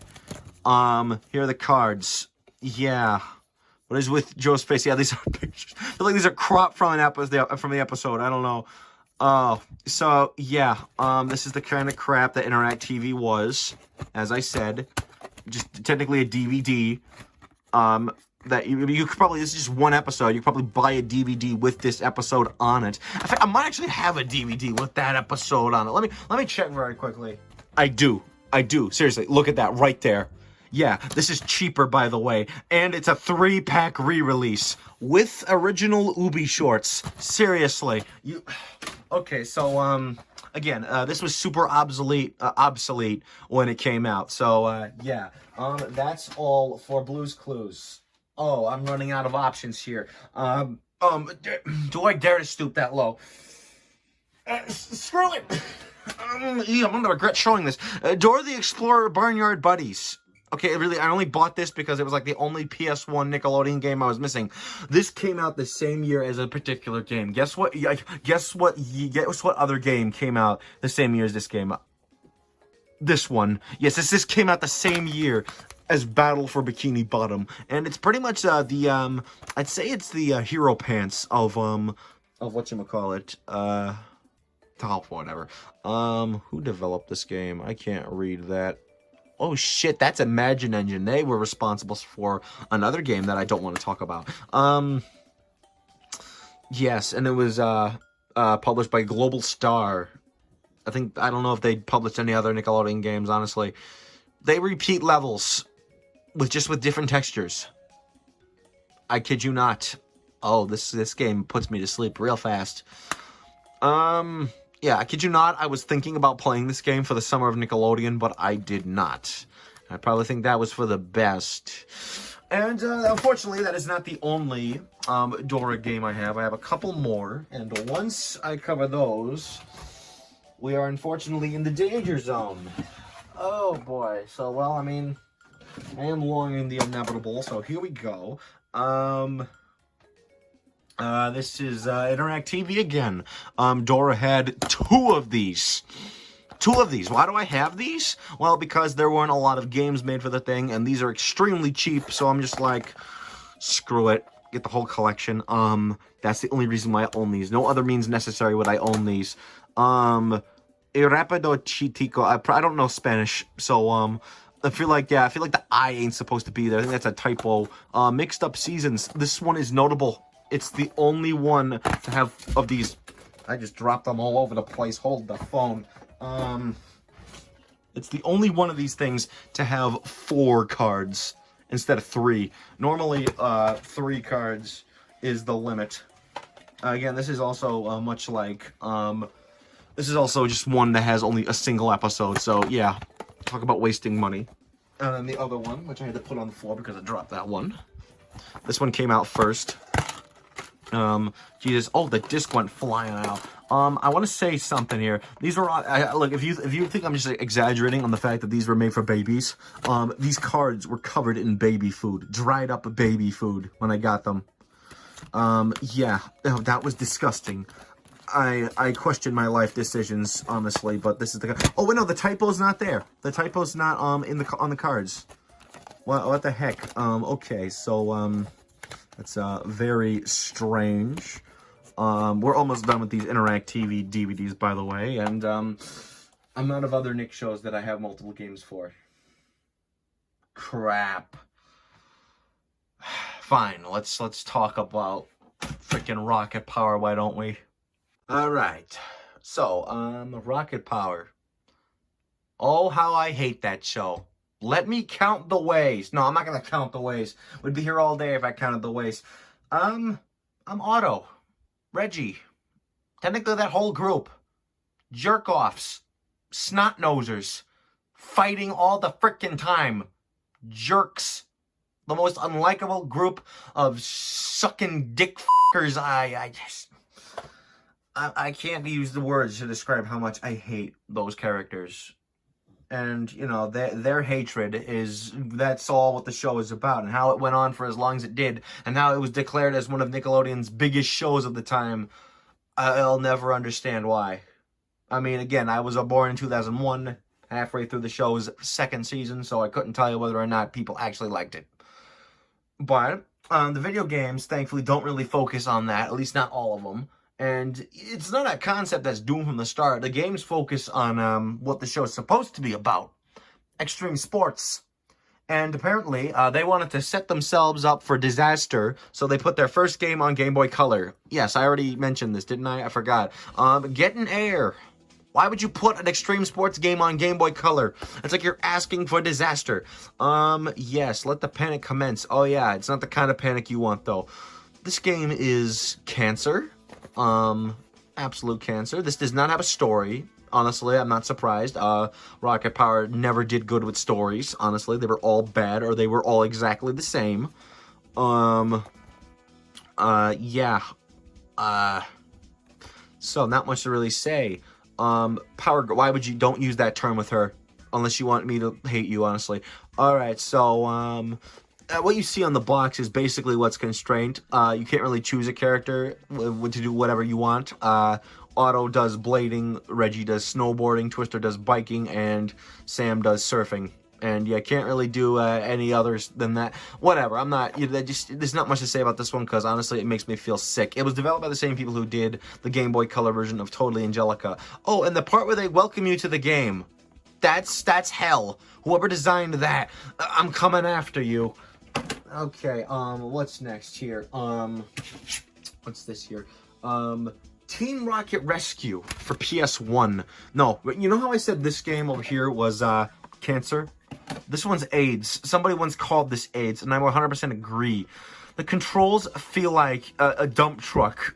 S1: Here are the cards. Yeah. What is with Joe's face? Yeah, these are pictures. I feel like these are cropped from an from the episode. I don't know. So, yeah. This is the kind of crap that Interact TV was. As I said. Just technically a DVD. That you could probably, this is just 1 episode, you could probably buy a DVD with this episode on it. In fact, I might actually have a DVD with that episode on it. Let me check very quickly. I do. Seriously, look at that right there. Yeah, this is cheaper, by the way. And it's a 3-pack re-release with original Ubi shorts. Seriously. Okay, so, again, this was super obsolete when it came out. So, yeah. That's all for Blue's Clues. Oh, I'm running out of options here. Do I dare to stoop that low? Screw it! I'm gonna regret showing this. Dora the Explorer Barnyard Buddies. Okay, really, I only bought this because it was like the only PS1 Nickelodeon game I was missing. This came out the same year as a particular game. Guess what? Guess what other game came out the same year as this game? This one. Yes, this came out the same year. as Battle for Bikini Bottom, and it's pretty much I'd say it's the hero pants of whatchamacallit, oh, whatever. Who developed this game? I can't read that. Oh shit, that's Imagine Engine. They were responsible for another game that I don't want to talk about. Yes, and it was published by Global Star. I don't know if they published any other Nickelodeon games, honestly. They repeat levels with different textures. I kid you not. Oh, this game puts me to sleep real fast. Yeah, I kid you not, I was thinking about playing this game for the summer of Nickelodeon, but I did not. I probably think that was for the best. And, unfortunately, that is not the only, Dora game I have. I have a couple more, and once I cover those, we are unfortunately in the danger zone. Oh, boy. So, well, I mean, I am longing the inevitable, so here we go. This is Interact TV again. Dora had two of these. Why do I have these? Well, because there weren't a lot of games made for the thing, and these are extremely cheap, so I'm just like, screw it. Get the whole collection. That's the only reason why I own these. No other means necessary would I own these. Rapido Chitico. I don't know Spanish, so, I feel like the I ain't supposed to be there. I think that's a typo. Mixed Up Seasons. This one is notable. It's the only one to have of these. I just dropped them all over the place. Hold the phone. It's the only one of these things to have 4 cards instead of 3. Normally, 3 cards is the limit. Again, this is also much like, this is also just one that has only a single episode. So, yeah, talk about wasting money. And then the other one, which I had to put on the floor because I dropped that one. This one came out first. Jesus, oh, the disc went flying out. I want to say something here. These were, look, if you think I'm just exaggerating on the fact that these were made for babies, these cards were covered in baby food, dried up baby food when I got them. Yeah, that was disgusting. I question my life decisions, honestly, but this is the, oh, wait, no, the typo's not there. The typo's not, on the cards. What the heck? Okay, so, that's very strange. We're almost done with these Interact TV DVDs, by the way, and I'm out of other Nick shows that I have multiple games for. Crap. Fine, let's talk about freaking Rocket Power, why don't we? All right. So, Rocket Power. Oh, how I hate that show. Let me count the ways. No, I'm not gonna count the ways. We'd be here all day if I counted the ways. I'm Otto, Reggie, technically that whole group, jerk-offs, snot-nosers, fighting all the frickin' time, jerks, the most unlikable group of sucking dick fuckers. I can't use the words to describe how much I hate those characters. And, you know, their hatred is, that's all what the show is about, and how it went on for as long as it did, and how it was declared as one of Nickelodeon's biggest shows of the time. I'll never understand why. I mean, again, I was born in 2001, halfway through the show's 2nd season, so I couldn't tell you whether or not people actually liked it. But, the video games, thankfully, don't really focus on that, at least not all of them. And it's not a concept that's doomed from the start. The games focus on what the show is supposed to be about. Extreme sports. And apparently, they wanted to set themselves up for disaster, so they put their first game on Game Boy Color. Yes, I already mentioned this, didn't I? I forgot. Get an Air. Why would you put an extreme sports game on Game Boy Color? It's like you're asking for disaster. Yes, let the panic commence. Oh yeah, it's not the kind of panic you want, though. This game is cancer. Absolute cancer. This does not have a story. Honestly, I'm not surprised. Rocket Power never did good with stories. Honestly, they were all bad, or they were all exactly the same. Yeah. So, not much to really say. Power, why would you, don't use that term with her, unless you want me to hate you, honestly. Alright, so, what you see on the box is basically what's constrained. You can't really choose a character to do whatever you want. Otto does blading, Reggie does snowboarding, Twister does biking, and Sam does surfing. And yeah, can't really do any others than that. Whatever, I'm not, there's not much to say about this one, because honestly, it makes me feel sick. It was developed by the same people who did the Game Boy Color version of Totally Angelica. Oh, and the part where they welcome you to the game, that's hell. Whoever designed that, I'm coming after you. Okay, what's next here? What's this here? Team Rocket Rescue for PS1. No, you know how I said this game over here was, cancer? This one's AIDS. Somebody once called this AIDS, and I 100% agree. The controls feel like a dump truck,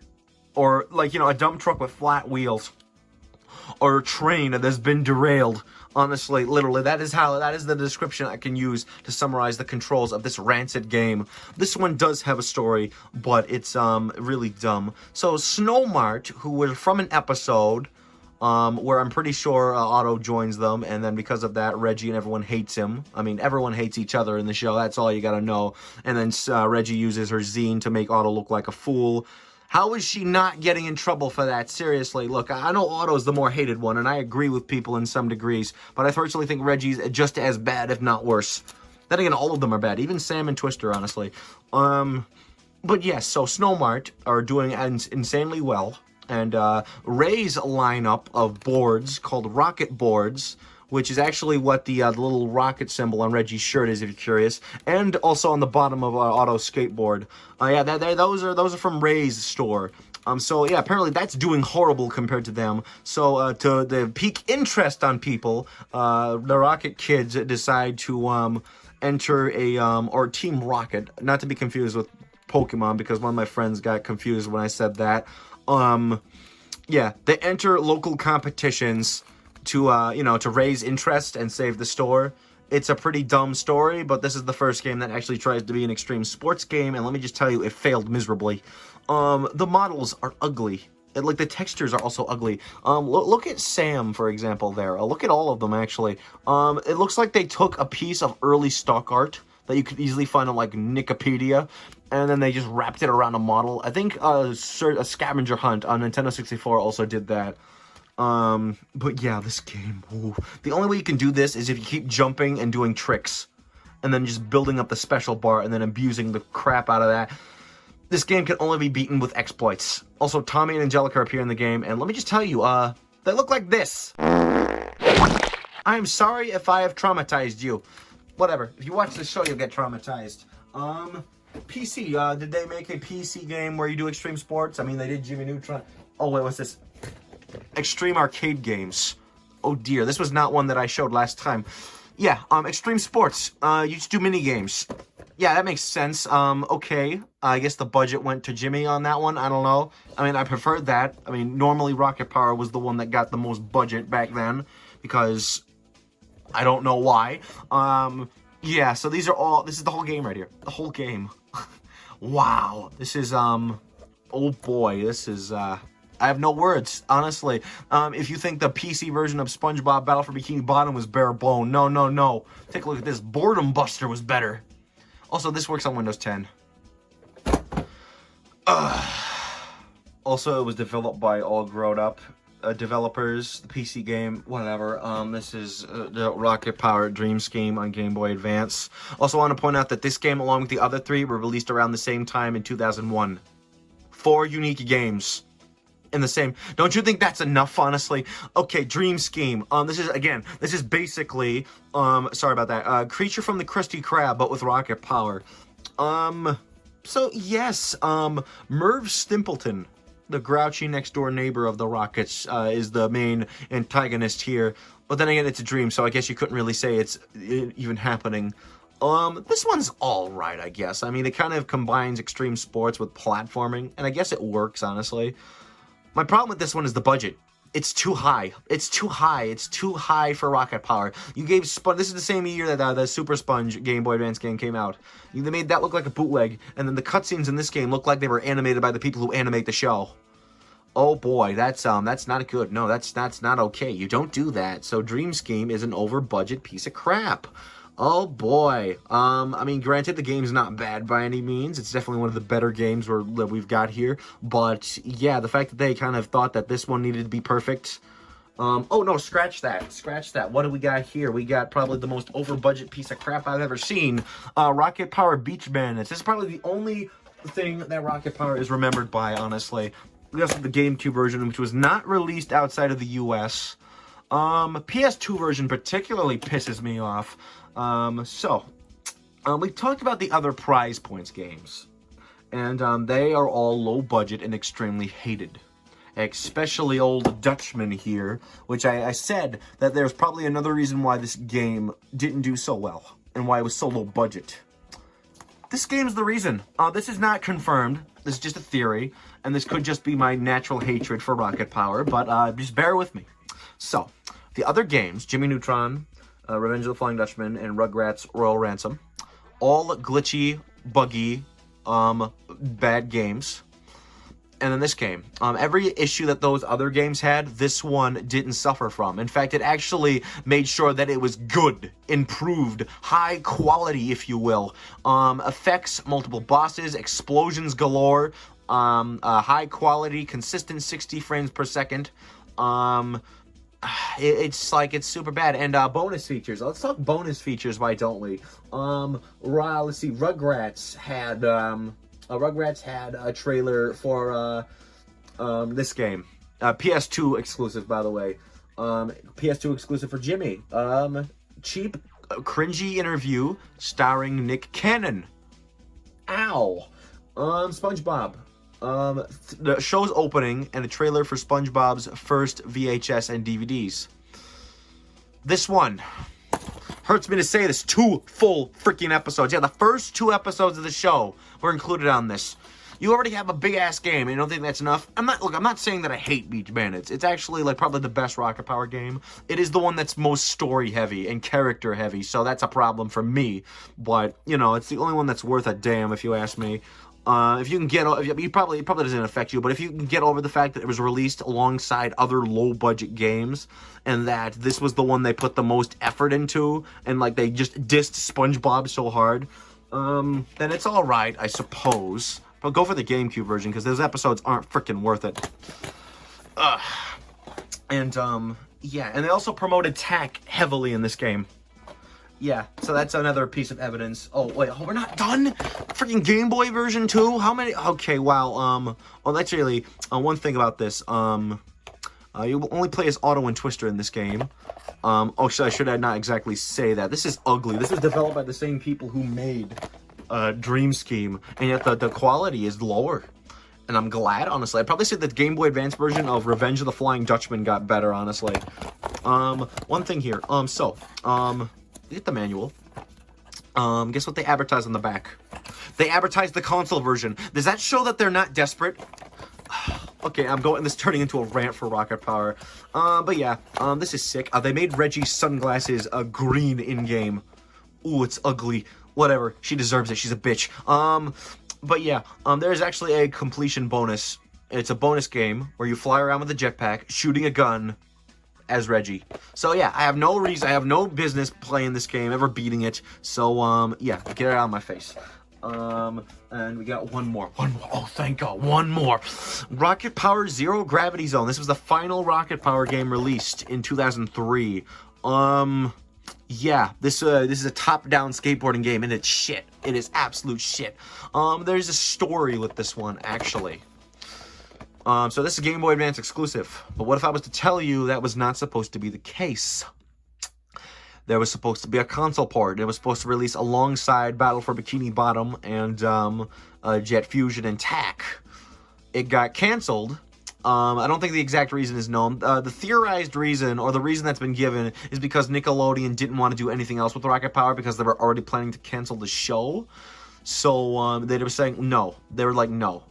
S1: or like, you know, a dump truck with flat wheels, or a train that has been derailed. Honestly, literally, that is the description I can use to summarize the controls of this rancid game. This one does have a story, but it's really dumb. So Snowmart, who was from an episode where I'm pretty sure Otto joins them, and then because of that, Reggie and everyone hates him. I mean, everyone hates each other in the show, that's all you gotta know. And then Reggie uses her zine to make Otto look like a fool. How is she not getting in trouble for that? Seriously, look, I know Otto's the more hated one, and I agree with people in some degrees, but I personally think Reggie's just as bad, if not worse. Then again, all of them are bad, even Sam and Twister, honestly. But yes, so Snowmart are doing insanely well. And Ray's lineup of boards, called Rocket Boards, which is actually what the little rocket symbol on Reggie's shirt is, if you're curious, and also on the bottom of Otto's skateboard. Yeah, those are from Ray's store. So yeah, apparently that's doing horrible compared to them. So to the peak interest on people, the Rocket kids decide to enter or Team Rocket, not to be confused with Pokemon, because one of my friends got confused when I said that. Yeah, they enter local competitions to, to raise interest and save the store. It's a pretty dumb story, but this is the first game that actually tries to be an extreme sports game, and let me just tell you, it failed miserably. The models are ugly. Like, the textures are also ugly. Look at Sam, for example, there. Look at all of them, actually. It looks like they took a piece of early stock art that you could easily find on, like, Nickelodeon, and then they just wrapped it around a model. I think a scavenger hunt on Nintendo 64 also did that. But yeah, this game, ooh. The only way you can do this is if you keep jumping and doing tricks, and then just building up the special bar, and then abusing the crap out of that. This game can only be beaten with exploits. Also, Tommy and Angelica appear in the game, and let me just tell you, they look like this. I am sorry if I have traumatized you. Whatever, if you watch this show, you'll get traumatized. PC, did they make a PC game where you do extreme sports? I mean, they did Jimmy Neutron. Oh, wait, what's this? Extreme arcade games. Oh dear, this was not one that I showed last time. Yeah, extreme sports. You just do mini games. Yeah, that makes sense. Okay. I guess the budget went to Jimmy on that one. I don't know. I mean, I preferred that. I mean, normally Rocket Power was the one that got the most budget back then, because I don't know why. Yeah, so this is the whole game right here. The whole game. Wow. This is, oh boy, this is, I have no words, honestly. If you think the PC version of SpongeBob Battle for Bikini Bottom was bare bone, no. Take a look at this. Boredom Buster was better. Also, this works on Windows 10. Also, it was developed by All Grown Up developers, the PC game, whatever. This is the Rocket Power Dream Scheme on Game Boy Advance. Also, I want to point out that this game, along with the other three, were released around the same time in 2001. 4 unique games in the same. Don't you think that's enough, honestly? Okay, Dream Scheme. This is basically, sorry about that, Creature from the Krusty Krab, but with Rocket Power. So yes, Merv Stimpleton, the grouchy next-door neighbor of the Rockets, is the main antagonist here. But then again, it's a dream, so I guess you couldn't really say it's even happening. This one's alright, I guess. I mean, it kind of combines extreme sports with platforming, and I guess it works, honestly. My problem with this one is the budget. It's too high. It's too high. It's too high for Rocket Power. You gave this is the same year that the Super Sponge Game Boy Advance game came out. They made that look like a bootleg, and then the cutscenes in this game look like they were animated by the people who animate the show. Oh boy, that's not good. No, that's not okay. You don't do that. So Dream Scheme is an over-budget piece of crap. Oh boy. I mean, granted, the game's not bad by any means. It's definitely one of the better games that we've got here. But yeah, the fact that they kind of thought that this one needed to be perfect, Oh no, scratch that. Scratch that. What do we got here? We got probably the most over-budget piece of crap I've ever seen. Rocket Power Beach Bandits. This is probably the only thing that Rocket Power is remembered by, honestly. We also have the GameCube version, which was not released outside of the US. PS2 version particularly pisses me off. We talked about the other Prize Points games. And they are all low budget and extremely hated. Especially Old Dutchman here, which I said that there's probably another reason why this game didn't do so well, and why it was so low budget. This game's the reason. This is not confirmed, this is just a theory, and this could just be my natural hatred for Rocket Power, but just bear with me. So, the other games, Jimmy Neutron, Revenge of the Flying Dutchman, and Rugrats Royal Ransom, all glitchy, buggy, bad games. And then this game, every issue that those other games had, this one didn't suffer from. In fact, it actually made sure that it was good, improved, high quality, if you will. Effects, multiple bosses, explosions galore, high quality, consistent 60 frames per second. It's super bad. And bonus features. Let's talk bonus features, why don't we? Let's see, Rugrats had a trailer for this game. PS2 exclusive, by the way. PS2 exclusive for Jimmy. Cheap, cringy interview starring Nick Cannon. Ow. SpongeBob. The show's opening and a trailer for SpongeBob's first VHS and DVDs. This one. Hurts me to say this, 2 full freaking episodes. Yeah, the first 2 episodes of the show were included on this. You already have a big-ass game, and you don't think that's enough? I'm not saying that I hate Beach Bandits. It's actually, probably the best Rocket Power game. It is the one that's most story-heavy and character-heavy, so that's a problem for me. But, it's the only one that's worth a damn, if you ask me. If you can get, it probably doesn't affect you, but if you can get over the fact that it was released alongside other low-budget games, and that this was the one they put the most effort into, and they just dissed SpongeBob so hard, then it's all right, I suppose. But go for the GameCube version because those episodes aren't freaking worth it. Yeah, and they also promoted tack heavily in this game. Yeah, so that's another piece of evidence. Oh, wait, we're not done? Freaking Game Boy version too? How many? Okay, wow, that's really, one thing about this, you only play as Otto and Twister in this game. So I should not exactly say that. This is ugly. This is developed by the same people who made, Dream Scheme, and yet the quality is lower. And I'm glad, honestly. I'd probably say that the Game Boy Advance version of Revenge of the Flying Dutchman got better, honestly. One thing here, get the manual. Guess what they advertise on the back? They advertise the console version. Does that show that they're not desperate? Okay, this is turning into a rant for Rocket Power. But yeah, this is sick. They made Reggie's sunglasses green in-game. Ooh, it's ugly. Whatever, she deserves it. She's a bitch. But yeah, there's actually a completion bonus. It's a bonus game where you fly around with a jetpack, shooting a gun as Reggie. So yeah, I have no business playing this game, ever beating it. So yeah, get it out of my face. And we got one more. Oh, thank God, one more. Rocket Power Zero Gravity Zone. This was the final Rocket Power game released in 2003. Yeah, this is a top-down skateboarding game, and it's shit. It is absolute shit. There's a story with this one, actually. So this is Game Boy Advance exclusive. But what if I was to tell you that was not supposed to be the case? There was supposed to be a console port. It was supposed to release alongside Battle for Bikini Bottom and Jet Fusion and TAC. It got canceled. I don't think the exact reason is known. The theorized reason, or the reason that's been given, is because Nickelodeon didn't want to do anything else with Rocket Power because they were already planning to cancel the show. So they were saying no. They were like, no.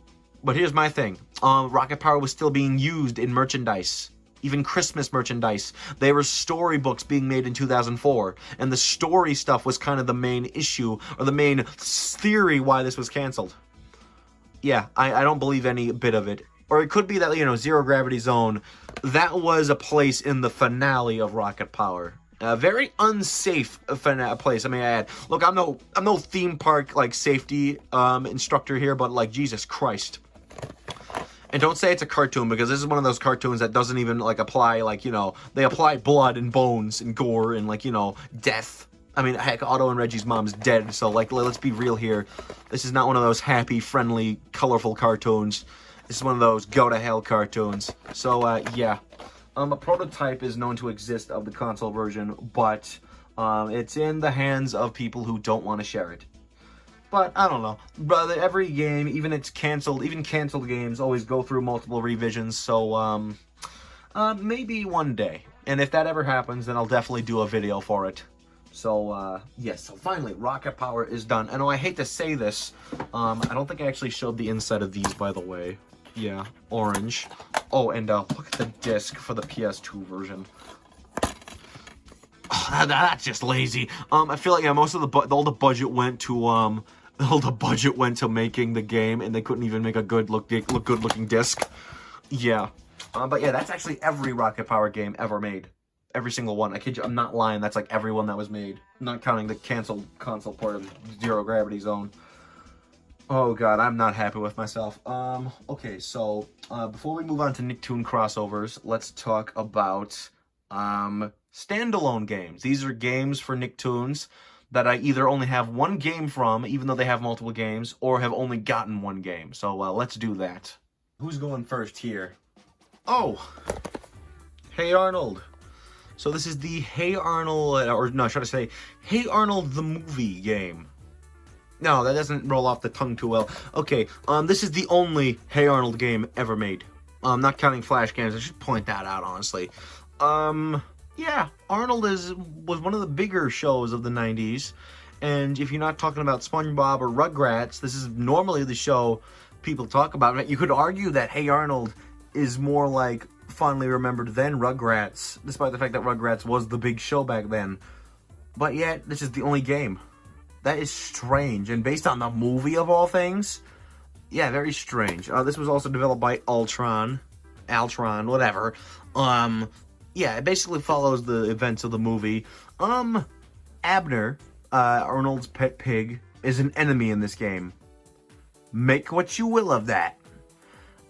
S1: But here's my thing. Rocket Power was still being used in merchandise. Even Christmas merchandise. There were storybooks being made in 2004. And the story stuff was kind of the main issue, or the main theory why this was canceled. Yeah, I don't believe any bit of it. Or it could be that, Zero Gravity Zone, that was a place in the finale of Rocket Power. A very unsafe place, I may add. Look, I'm no theme park, safety instructor here, but, Jesus Christ. And don't say it's a cartoon, because this is one of those cartoons that doesn't even, like, apply, like, you know, they apply blood and bones and gore and, like, you know, death. I mean, heck, Otto and Reggie's mom's dead, so, like, let's be real here. This is not one of those happy, friendly, colorful cartoons. This is one of those go-to-hell cartoons. So, yeah. A prototype is known to exist of the console version, but it's in the hands of people who don't want to share it. But, I don't know. But every game, even canceled games always go through multiple revisions, so, maybe one day. And if that ever happens, then I'll definitely do a video for it. So, yes, so finally, Rocket Power is done. And I hate to say this, I don't think I actually showed the inside of these, by the way. Yeah, orange. Oh, and, look at the disc for the PS2 version. Oh, that's just lazy. I feel like, yeah, most of all the budget went to, making the game, and they couldn't even make a good-looking disc. Yeah. But yeah, that's actually every Rocket Power game ever made. Every single one. I kid you, I'm not lying. That's like every one that was made. Not counting the canceled console port of Zero Gravity Zone. Oh god, I'm not happy with myself. Okay, so, before we move on to Nicktoon crossovers, let's talk about, standalone games. These are games for Nicktoons that I either only have one game from, even though they have multiple games, or have only gotten one game. So, let's do that. Who's going first here? Oh! Hey Arnold! So this is the Hey Arnold, or no, should I say, Hey Arnold the movie game. No, that doesn't roll off the tongue too well. Okay, this is the only Hey Arnold game ever made. Not counting Flash games, I should point that out, honestly. Yeah, Arnold was one of the bigger shows of the 90s. And if you're not talking about SpongeBob or Rugrats, this is normally the show people talk about. You could argue that Hey Arnold is more like fondly remembered than Rugrats, despite the fact that Rugrats was the big show back then. But yet, this is the only game. That is strange, and based on the movie of all things, yeah, very strange. This was also developed by Altron, whatever. Yeah, it basically follows the events of the movie. Abner, Arnold's pet pig, is an enemy in this game. Make what you will of that.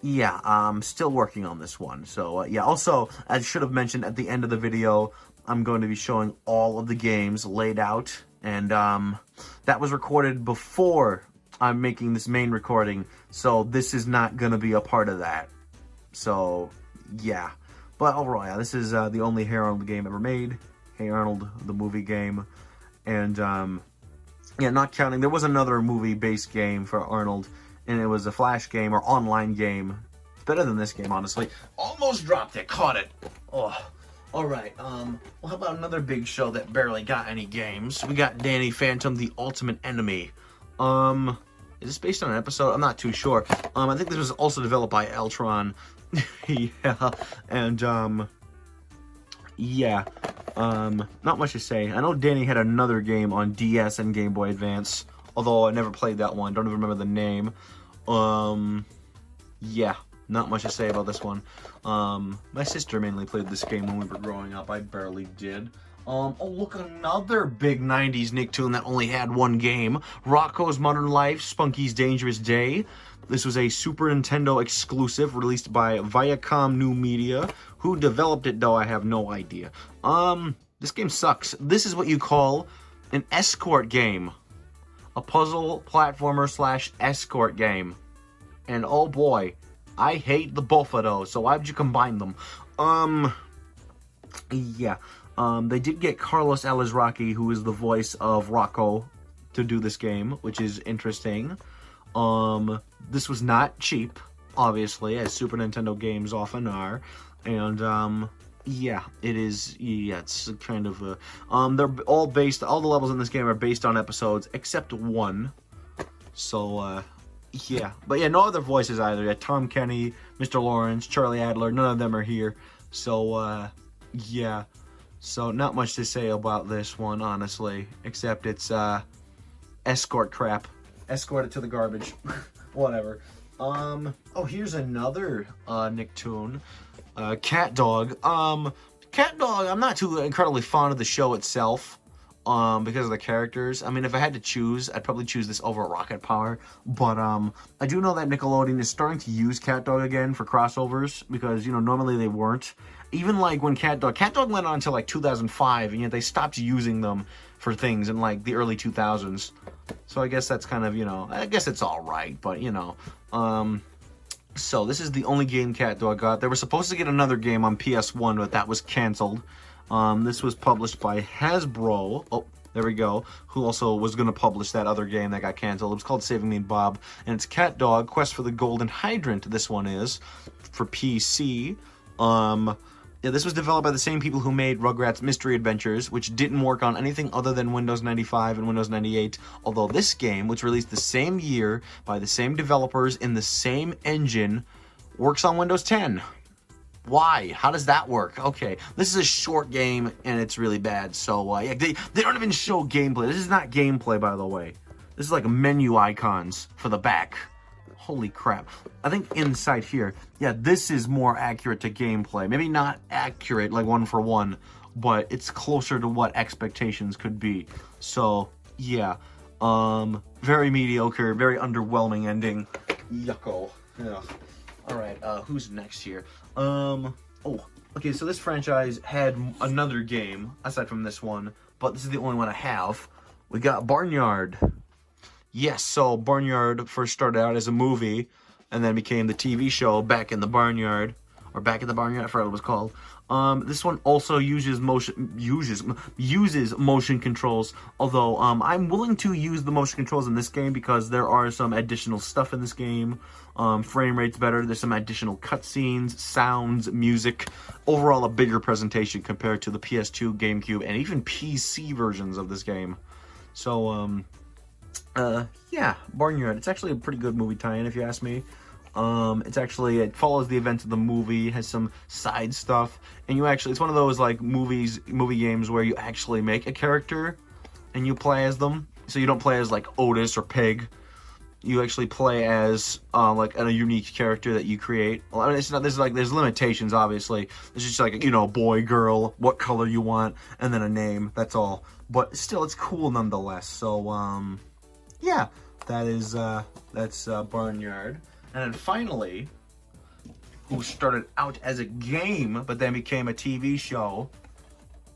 S1: Yeah, I'm still working on this one. So, yeah, also, I should have mentioned at the end of the video, I'm going to be showing all of the games laid out. And, that was recorded before I'm making this main recording. So, this is not going to be a part of that. So, yeah. But overall, yeah, this is the only Hey Arnold game ever made. Hey Arnold, the movie game. And, yeah, not counting, there was another movie-based game for Arnold. And it was a Flash game or online game. It's better than this game, honestly. Almost dropped it. Caught it. Oh. Alright, well, how about another big show that barely got any games? We got Danny Phantom, the Ultimate Enemy. Is this based on an episode? I'm not too sure. I think this was also developed by Altron. Yeah. And, yeah. Not much to say. I know Danny had another game on DS and Game Boy Advance. Although I never played that one. Don't even remember the name. Yeah. Not much to say about this one. My sister mainly played this game when we were growing up. I barely did. Oh, look, another big 90s Nicktoon that only had one game. Rocko's Modern Life, Spunky's Dangerous Day. This was a Super Nintendo exclusive released by Viacom New Media. Who developed it, though, I have no idea. This game sucks. This is what you call an escort game. A puzzle platformer / escort game. And oh boy, I hate the both of those, so why'd you combine them? Yeah. They did get Carlos Alazraqui, who is the voice of Rocco, to do this game, which is interesting. This was not cheap, obviously, as Super Nintendo games often are. And, yeah, it is, yeah, it's kind of a, they're all the levels in this game are based on episodes, except one. So, yeah. But yeah, no other voices either. Yeah, Tom Kenny, Mr. Lawrence, Charlie Adler, none of them are here. So, yeah. So, not much to say about this one, honestly, except it's, escort crap. Escort it to the garbage. Whatever. Oh, here's another, Nicktoon. Cat Dog. Cat Dog, I'm not too incredibly fond of the show itself. because of the characters. I mean, if I had to choose, I'd probably choose this over Rocket Power. But I do know that Nickelodeon is starting to use CatDog again for crossovers because, you know, normally they weren't. Even like when CatDog went on until like 2005, and yet they stopped using them for things in like the early 2000s. So I guess that's kind of, you know, I guess it's all right, but you know, so this is the only game CatDog got. They were supposed to get another game on PS1, but that was canceled. This was published by Hasbro. Oh, there we go. Who also was going to publish that other game that got canceled. It was called Saving Me Bob, and it's CatDog Quest for the Golden Hydrant. This one is for PC. Yeah, this was developed by the same people who made Rugrats Mystery Adventures, which didn't work on anything other than Windows 95 and Windows 98, although this game, which released the same year by the same developers in the same engine, works on Windows 10. Why? How does that work? Okay, this is a short game, and it's really bad, so, yeah, they don't even show gameplay. This is not gameplay, by the way. This is like menu icons for the back. Holy crap. I think inside here, yeah, this is more accurate to gameplay. Maybe not accurate, like one for one, but it's closer to what expectations could be. So, yeah. Very mediocre, very underwhelming ending. Yucko. Yeah. Alright, who's next here? Oh, okay, so this franchise had another game, aside from this one, but this is the only one I have. We got Barnyard. Yes, so Barnyard first started out as a movie, and then became the TV show Back in the Barnyard, or Back in the Barnyard, I forgot what it was called. This one also uses motion controls, although I'm willing to use the motion controls in this game because there are some additional stuff in this game. Frame rate's better, there's some additional cutscenes, sounds, music, overall a bigger presentation compared to the PS2, GameCube, and even PC versions of this game. So, yeah, Barnyard. It's actually a pretty good movie tie-in, if you ask me. It follows the events of the movie, has some side stuff, and it's one of those, like, movie games where you actually make a character, and you play as them. So you don't play as, like, Otis or Pig. You actually play as, like, a unique character that you create. Well, I mean, there's limitations, obviously. It's just like, you know, boy, girl, what color you want, and then a name, that's all. But still, it's cool nonetheless, so, yeah, that's Barnyard. And then finally, who started out as a game, but then became a TV show,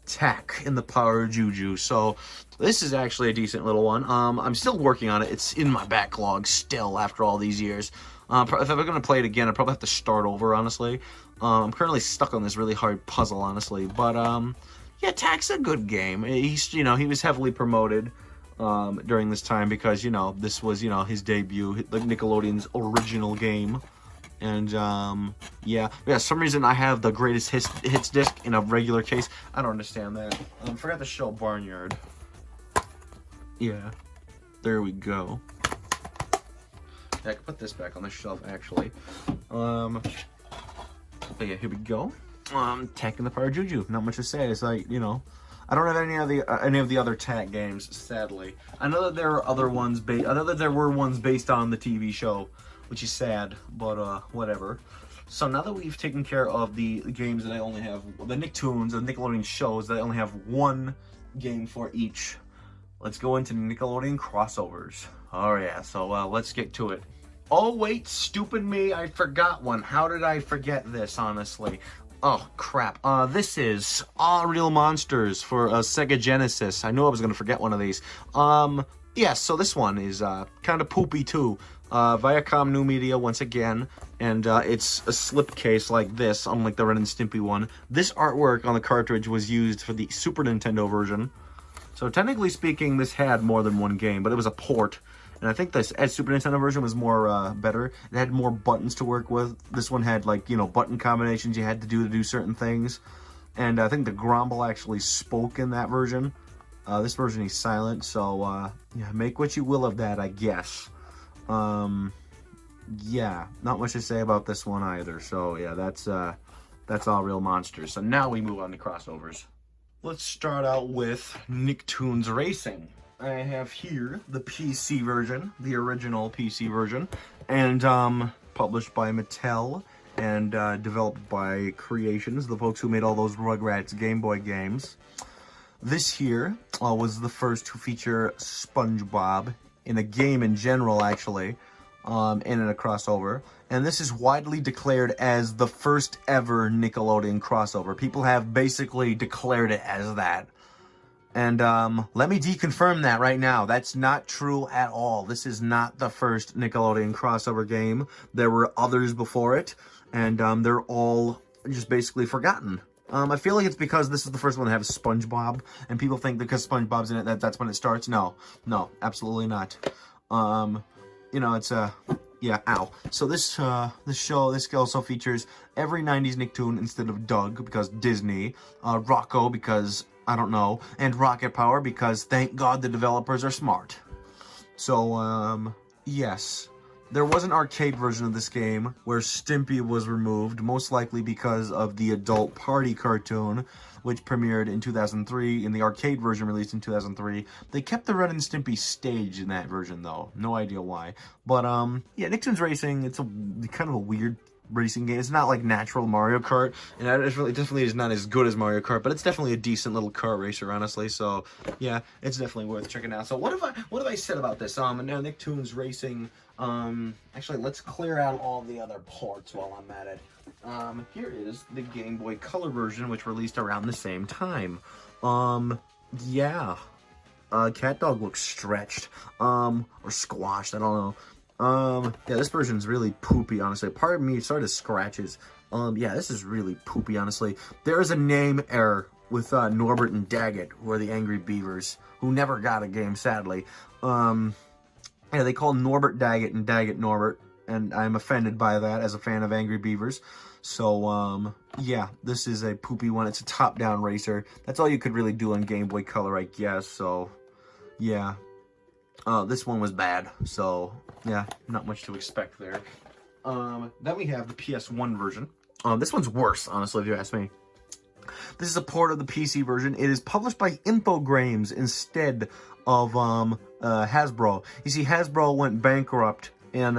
S1: Tak in the Power of Juju. So this is actually a decent little one. I'm still working on it. It's in my backlog still after all these years. If I'm going to play it again, I'd probably have to start over, honestly. I'm currently stuck on this really hard puzzle, honestly. But, yeah, Tak's a good game. He was heavily promoted during this time because, you know, this was, you know, his debut, like Nickelodeon's original game. And, yeah, for some reason I have the greatest hits disc in a regular case. I don't understand that. Forgot to show Barnyard. Yeah, there we go. Yeah, I can put this back on the shelf, actually. But yeah, here we go. Tak in the Power of Juju. Not much to say. It's like, you know, I don't have any of the other Tak games, sadly. I know that there are other ones I know that there were ones based on the TV show, which is sad, but whatever. So now that we've taken care of the games that I only have, the Nicktoons, the Nickelodeon shows that I only have one game for each, let's go into Nickelodeon crossovers. Oh yeah, so let's get to it. Oh wait, stupid me, I forgot one. How did I forget this, honestly? Oh, crap. This is Real Monsters for Sega Genesis. I knew I was going to forget one of these. Yeah, so this one is kind of poopy, too. Viacom New Media, once again, and it's a slipcase like this, unlike the Ren and Stimpy one. This artwork on the cartridge was used for the Super Nintendo version. So, technically speaking, this had more than one game, but it was a port. And I think this Super Nintendo version was more better. It had more buttons to work with. This one had, like, you know, button combinations you had to do certain things. And I think the Gromble actually spoke in that version. This version is silent, so yeah, make what you will of that, I guess. Yeah, not much to say about this one either. So yeah, that's all Real Monsters. So now we move on to crossovers. Let's start out with Nicktoons Racing. I have here the PC version, the original PC version, and published by Mattel and developed by Creations, the folks who made all those Rugrats Game Boy games. This here was the first to feature SpongeBob in a game in general, actually, in a crossover. And this is widely declared as the first ever Nickelodeon crossover. People have basically declared it as that. And let me deconfirm that right now. That's not true at all. This is not the first Nickelodeon crossover game. There were others before it, and they're all just basically forgotten. I feel like it's because this is the first one to have SpongeBob, and people think because SpongeBob's in it that's when it starts. No, absolutely not. You know, it's yeah, ow. So this also features every 90s Nicktoon instead of Doug because Disney, Rocco because I don't know, and Rocket Power because thank God the developers are smart. So yes. There was an arcade version of this game where Stimpy was removed, most likely because of the Adult Party cartoon, which premiered in 2003, and the arcade version released in 2003. They kept the Ren and Stimpy stage in that version, though. No idea why. But, yeah, Nicktoons Racing, it's a kind of a weird racing game. It's not like natural Mario Kart, and it definitely is not as good as Mario Kart, but it's definitely a decent little kart racer, honestly. So yeah, it's definitely worth checking out. So what have I said about this? Now Nicktoons Racing. Actually, let's clear out all the other ports while I'm at it. Here is the Game Boy Color version, which released around the same time. Yeah. Cat Dog looks stretched, or squashed, I don't know. Yeah, this version's really poopy, honestly. Part of me started scratches. Yeah, this is really poopy, honestly. There is a name error with, Norbert and Daggett, who are the Angry Beavers, who never got a game, sadly. Yeah, they call Norbert Daggett and Daggett Norbert, and I'm offended by that as a fan of Angry Beavers. So, yeah, this is a poopy one. It's a top-down racer. That's all you could really do on Game Boy Color, I guess, so, yeah. This one was bad, so yeah, not much to expect there. Then we have the PS1 version. This one's worse, honestly, if you ask me. This is a port of the PC version. It is published by Infogrames instead of Hasbro. You see, Hasbro went bankrupt in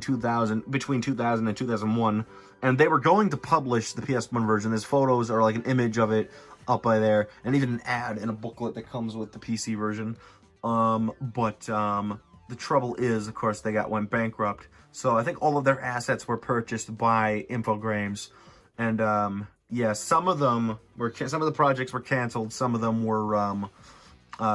S1: 2000, between 2000 and 2001, and they were going to publish the PS1 version. There's photos or like an image of it up by there, and even an ad in a booklet that comes with the PC version. The trouble is, of course, they went bankrupt. So I think all of their assets were purchased by Infogrames, and yeah, some of the projects were canceled, some of them were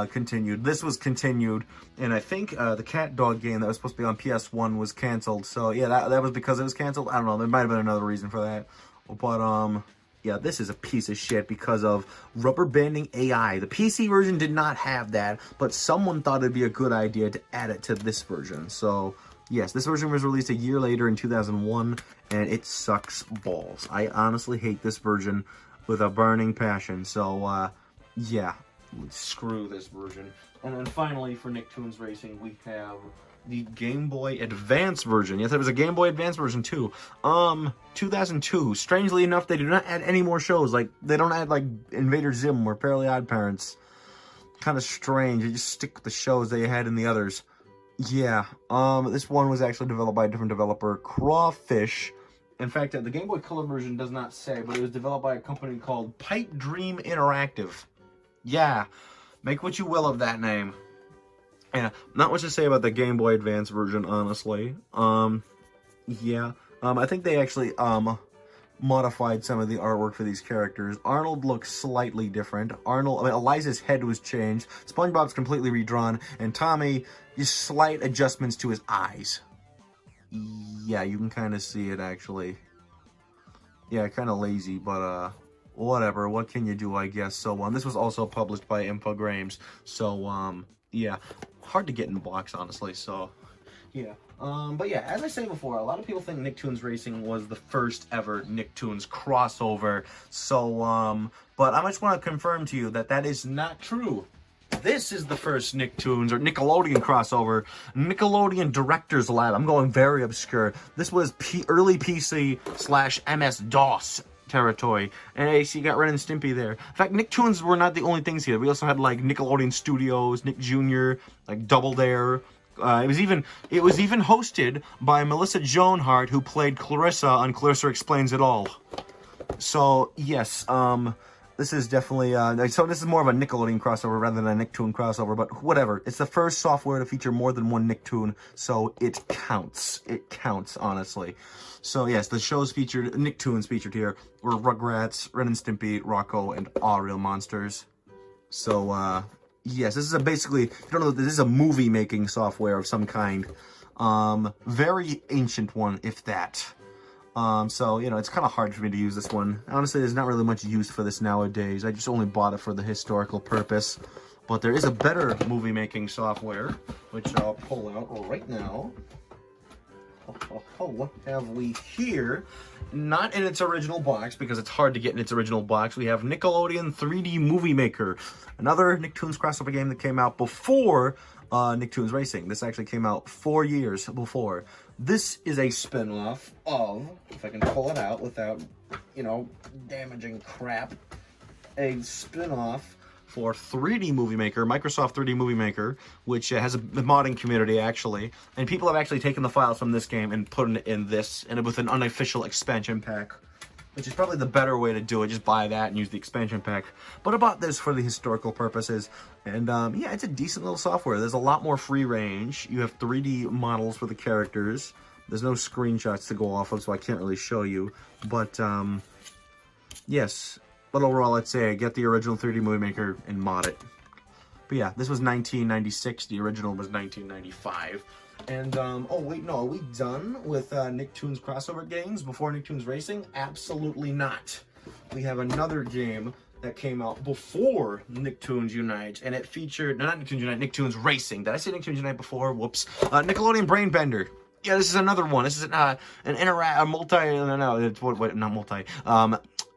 S1: continued. This was continued, and I think the Cat Dog game that was supposed to be on PS1 was canceled. So yeah, that was because it was canceled. I don't know. There might have been another reason for that, but yeah, this is a piece of shit because of rubber banding AI. The PC version did not have that, but someone thought it'd be a good idea to add it to this version. So, yes, this version was released a year later in 2001, and it sucks balls. I honestly hate this version with a burning passion. So, yeah, screw this version. And then finally, for Nicktoons Racing, we have the Game Boy Advance version. Yes, there was a Game Boy Advance version too. 2002. Strangely enough, they do not add any more shows. Like, they don't add, like, Invader Zim or Fairly OddParents. Kind of strange. They just stick with the shows they had in the others. Yeah. This one was actually developed by a different developer, Crawfish. In fact, the Game Boy Color version does not say, but it was developed by a company called Pipe Dream Interactive. Yeah. Make what you will of that name. Yeah, not much to say about the Game Boy Advance version, honestly. Yeah. I think they actually, modified some of the artwork for these characters. Arnold looks slightly different. Eliza's head was changed. SpongeBob's completely redrawn. And Tommy, just slight adjustments to his eyes. Yeah, you can kind of see it, actually. Yeah, kind of lazy, but, whatever. What can you do, I guess. So, this was also published by Infogrames. So, yeah. Hard to get in the box, honestly, so, yeah. But yeah, as I said before, a lot of people think Nicktoons Racing was the first ever Nicktoons crossover, so, but I just want to confirm to you that that is not true. This is the first Nicktoons, or Nickelodeon crossover, Nickelodeon Director's Lab. I'm going very obscure. This was early PC / MS-DOS territory, and so you got Ren and Stimpy there. In fact, Nicktoons were not the only things here. We also had like Nickelodeon Studios, Nick Jr., like Double Dare. It was even hosted by Melissa Joan Hart, who played Clarissa on Clarissa Explains It All. So yes, this is definitely, so this is more of a Nickelodeon crossover rather than a Nicktoon crossover, but whatever. It's the first software to feature more than one Nicktoon, so it counts. It counts, honestly. So yes, the shows featured, Nicktoons featured here, were Rugrats, Ren and Stimpy, Rocco, and All Real Monsters. So, yes, this is basically, if you don't know, this is a movie-making software of some kind. Very ancient one, if that. So, you know, it's kind of hard for me to use this one. Honestly, there's not really much use for this nowadays. I just only bought it for the historical purpose. But there is a better movie-making software, which I'll pull out right now. What have we here? Not in its original box, because it's hard to get in its original box. We have Nickelodeon 3D Movie Maker, another Nicktoons crossover game that came out before Nicktoons Racing. This actually came out 4 years before. This is a spin-off of, if I can pull it out without, you know, damaging crap, a spin-off for 3D Movie Maker, Microsoft 3D Movie Maker, which has a modding community, actually. And people have actually taken the files from this game and put it in this, and with an unofficial expansion pack, which is probably the better way to do it. Just buy that and use the expansion pack. But I bought this for the historical purposes. And, yeah, it's a decent little software. There's a lot more free range. You have 3D models for the characters. There's no screenshots to go off of, so I can't really show you. But, yes. But overall, I'd say get the original 3D Movie Maker and mod it. But yeah, this was 1996. The original was 1995. And, oh wait, no, are we done with Nicktoons crossover games before Nicktoons Racing? Absolutely not. We have another game that came out before Nicktoons Unite, and it featured, no, not Nicktoons Unite, Nicktoons Racing. Did I say Nicktoons Unite before? Whoops. Nickelodeon Brain Bender. Yeah, this is another one. This is an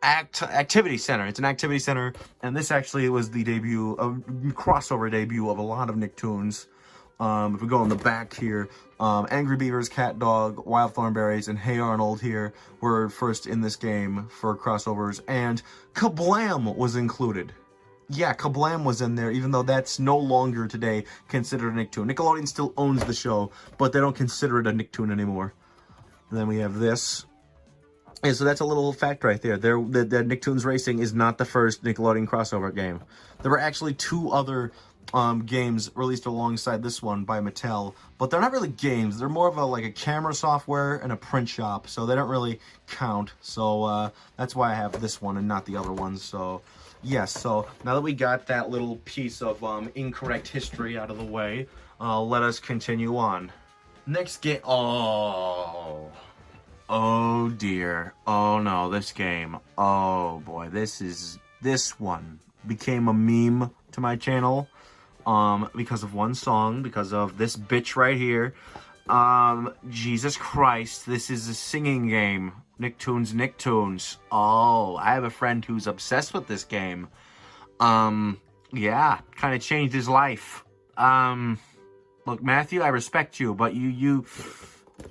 S1: activity center. It's an activity center, and this actually was the debut, a crossover debut of a lot of Nicktoons. If we go on the back here, Angry Beavers, Cat Dog, Wild Thornberrys, and Hey Arnold here were first in this game for crossovers, and Kablam was included. Yeah, Kablam was in there, even though that's no longer today considered a Nicktoon. Nickelodeon still owns the show, but they don't consider it a Nicktoon anymore. And then we have this. And so that's a little fact right there. The Nicktoons Racing is not the first Nickelodeon crossover game. There were actually 2 other games released alongside this one by Mattel, but they're not really games. They're more of a camera software and a print shop, so they don't really count. So that's why I have this one and not the other ones. So yes, so now that we got that little piece of incorrect history out of the way, let us continue on. Next game. Oh dear. Oh no, this game. Oh boy, this one became a meme to my channel. Because of one song, because of this bitch right here. Jesus Christ, this is a singing game. Nicktoons. Oh, I have a friend who's obsessed with this game. Yeah, kind of changed his life. Look, Matthew, I respect you, but you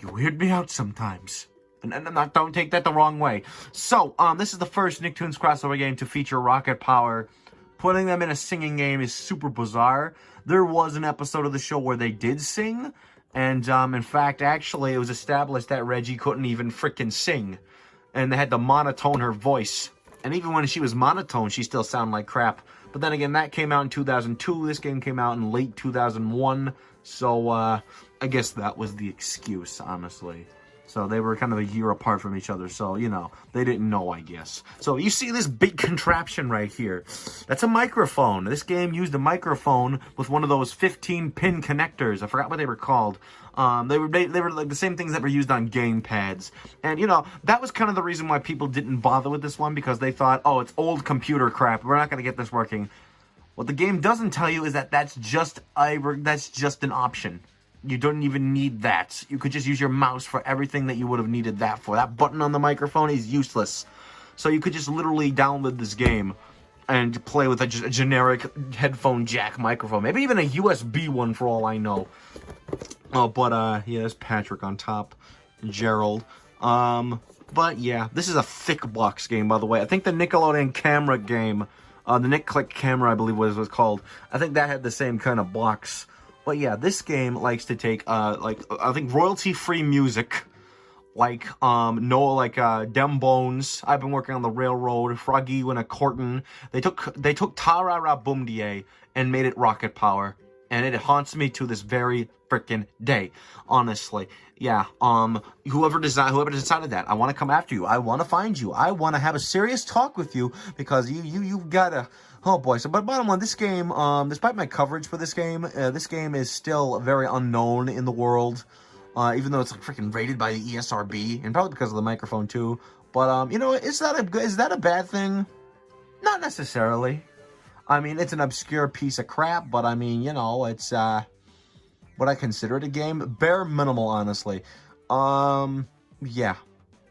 S1: weird me out sometimes. And don't take that the wrong way. So, this is the first Nicktoons crossover game to feature rocket power. Putting them in a singing game is super bizarre. There was an episode of the show where they did sing, and in fact, actually, it was established that Reggie couldn't even frickin' sing, and they had to monotone her voice. And even when she was monotone, she still sounded like crap. But then again, that came out in 2002. This game came out in late 2001, so I guess that was the excuse, honestly. So they were kind of a year apart from each other. So, you know, they didn't know, I guess. So you see this big contraption right here. That's a microphone. This game used a microphone with one of those 15-pin connectors. I forgot what they were called. They were like the same things that were used on game pads. And, you know, that was kind of the reason why people didn't bother with this one. Because they thought, oh, it's old computer crap. We're not going to get this working. What the game doesn't tell you is that that's just an option. You don't even need that. You could just use your mouse for everything that you would have needed that for. That button on the microphone is useless. So you could just literally download this game and play with a generic headphone jack microphone. Maybe even a USB one for all I know. Oh, but, yeah, there's Patrick on top. Gerald. But, yeah, this is a thick box game, by the way. I think the Nickelodeon camera game, the Nick Click camera, I believe was called. I think that had the same kind of box. But yeah, this game likes to take, I think royalty-free music, like Noah, like Dem Bones. I've been working on the railroad. Froggy and a Corton. They took Tara Rabumdie and made it rocket power, and it haunts me to this very freaking day. Honestly, yeah. Whoever decided that, I want to come after you. I want to find you. I want to have a serious talk with you because you've gotta. Oh boy. So, but bottom line, this game, despite my coverage for this game is still very unknown in the world. Even though it's like freaking rated by the ESRB, and probably because of the microphone too. But you know, is that a bad thing? Not necessarily. I mean, it's an obscure piece of crap, but I mean, you know, it's would I consider it a game? Bare minimal, honestly. Yeah.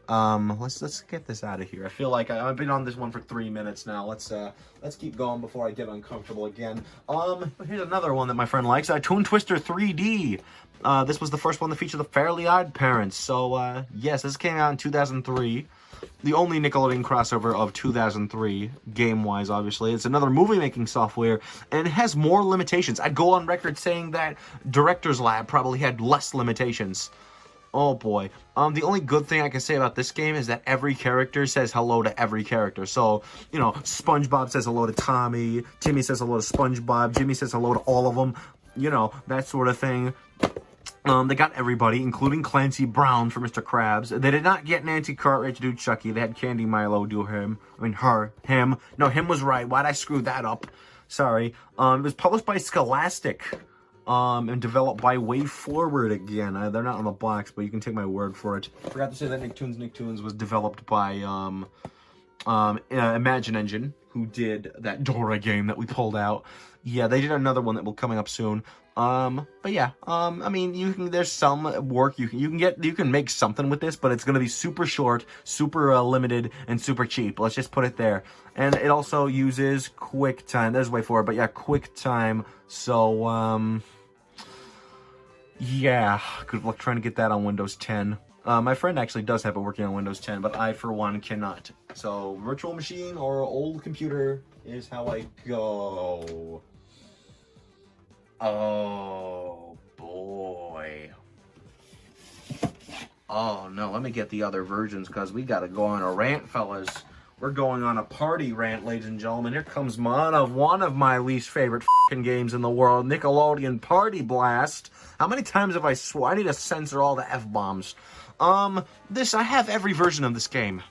S1: Let's get this out of here. I feel like I've been on this one for 3 minutes now. Let's keep going before I get uncomfortable again. Here's another one that my friend likes. Toon Twister 3D. This was the first one to feature the Fairly OddParents. So, yes, this came out in 2003. The only Nickelodeon crossover of 2003, game-wise, obviously. It's another movie-making software, and it has more limitations. I'd go on record saying that Director's Lab probably had less limitations. Oh boy. The only good thing I can say about this game is that every character says hello to every character. So, you know, SpongeBob says hello to Tommy, Timmy says hello to SpongeBob, Jimmy says hello to all of them. You know, that sort of thing. They got everybody, including Clancy Brown for Mr. Krabs. They did not get Nancy Cartwright to do Chucky. They had Candy Milo do him. I mean, him. No, him was right. Why'd I screw that up? Sorry. It was published by Scholastic. And developed by Way Forward again. They're not on the box, but you can take my word for it. I forgot to say that Nicktoons was developed by Imagine Engine, who did that Dora game that we pulled out. Yeah, they did another one that will coming up soon. But yeah, I mean, there's some work you can make something with this, but it's gonna be super short, super limited, and super cheap. Let's just put it there. And it also uses QuickTime. There's Way Forward, but yeah, QuickTime. So yeah, good luck trying to get that on Windows 10. My friend actually does have it working on Windows 10, but I, for one, cannot. So, virtual machine or old computer is how I go. Oh, boy. Oh, no, let me get the other versions, because we got to go on a rant, fellas. We're going on a party rant, ladies and gentlemen. Here comes one of my least favorite f***ing games in the world, Nickelodeon Party Blast. How many times have I swore? I need to censor all the F-bombs. I have every version of this game.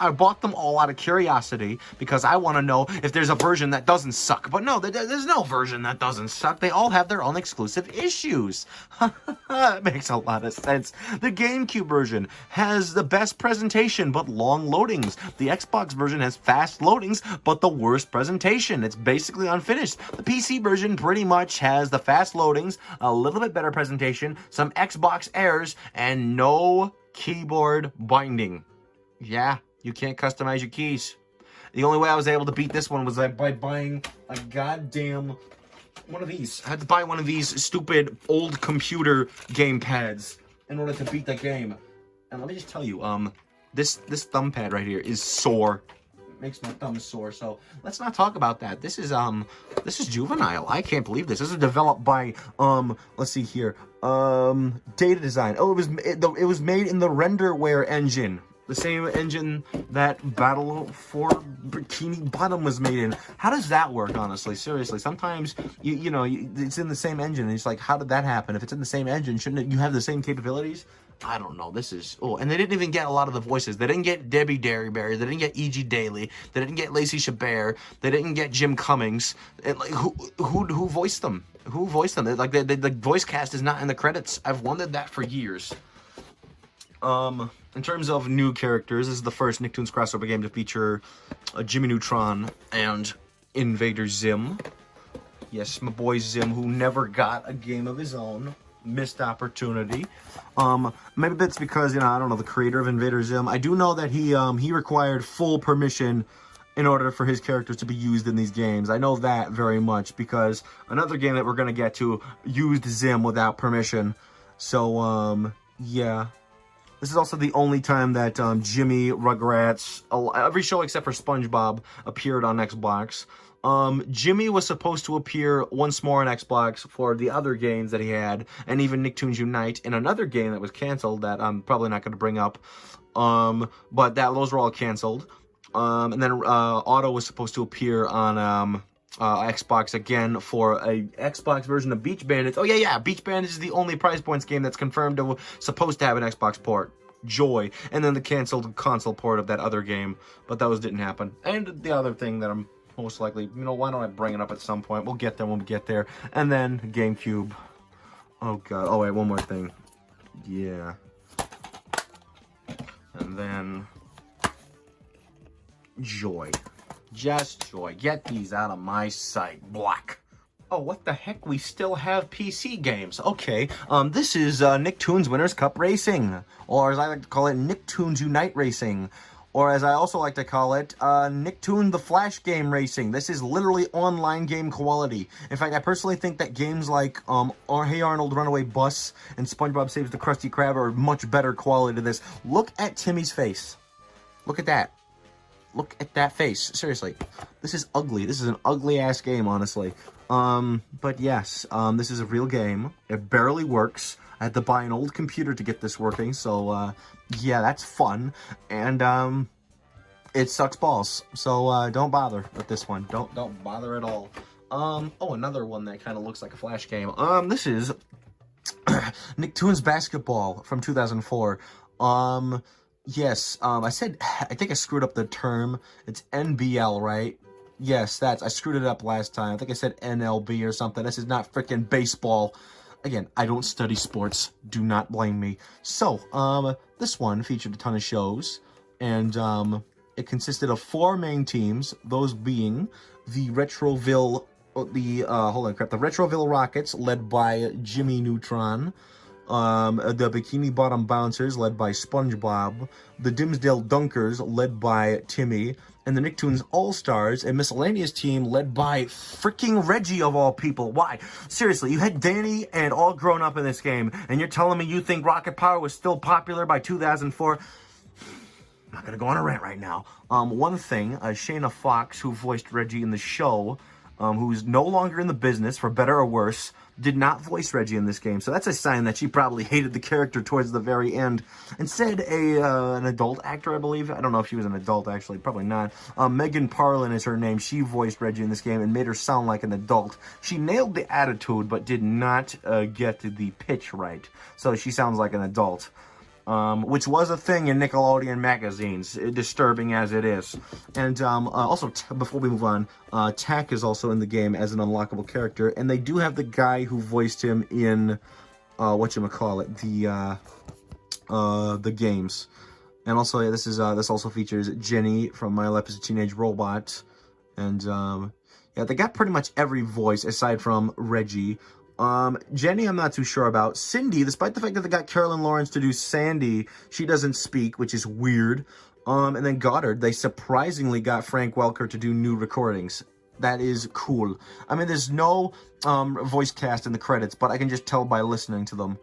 S1: I bought them all out of curiosity because I want to know if there's a version that doesn't suck. But no, there's no version that doesn't suck. They all have their own exclusive issues. It makes a lot of sense. The GameCube version has the best presentation but long loadings. The Xbox version has fast loadings but the worst presentation. It's basically unfinished. The PC version pretty much has the fast loadings, a little bit better presentation, some Xbox errors, and no keyboard binding. Yeah. You can't customize your keys. The only way I was able to beat this one was by buying a goddamn one of these. I had to buy one of these stupid old computer game pads in order to beat the game. And let me just tell you, this thumb pad right here is sore. It makes my thumb sore. So let's not talk about that. This is juvenile. I can't believe this. This is developed by let's see here, Data Design. Oh, it was made in the Renderware engine. The same engine that Battle for Bikini Bottom was made in. How does that work, honestly? Seriously, sometimes, you know, it's in the same engine, and it's like, how did that happen? If it's in the same engine, shouldn't you have the same capabilities? I don't know. This is... Oh, and they didn't even get a lot of the voices. They didn't get Debbie Derryberry. They didn't get E.G. Daily. They didn't get Lacey Chabert. They didn't get Jim Cummings. And, like, who voiced them? Who voiced them? Like, the voice cast is not in the credits. I've wondered that for years. In terms of new characters, this is the first Nicktoons crossover game to feature Jimmy Neutron and Invader Zim. Yes, my boy Zim, who never got a game of his own. Missed opportunity. Maybe that's because, you know, I don't know, the creator of Invader Zim. I do know that he required full permission in order for his characters to be used in these games. I know that very much because another game that we're going to get to used Zim without permission. So, yeah. This is also the only time that Jimmy, Rugrats, every show except for SpongeBob appeared on Xbox. Jimmy was supposed to appear once more on Xbox for the other games that he had, and even Nicktoons Unite in another game that was canceled that I'm probably not going to bring up. But those were all canceled. And then Otto was supposed to appear on Xbox again for a Xbox version of Beach Bandits. Oh yeah, Beach Bandits is the only Prize Points game that's confirmed to supposed to have an Xbox port. Joy. And then the canceled console port of that other game, but those didn't happen. And the other thing that I'm most likely, why don't I bring it up at some point? We'll get there when we get there. And then GameCube. Oh god. Oh wait, one more thing. Yeah. And then Joy. Just Joy. Get these out of my sight. Black. Oh, what the heck? We still have PC games. Okay, this is Nicktoons Winners Cup Racing, or as I like to call it, Nicktoons Unite Racing, or as I also like to call it, Nicktoon the Flash Game Racing. This is literally online game quality. In fact, I personally think that games like Hey Arnold, Runaway Bus, and SpongeBob Saves the Krusty Krab are much better quality to this. Look at Timmy's face. Look at that. Look at that face. Seriously. This is ugly. This is an ugly-ass game, honestly. But yes, this is a real game. It barely works. I had to buy an old computer to get this working, so, yeah, that's fun. And, it sucks balls. So, don't bother with this one. Don't bother at all. Oh, another one that kind of looks like a Flash game. This is Nicktoons Basketball from 2004. Yes, I think I screwed up the term. It's NBL, right? Yes, I screwed it up last time. I think I said NLB or something. This is not freaking baseball. Again, I don't study sports. Do not blame me. So, this one featured a ton of shows, and, it consisted of 4 main teams, those being the Retroville Rockets, led by Jimmy Neutron, the Bikini Bottom Bouncers, led by SpongeBob, the Dimsdale Dunkers, led by Timmy, and the Nicktoons All-Stars, a miscellaneous team led by freaking Reggie of all people. Why? Seriously, you had Danny and all grown up in this game, and you're telling me you think Rocket Power was still popular by 2004? I'm not gonna go on a rant right now. One thing, Shayna Fox, who voiced Reggie in the show, who's no longer in the business, for better or worse, did not voice Reggie in this game. So that's a sign that she probably hated the character towards the very end. Instead, an adult actor, I believe. I don't know if she was an adult, actually. Probably not. Megan Parlin is her name. She voiced Reggie in this game and made her sound like an adult. She nailed the attitude, but did not get the pitch right. So she sounds like an adult. Which was a thing in Nickelodeon magazines, disturbing as it is. And also, before we move on, Tak is also in the game as an unlockable character, and they do have the guy who voiced him in, the games. And also, yeah, this also features Jenny from My Life as a Teenage Robot, and yeah, they got pretty much every voice aside from Reggie. Jenny, I'm not too sure about. Cindy, despite the fact that they got Carolyn Lawrence to do Sandy, she doesn't speak, which is weird. And then Goddard, they surprisingly got Frank Welker to do new recordings. That is cool. I mean, there's no voice cast in the credits, but I can just tell by listening to them.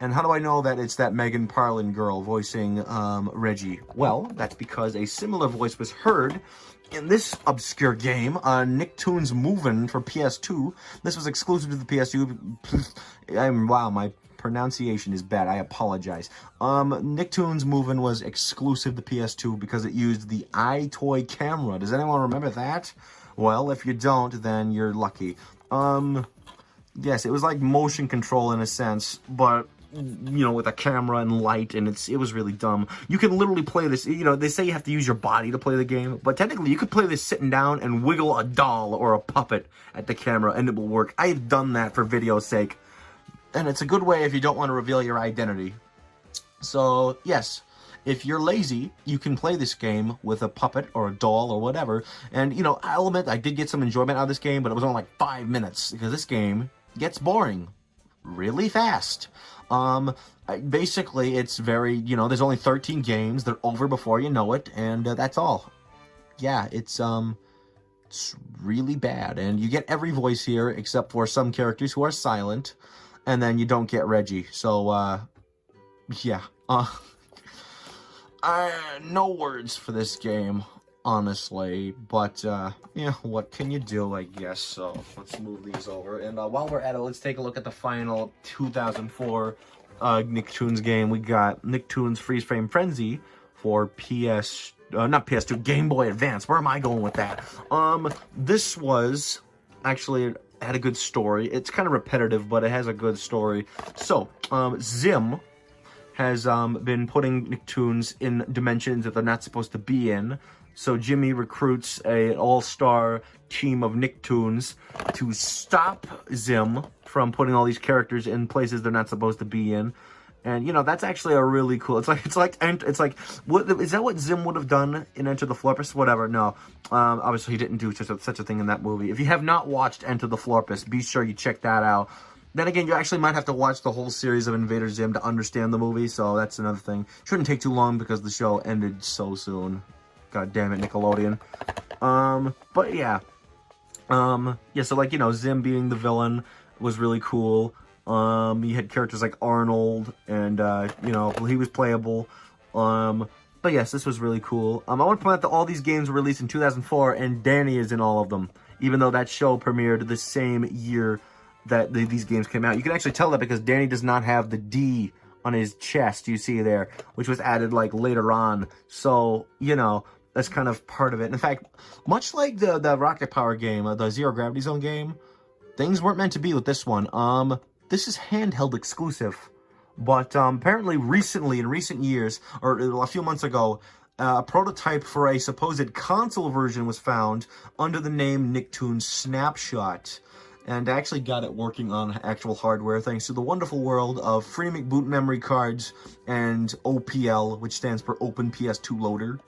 S1: And how do I know that it's that Megan Parlin girl voicing Reggie? Well, that's because a similar voice was heard in this obscure game, Nicktoons Movin' for PS2. This was exclusive to the PS2. Wow, my pronunciation is bad. I apologize. Nicktoons Movin' was exclusive to PS2 because it used the iToy camera. Does anyone remember that? Well, if you don't, then you're lucky. Yes, it was like motion control in a sense, but with a camera and light, and it was really dumb. You can literally play this, they say you have to use your body to play the game, but technically you could play this sitting down and wiggle a doll or a puppet at the camera, and it will work. I've done that for video's sake, and it's a good way if you don't want to reveal your identity. So, yes, if you're lazy, you can play this game with a puppet or a doll or whatever, and, I'll admit I did get some enjoyment out of this game, but it was only like 5 minutes, because this game gets boring really fast. Basically, it's very, there's only 13 games. They're over before you know it, and that's all. Yeah, it's really bad, and you get every voice here except for some characters who are silent, and then you don't get Reggie. So, yeah. No words for this game. honestly. But, yeah, what can you do, I guess. So, let's move these over. And while we're at it, let's take a look at the final 2004 Nicktoons game. We got Nicktoons Freeze Frame Frenzy for not PS2, Game Boy Advance. Where am I going with that? This was actually... it had a good story. It's kind of repetitive, but it has a good story. So, Zim has been putting Nicktoons in dimensions that they're not supposed to be in. So Jimmy recruits an all-star team of Nicktoons to stop Zim from putting all these characters in places they're not supposed to be in. And, you know, that's actually a really cool... It's like, what, is that what Zim would have done in Enter the Florpus? Whatever, no. Obviously, he didn't do such a thing in that movie. If you have not watched Enter the Florpus, be sure you check that out. Then again, you actually might have to watch the whole series of Invader Zim to understand the movie, so that's another thing. Shouldn't take too long because the show ended so soon. God damn it, Nickelodeon. But yeah. Yeah, so like, you know, Zim being the villain was really cool. You had characters like Arnold, and, you know, he was playable. But yes, this was really cool. I want to point out that all these games were released in 2004, and Danny is in all of them, even though that show premiered the same year that these games came out. You can actually tell that because Danny does not have the D on his chest, you see there, which was added, like, later on. So, you know, that's kind of part of it. In fact, much like the Rocket Power game, the Zero Gravity Zone game, things weren't meant to be with this one. This is handheld exclusive, but apparently recently, in recent years, or a few months ago, a prototype for a supposed console version was found under the name Nicktoons Snapshot, and I actually got it working on actual hardware thanks to the wonderful world of Free McBoot memory cards and OPL, which stands for Open PS2 Loader.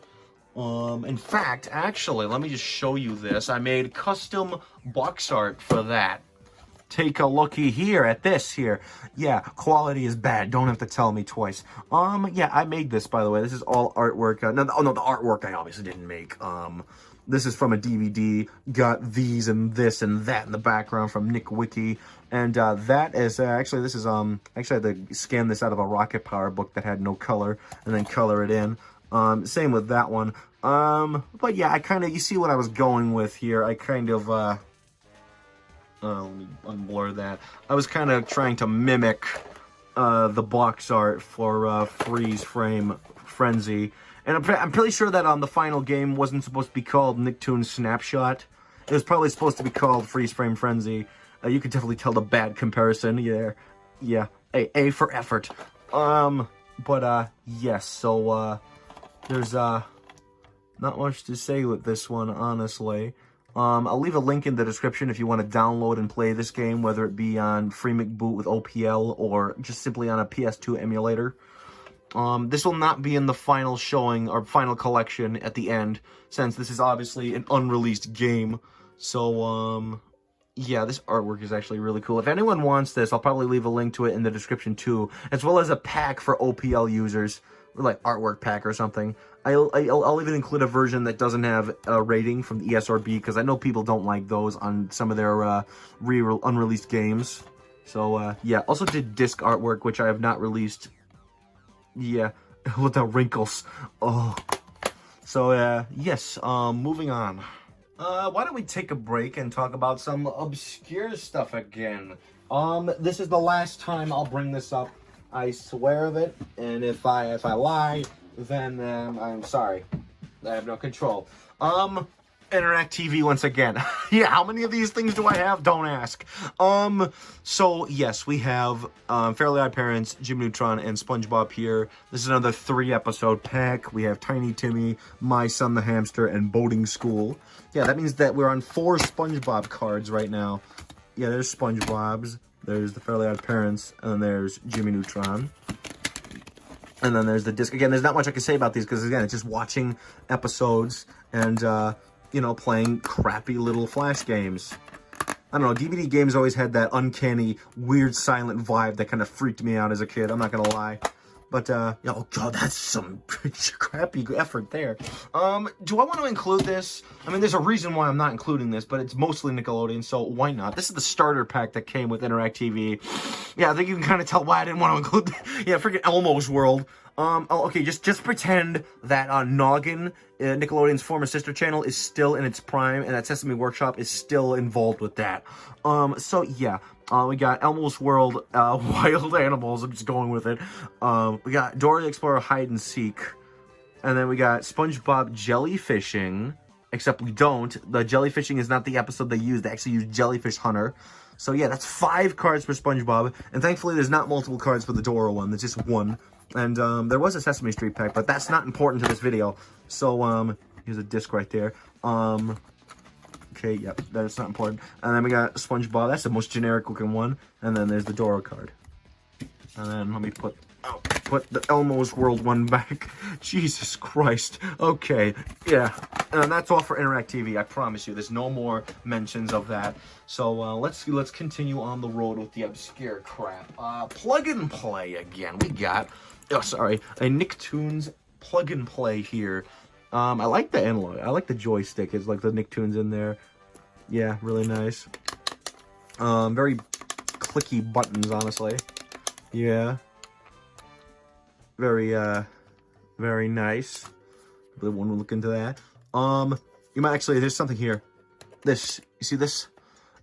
S1: In fact, actually, let me just show you this. I made custom box art for that. Take a looky here at this here. Yeah, quality is bad. Don't have to tell me twice. Yeah, I made this, by the way. This is all artwork. No, the artwork I obviously didn't make. This is from a DVD. Got these and this and that in the background from Nick Wiki. And that is, actually, this is, actually I had to scan this out of a Rocket Power book that had no color and then color it in. Same with that one. But yeah, I kind of, you see what I was going with here. I kind of, let me unblur that. I was kind of trying to mimic the box art for Freeze Frame Frenzy. And I'm pretty sure that the final game wasn't supposed to be called Nicktoons Snapshot. It was probably supposed to be called Freeze Frame Frenzy. You could definitely tell the bad comparison. Yeah. A for effort. Yes, so, there's, not much to say with this one, honestly. I'll leave a link in the description if you want to download and play this game, whether it be on Free McBoot with OPL or just simply on a PS2 emulator. This will not be in the final showing or final collection at the end, since this is obviously an unreleased game. So, yeah, this artwork is actually really cool. If anyone wants this, I'll probably leave a link to it in the description too, as well as a pack for OPL users, like artwork pack or something. I'll even include a version that doesn't have a rating from the ESRB, because I know people don't like those on some of their unreleased games. So, yeah. Also did disc artwork, which I have not released. Yeah, with the wrinkles. Oh. So, yes, moving on. Why don't we take a break and talk about some obscure stuff again? This is the last time I'll bring this up. I swear of it, and if I lie, then I'm sorry. I have no control. Interact TV once again. Yeah, how many of these things do I have? Don't ask. So yes, we have Fairly OddParents, Jim Neutron, and SpongeBob here. This is another 3-episode pack. We have Tiny Timmy, My Son the Hamster, and Boating School. Yeah, that means that we're on 4 SpongeBob cards right now. Yeah, there's SpongeBob's, there's the Fairly OddParents, and then there's Jimmy Neutron. And then there's the disc. Again, there's not much I can say about these because, again, it's just watching episodes and, you know, playing crappy little Flash games. I don't know, DVD games always had that uncanny, weird, silent vibe that kind of freaked me out as a kid. I'm not gonna lie. But, oh god, that's some crappy effort there. Do I want to include this? I mean, there's a reason why I'm not including this, but it's mostly Nickelodeon, so why not? This is the starter pack that came with Interact TV. Yeah, I think you can kind of tell why I didn't want to include, yeah, freaking Elmo's World. Oh, okay, just pretend that Noggin, Nickelodeon's former sister channel, is still in its prime, and that Sesame Workshop is still involved with that. So yeah, we got Elmo's World, Wild Animals, I'm just going with it. We got Dora the Explorer Hide and Seek, and then we got SpongeBob Jellyfishing, except we don't. The jellyfishing is not the episode they use. They actually use Jellyfish Hunter. So yeah, that's 5 cards for SpongeBob, and thankfully there's not multiple cards for the Dora one, there's just 1. And there was a Sesame Street pack, but that's not important to this video. So here's a disc right there. Okay, yep, that's not important. And then we got SpongeBob, that's the most generic looking one. And then there's the Dora card. And then let me put the Elmo's World one back. Jesus Christ. Okay, yeah. And that's all for Interactive. I promise you, there's no more mentions of that. So let's continue on the road with the obscure crap. Plug and play again. We got, oh sorry, a Nicktoons plug and play here. I like the analog. I like the joystick. It's like the Nicktoons in there. Yeah, really nice. Very clicky buttons, honestly. Yeah. Very nice. Really want to look into that. You might actually, there's something here. This, you see this?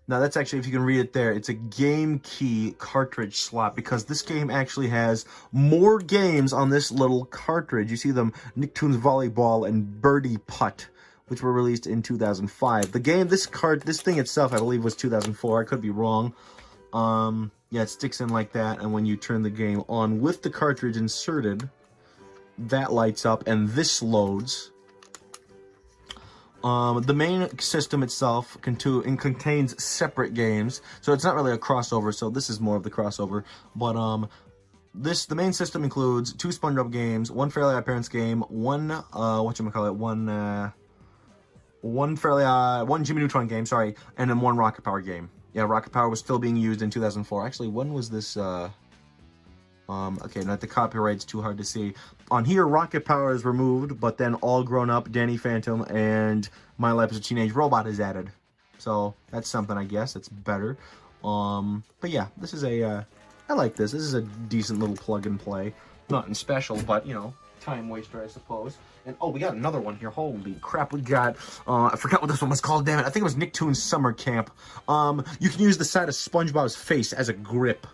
S1: Now that's actually, if you can read it there, it's a game key cartridge slot, because this game actually has more games on this little cartridge. You see them, Nicktoons Volleyball and Birdie Putt, which were released in 2005. The game, this thing itself, I believe was 2004. I could be wrong. Yeah, it sticks in like that, and when you turn the game on with the cartridge inserted, that lights up, and this loads. The main system itself contains separate games, so it's not really a crossover, so this is more of the crossover, but the main system includes 2 SpongeBob games, 1 Fairly OddParents game, one one Jimmy Neutron game, sorry, and then 1 Rocket Power game. Yeah, Rocket Power was still being used in 2004. Actually, when was this, okay, not the copyright's too hard to see. On here, Rocket Power is removed, but then All Grown Up, Danny Phantom, and My Life as a Teenage Robot is added. So, that's something, I guess. It's better. But yeah, this is a, I like this. This is a decent little plug and play. Nothing special, but, you know, time waster, I suppose. And, oh, we got another one here. Holy crap, we got, I forgot what this one was called, damn it. I think it was Nicktoons Summer Camp. You can use the side of SpongeBob's face as a grip.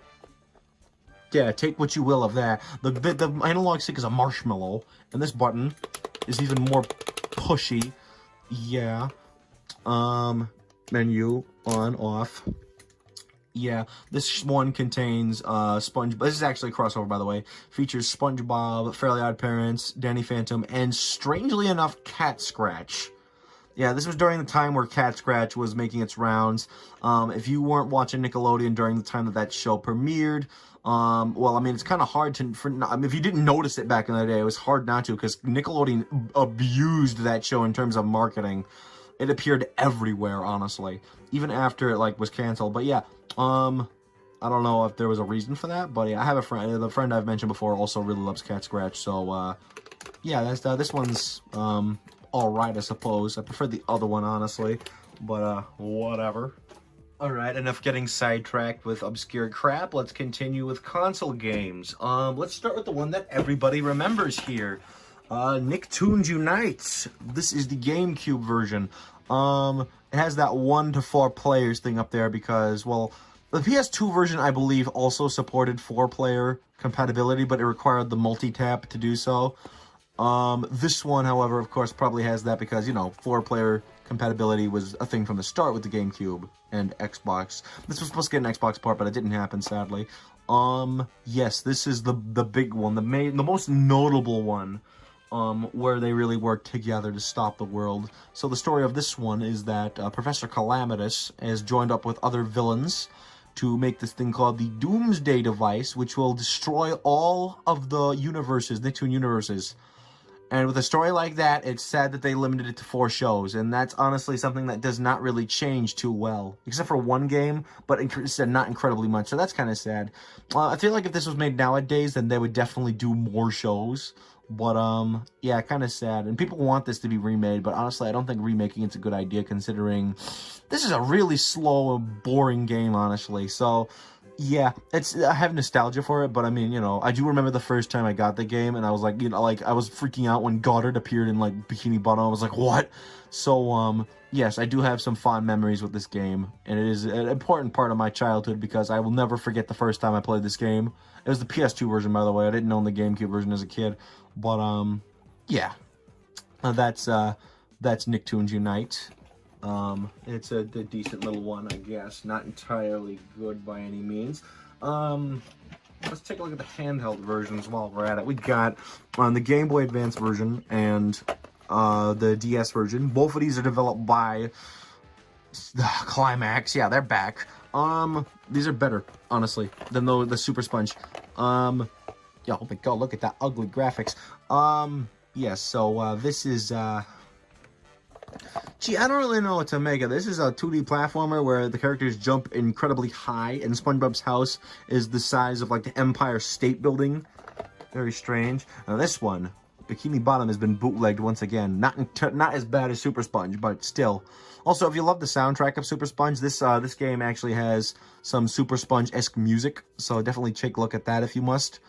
S1: Yeah, take what you will of that. The analog stick is a marshmallow, and this button is even more pushy. Yeah. Menu, on, off. Yeah, this one contains SpongeBob. This is actually a crossover, by the way. Features SpongeBob, Fairly OddParents, Danny Phantom, and strangely enough, Cat Scratch. Yeah, this was during the time where Cat Scratch was making its rounds. If you weren't watching Nickelodeon during the time that show premiered, well, I mean, it's kind of hard to, I mean, if you didn't notice it back in the day, it was hard not to, because Nickelodeon abused that show in terms of marketing. It appeared everywhere, honestly, even after it, like, was canceled. But yeah, I don't know if there was a reason for that, but yeah, I have a friend, the friend I've mentioned before also really loves Cat Scratch, so, yeah, that's, this one's, alright, I suppose. I prefer the other one, honestly, but, whatever. Alright, enough getting sidetracked with obscure crap. Let's continue with console games. Let's start with the one that everybody remembers here. Nicktoons Unite. This is the GameCube version. It has that 1 to 4 players thing up there because, well, the PS2 version, I believe, also supported 4-player compatibility, but it required the multi-tap to do so. This one, however, of course, probably has that because, you know, 4-player compatibility was a thing from the start with the GameCube and Xbox. This was supposed to get an Xbox port, but it didn't happen, sadly. Yes, this is the big one, the most notable one, where they really worked together to stop the world. So the story of this one is that Professor Calamitous has joined up with other villains to make this thing called the Doomsday Device, which will destroy all of the universes, Nicktoon universes. And with a story like that, it's sad that they limited it to 4 shows, and that's honestly something that does not really change too well. Except for 1 game, but not incredibly much, so that's kind of sad. I feel like if this was made nowadays, then they would definitely do more shows. But, yeah, kind of sad. And people want this to be remade, but honestly, I don't think remaking it's a good idea, considering this is a really slow, boring game, honestly. So, Yeah, I have nostalgia for it, but I mean, you know, I do remember the first time I got the game, and I was like, you know, like, I was freaking out when Goddard appeared in, like, Bikini Bottom. I was like, what? So, yes, I do have some fond memories with this game, and it is an important part of my childhood, because I will never forget the first time I played this game. It was the PS2 version, by the way. I didn't own the GameCube version as a kid, but, yeah. That's Nicktoons Unite. It's a decent little one, I guess. Not entirely good by any means. Let's take a look at the handheld versions while we're at it. We got the Game Boy Advance version and the DS version. Both of these are developed by Climax. Yeah, they're back. These are better, honestly, than the Super Sponge. Yeah, oh my god, look at that ugly graphics. Yeah, so this is gee, I don't really know what to make of this. This is a 2D platformer where the characters jump incredibly high, and SpongeBob's house is the size of, like, the Empire State Building. Very strange. Now this one, Bikini Bottom, has been bootlegged once again. Not as bad as Super Sponge, but still. Also, if you love the soundtrack of Super Sponge, this game actually has some Super Sponge-esque music, so definitely take a look at that if you must.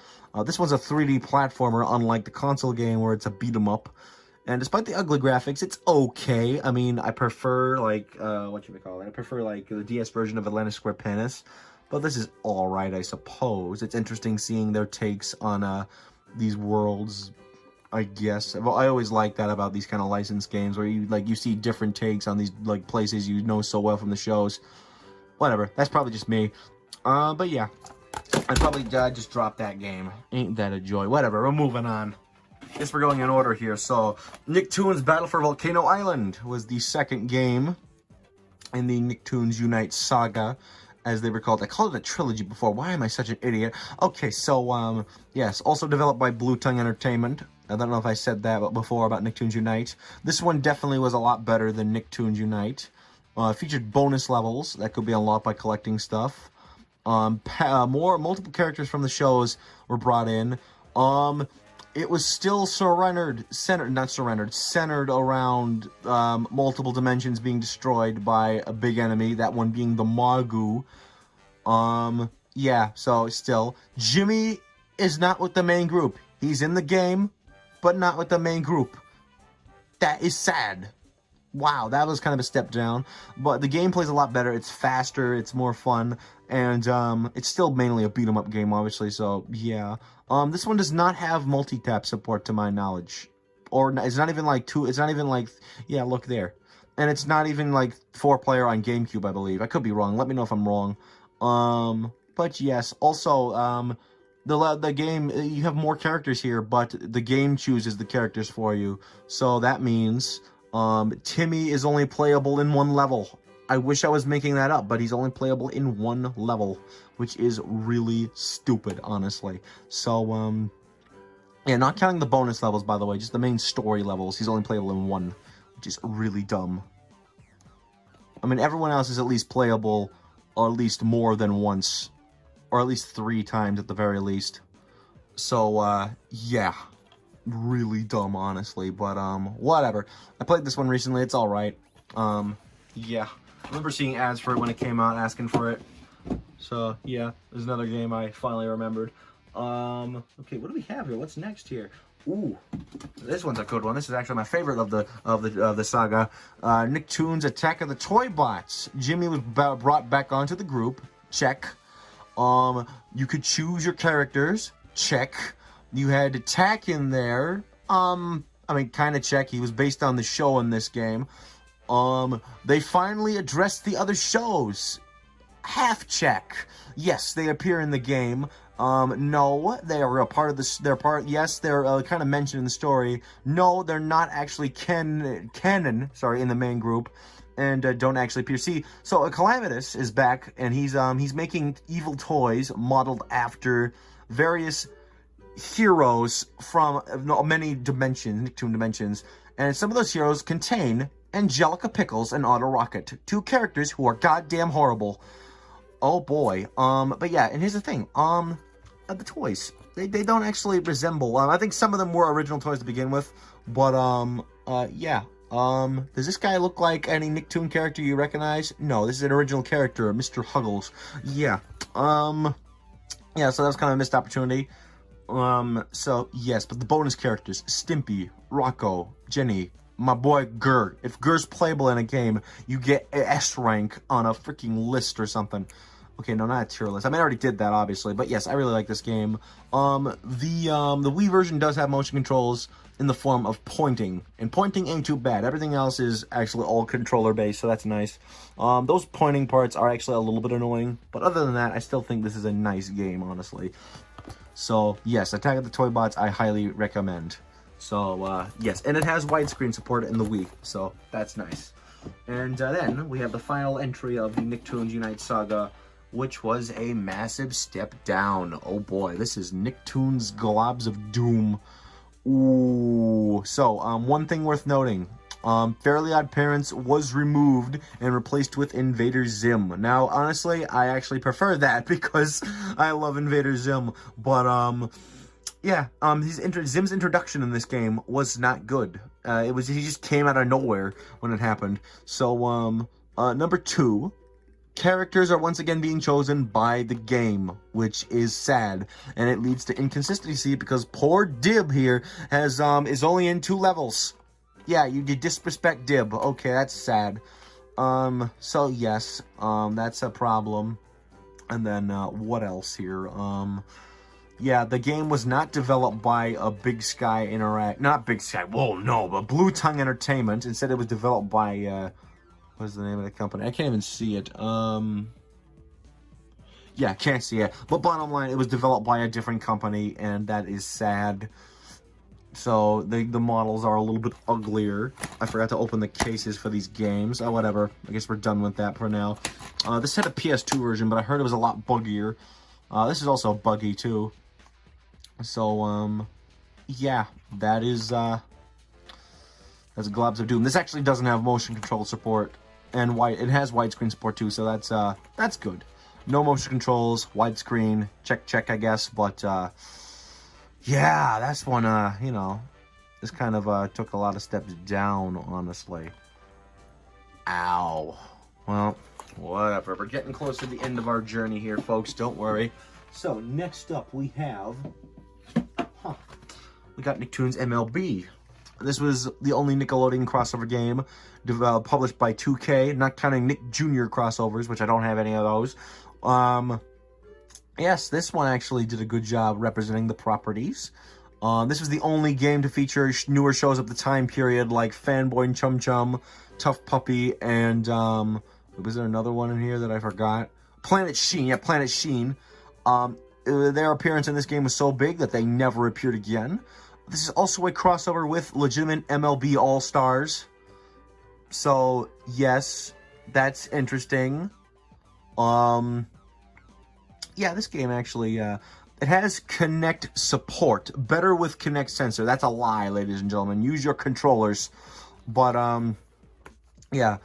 S1: This one's a 3D platformer, unlike the console game where it's a beat-em-up. And despite the ugly graphics, it's okay. I mean, I prefer, like, what should we call it? I prefer, like, the DS version of Atlantis SquarePants. But this is alright, I suppose. It's interesting seeing their takes on these worlds, I guess. Well, I always like that about these kind of licensed games, where you see different takes on these, like, places you know so well from the shows. Whatever, that's probably just me. But yeah, I'd probably just drop that game. Ain't that a joy? Whatever, we're moving on. Guess we're going in order here. So, Nicktoons Battle for Volcano Island was the second game in the Nicktoons Unite saga, as they were called. I called it a trilogy before. Why am I such an idiot? Okay, so, yes, also developed by Blue Tongue Entertainment. I don't know if I said that before about Nicktoons Unite. This one definitely was a lot better than Nicktoons Unite. Featured bonus levels that could be unlocked by collecting stuff. Multiple characters from the shows were brought in. It was still centered around multiple dimensions being destroyed by a big enemy, that one being the Magu. Yeah, so still, Jimmy is not with the main group. He's in the game, but not with the main group. That is sad. Wow, that was kind of a step down, but the gameplay's a lot better. It's faster, it's more fun, and it's still mainly a beat-em-up game, obviously, so yeah. This one does not have multi-tap support, to my knowledge. Or, it's not even like yeah, look there. And it's not even like 4-player on GameCube, I believe. I could be wrong, let me know if I'm wrong. But yes, also, the game, you have more characters here, but the game chooses the characters for you. So that means Timmy is only playable in one level. I wish I was making that up, but he's only playable in one level, which is really stupid, honestly. So, yeah, not counting the bonus levels, by the way, just the main story levels, he's only playable in one, which is really dumb. I mean, everyone else is at least playable, or at least more than once, or at least 3 times at the very least. So, yeah. Really dumb, honestly, but whatever. I played this one recently, it's alright. Yeah, I remember seeing ads for it when it came out, asking for it. So yeah, there's another game I finally remembered. Okay, what do we have here? What's next here? Ooh, this one's a good one. This is actually my favorite of the saga. Nicktoons Attack of the Toy Bots. Jimmy was brought back onto the group. Check. You could choose your characters. Check. You had Attack in there. I mean, kind of check. He was based on the show in this game. They finally addressed the other shows. Half check. Yes, they appear in the game. No, they are a part of this. Yes, they're kind of mentioned in the story. No, they're not actually canon. Sorry, in the main group, and don't actually appear. See, so Calamitous is back, and he's making evil toys modeled after various heroes from many dimensions, Nicktoon dimensions, and some of those heroes contain Angelica Pickles and Otto Rocket, 2 characters who are goddamn horrible. Oh boy. But yeah, and here's the thing. The toys, they don't actually resemble. I think some of them were original toys to begin with, but yeah. Does this guy look like any Nicktoon character you recognize? No, this is an original character, Mr. Huggles. Yeah. Yeah, so that was kind of a missed opportunity. So, yes, but the bonus characters, Stimpy, Rocco, Jenny, my boy Gur. If Gur's playable in a game, you get an S rank on a freaking list or something. Okay, no, not a tier list. I mean, I already did that, obviously, but yes, I really like this game. The Wii version does have motion controls in the form of pointing, and pointing ain't too bad. Everything else is actually all controller-based, so that's nice. Those pointing parts are actually a little bit annoying, but other than that, I still think this is a nice game, honestly. So, yes, Attack of the Toy Bots, I highly recommend. So, yes, and it has widescreen support in the Wii, so that's nice. And then we have the final entry of the Nicktoons Unite Saga, which was a massive step down. Oh boy, this is Nicktoons Globs of Doom. Ooh. So, one thing worth noting. Fairly OddParents was removed and replaced with Invader Zim. Now, honestly, I actually prefer that because I love Invader Zim. But, yeah, Zim's introduction in this game was not good. He just came out of nowhere when it happened. So, number 2. Characters are once again being chosen by the game, which is sad, and it leads to inconsistency because poor Dib here has is only in 2 levels. Yeah, you disrespect Dib. Okay, that's sad. So yes, that's a problem. And then what else here? Yeah, the game was not developed by a Big Sky not Big Sky. Whoa, no, but Blue Tongue Entertainment. Instead, it was developed by what's the name of the company? I can't even see it. Yeah, can't see it. But bottom line, it was developed by a different company, and that is sad. So, the models are a little bit uglier. I forgot to open the cases for these games. Oh, whatever. I guess we're done with that for now. This had a PS2 version, but I heard it was a lot buggier. This is also buggy, too. So, yeah, that is, that's Globs of Doom. This actually doesn't have motion control support. And it has widescreen support too, so that's good. No motion controls, widescreen, check, I guess. But yeah, that's one. You know, this kind of took a lot of steps down, honestly. Ow. Well, whatever. We're getting close to the end of our journey here, folks. Don't worry. So next up, we have we got Nicktoons MLB. This was the only Nickelodeon crossover game published by 2K, not counting Nick Jr. crossovers, which I don't have any of those. Yes, this one actually did a good job representing the properties. This was the only game to feature newer shows of the time period, like Fanboy and Chum Chum, Tough Puppy, and, was there another one in here that I forgot? Planet Sheen, yeah, Planet Sheen. Their appearance in this game was so big that they never appeared again. This is also a crossover with legitimate MLB All-Stars. So, yes, that's interesting. Yeah, this game actually, it has Kinect support. Better with Kinect sensor. That's a lie, ladies and gentlemen. Use your controllers. But, yeah.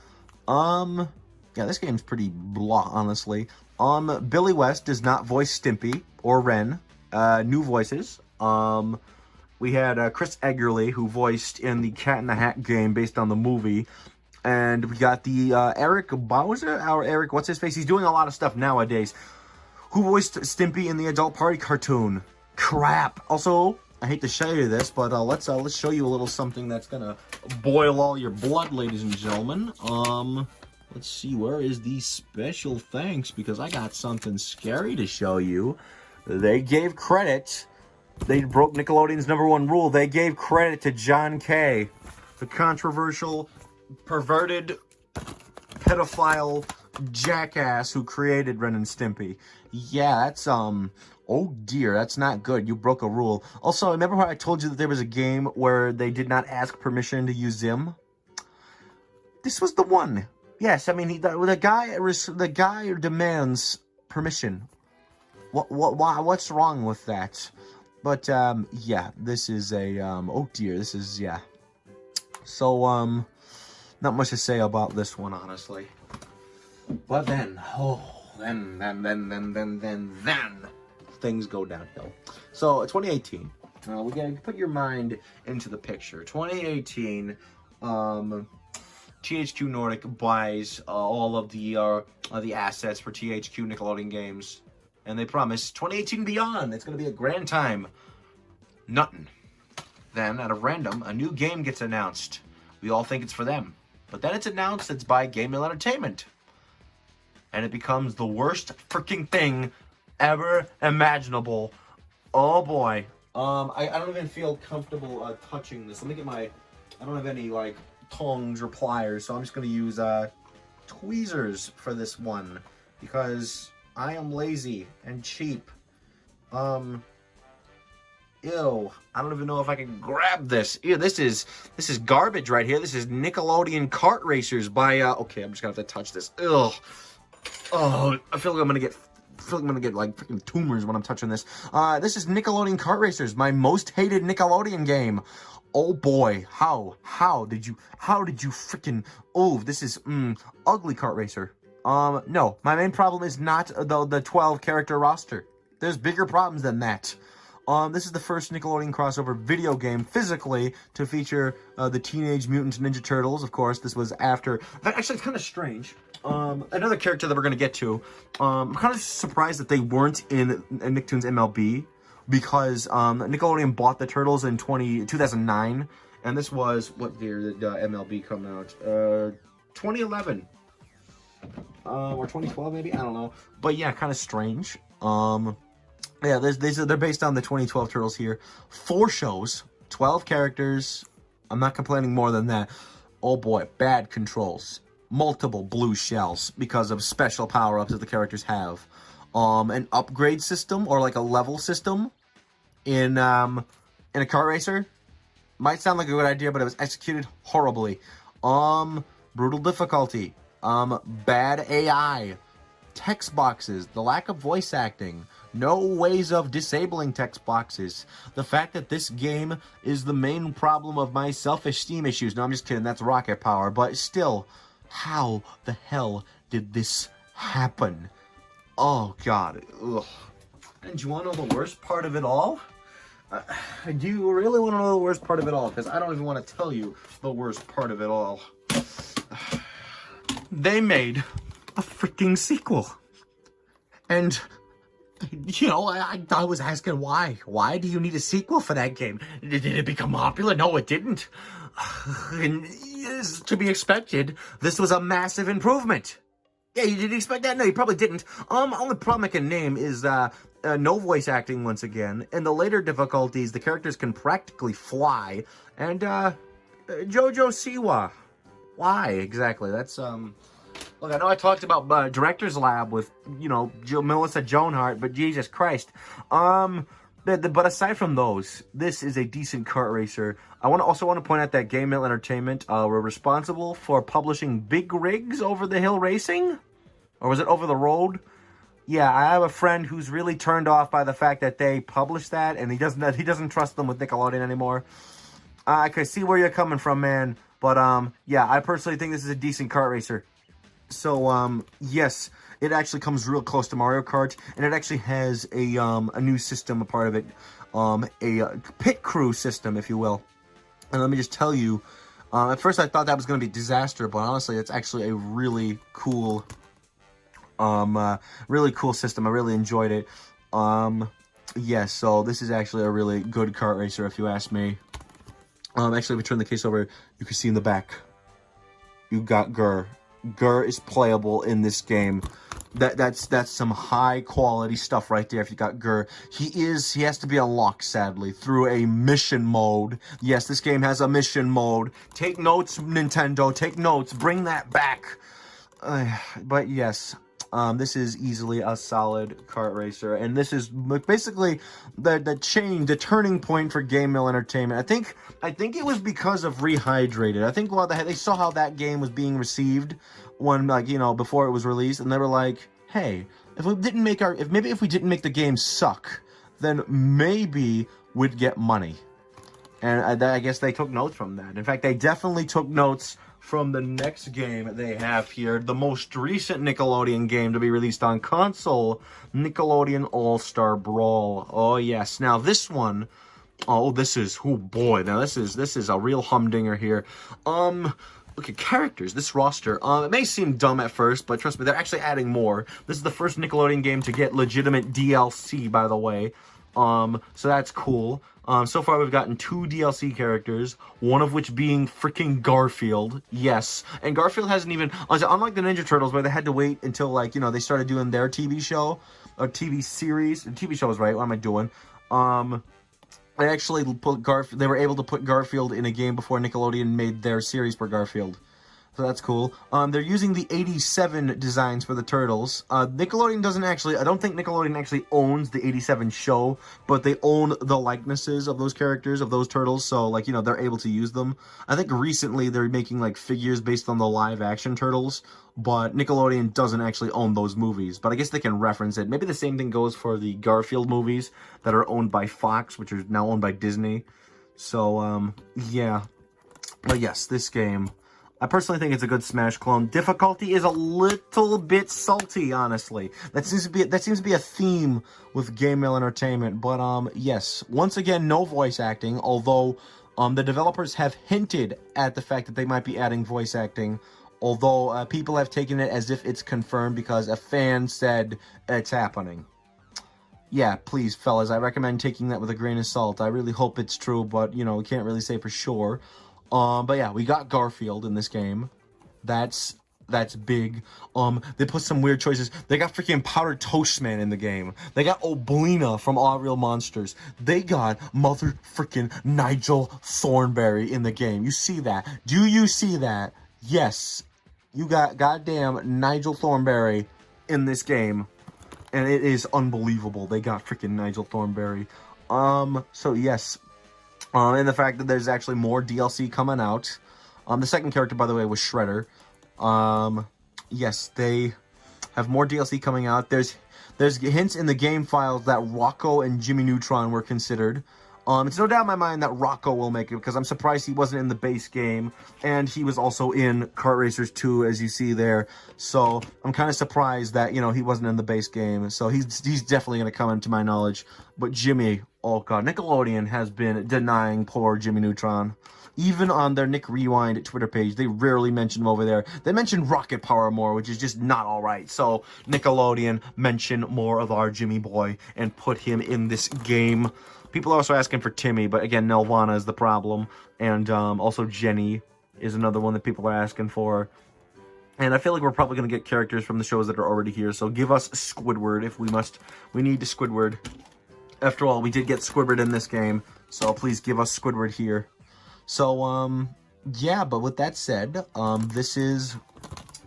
S1: Yeah, this game's pretty blah, honestly. Billy West does not voice Stimpy or Ren. New voices. We had Chris Eggerly, who voiced in the Cat in the Hat game based on the movie. And we got the Eric Bowser, what's his face? He's doing a lot of stuff nowadays. Who voiced Stimpy in the Adult Party cartoon. Crap. Also, I hate to show you this, but let's show you a little something that's gonna boil all your blood, ladies and gentlemen. Let's see, where is the special thanks? Because I got something scary to show you. They gave credit. They broke Nickelodeon's #1 rule. They gave credit to John Kay, the controversial, perverted, pedophile jackass who created Ren and Stimpy. Yeah, that's, oh dear, that's not good. You broke a rule. Also, remember how I told you that there was a game where they did not ask permission to use Zim? This was the one. Yes, I mean, the guy demands permission. What's wrong with that? But, yeah, this is a, oh dear, this is, yeah. So, not much to say about this one, honestly. But then, then, things go downhill. So, 2018, we gotta put your mind into the picture. 2018, THQ Nordic buys all of the assets for THQ Nickelodeon Games, and they promise 2018 and beyond, it's going to be a grand time. Nothing. Then, out of random, a new game gets announced. We all think it's for them. But then it's announced it's by Game Mill Entertainment. And it becomes the worst freaking thing ever imaginable. Oh boy. I don't even feel comfortable touching this. Let me get my... I don't have any, like, tongs or pliers, so I'm just going to use tweezers for this one. Because I am lazy and cheap. Ew, I don't even know if I can grab this. Ew, this is garbage right here. This is Nickelodeon Kart Racers by okay, I'm just gonna have to touch this. Ugh. Oh, I feel like I'm gonna get like freaking tumors when I'm touching this. This is Nickelodeon Kart Racers, my most hated Nickelodeon game. Oh boy, how did you freaking, oh, this is ugly kart racer. No, my main problem is not the 12 character roster. There's bigger problems than that. This is the first Nickelodeon crossover video game physically to feature the Teenage Mutant Ninja Turtles. Of course, this was after... Actually, it's kind of strange. Another character that we're going to get to. I'm kind of surprised that they weren't in Nicktoons MLB because Nickelodeon bought the Turtles in 2009. And this was... What year did MLB come out? 2011. Or 2012, maybe? I don't know. But yeah, kind of strange. Yeah, they're based on the 2012 Turtles here. 4 shows, 12 characters. I'm not complaining more than that. Oh boy, bad controls. Multiple blue shells because of special power-ups that the characters have. An upgrade system or like a level system in a kart racer. Might sound like a good idea, but it was executed horribly. Brutal difficulty. Bad AI. Text boxes. The lack of voice acting. No ways of disabling text boxes. The fact that this game is the main problem of my self-esteem issues. No, I'm just kidding. That's rocket power. But still, how the hell did this happen? Oh, God. Ugh. And do you want to know the worst part of it all? Do you really want to know the worst part of it all? Because I don't even want to tell you the worst part of it all. They made a freaking sequel. And... you know, I was asking why. Why do you need a sequel for that game? Did it become popular? No, it didn't. And as to be expected, this was a massive improvement. Yeah, you didn't expect that? No, you probably didn't. Only problem I can name is no voice acting once again. In the later difficulties, the characters can practically fly. And Jojo Siwa. Why exactly? That's Look, I know I talked about Director's Lab with, you know, Melissa Joan Hart, but Jesus Christ. But aside from those, this is a decent kart racer. I also want to point out that Game Mill Entertainment were responsible for publishing Big Rigs Over the Hill Racing? Or was it Over the Road? Yeah, I have a friend who's really turned off by the fact that they published that, and he doesn't trust them with Nickelodeon anymore. I can see where you're coming from, man. But, yeah, I personally think this is a decent kart racer. So, yes, it actually comes real close to Mario Kart, and it actually has a new system, a part of it, a pit crew system, if you will. And let me just tell you, at first I thought that was going to be a disaster, but honestly, it's actually a really cool system. I really enjoyed it. Yes, so this is actually a really good kart racer, if you ask me. Actually, if we turn the case over, you can see in the back, you got Gurr. Gurr is playable in this game. That's some high quality stuff right there. If you got Gurr, he has to be unlocked, sadly, through a mission mode. Yes, this game has a mission mode. Take notes, Nintendo. Take notes. Bring that back. But yes, this is easily a solid kart racer, and this is basically the turning point for Game Mill Entertainment. I think it was because of Rehydrated. I think they saw how that game was being received when, like, you know, before it was released, and they were like, hey, if we didn't make the game suck, then maybe we'd get money. And I guess they took notes from that. In fact, they definitely took notes from the next game they have here, the most recent Nickelodeon game to be released on console, Nickelodeon All-Star Brawl. Oh yes, now this one Oh, this is, oh boy, now this is a real humdinger here. Look at characters, this roster. It may seem dumb at first, but trust me, they're actually adding more. This is the first Nickelodeon game to get legitimate DLC, by the way. So that's cool. So far we've gotten 2 DLC characters, one of which being freaking Garfield. Yes. And Garfield hasn't even, unlike the Ninja Turtles where they had to wait until, like, you know, they started doing their TV show, or TV series. The TV show was right, what am I doing? They actually put they were able to put Garfield in a game before Nickelodeon made their series for Garfield. So that's cool. They're using the 87 designs for the Turtles. Nickelodeon doesn't actually, I don't think Nickelodeon actually owns the 87 show, but they own the likenesses of those characters, of those Turtles, so, like, you know, they're able to use them. I think recently they're making, like, figures based on the live-action Turtles, but Nickelodeon doesn't actually own those movies. But I guess they can reference it. Maybe the same thing goes for the Garfield movies that are owned by Fox, which are now owned by Disney. So, yeah. But yes, this game, I personally think it's a good Smash clone. Difficulty is a little bit salty, honestly. That seems to be a theme with Game Mail Entertainment. But yes, once again, no voice acting. Although the developers have hinted at the fact that they might be adding voice acting. Although people have taken it as if it's confirmed because a fan said it's happening. Yeah, please, fellas, I recommend taking that with a grain of salt. I really hope it's true, but you know, we can't really say for sure. But yeah, we got Garfield in this game. That's big. They put some weird choices. They got freaking Powdered Toast Man in the game. They got Oblina from All Real Monsters. They got mother freaking Nigel Thornberry in the game. You see that? Do you see that? Yes. You got goddamn Nigel Thornberry in this game. And it is unbelievable. They got freaking Nigel Thornberry. So yes. And the fact that there's actually more DLC coming out. The second character, by the way, was Shredder. Yes, they have more DLC coming out. There's hints in the game files that Rocco and Jimmy Neutron were considered. It's no doubt in my mind that Rocco will make it, because I'm surprised he wasn't in the base game, and he was also in Kart Racers 2, as you see there. So I'm kind of surprised that, you know, he wasn't in the base game. So he's definitely going to come into my knowledge. But Jimmy, oh god, Nickelodeon has been denying poor Jimmy Neutron. Even on their Nick Rewind Twitter page, they rarely mention him over there. They mention Rocket Power more, which is just not alright. So Nickelodeon, mention more of our Jimmy boy and put him in this game. People are also asking for Timmy, but again, Nelvana is the problem. And also Jenny is another one that people are asking for. And I feel like we're probably going to get characters from the shows that are already here. So give us Squidward if we must. We need Squidward. After all, we did get Squidward in this game. So please give us Squidward here. So, yeah, but with that said, this is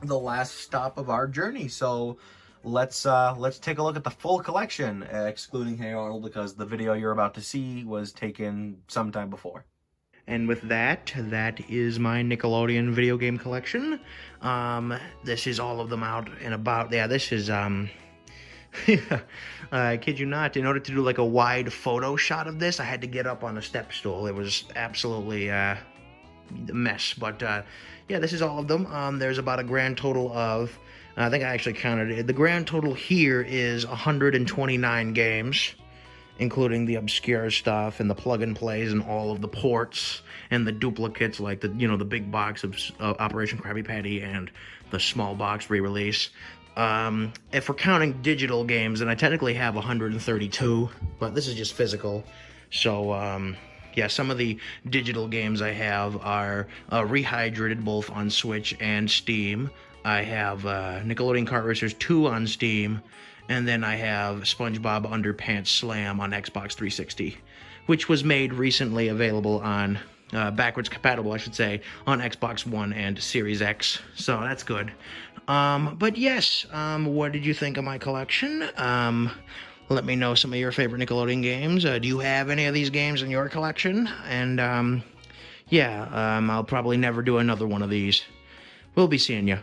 S1: the last stop of our journey. So let's take a look at the full collection, excluding Hey Arnold, because the video you're about to see was taken sometime before. And with that is my Nickelodeon video game collection. This is all of them out and about. Yeah, this is, I kid you not, in order to do like a wide photo shot of this, I had to get up on a step stool. It was absolutely a mess. But yeah, this is all of them. There's about a grand total of, I think I actually counted it. The grand total here is 129 games, including the obscure stuff and the plug-and-plays and all of the ports and the duplicates, like the, you know, the big box of Operation Krabby Patty and the small box re-release. If we're counting digital games, then I technically have 132, but this is just physical. So, yeah, some of the digital games I have are rehydrated both on Switch and Steam. I have Nickelodeon Kart Racers 2 on Steam, and then I have SpongeBob Underpants Slam on Xbox 360, which was made recently available on, backwards compatible, I should say, on Xbox One and Series X, so that's good. But yes, what did you think of my collection? Let me know some of your favorite Nickelodeon games. Do you have any of these games in your collection? And, yeah, I'll probably never do another one of these. We'll be seeing you.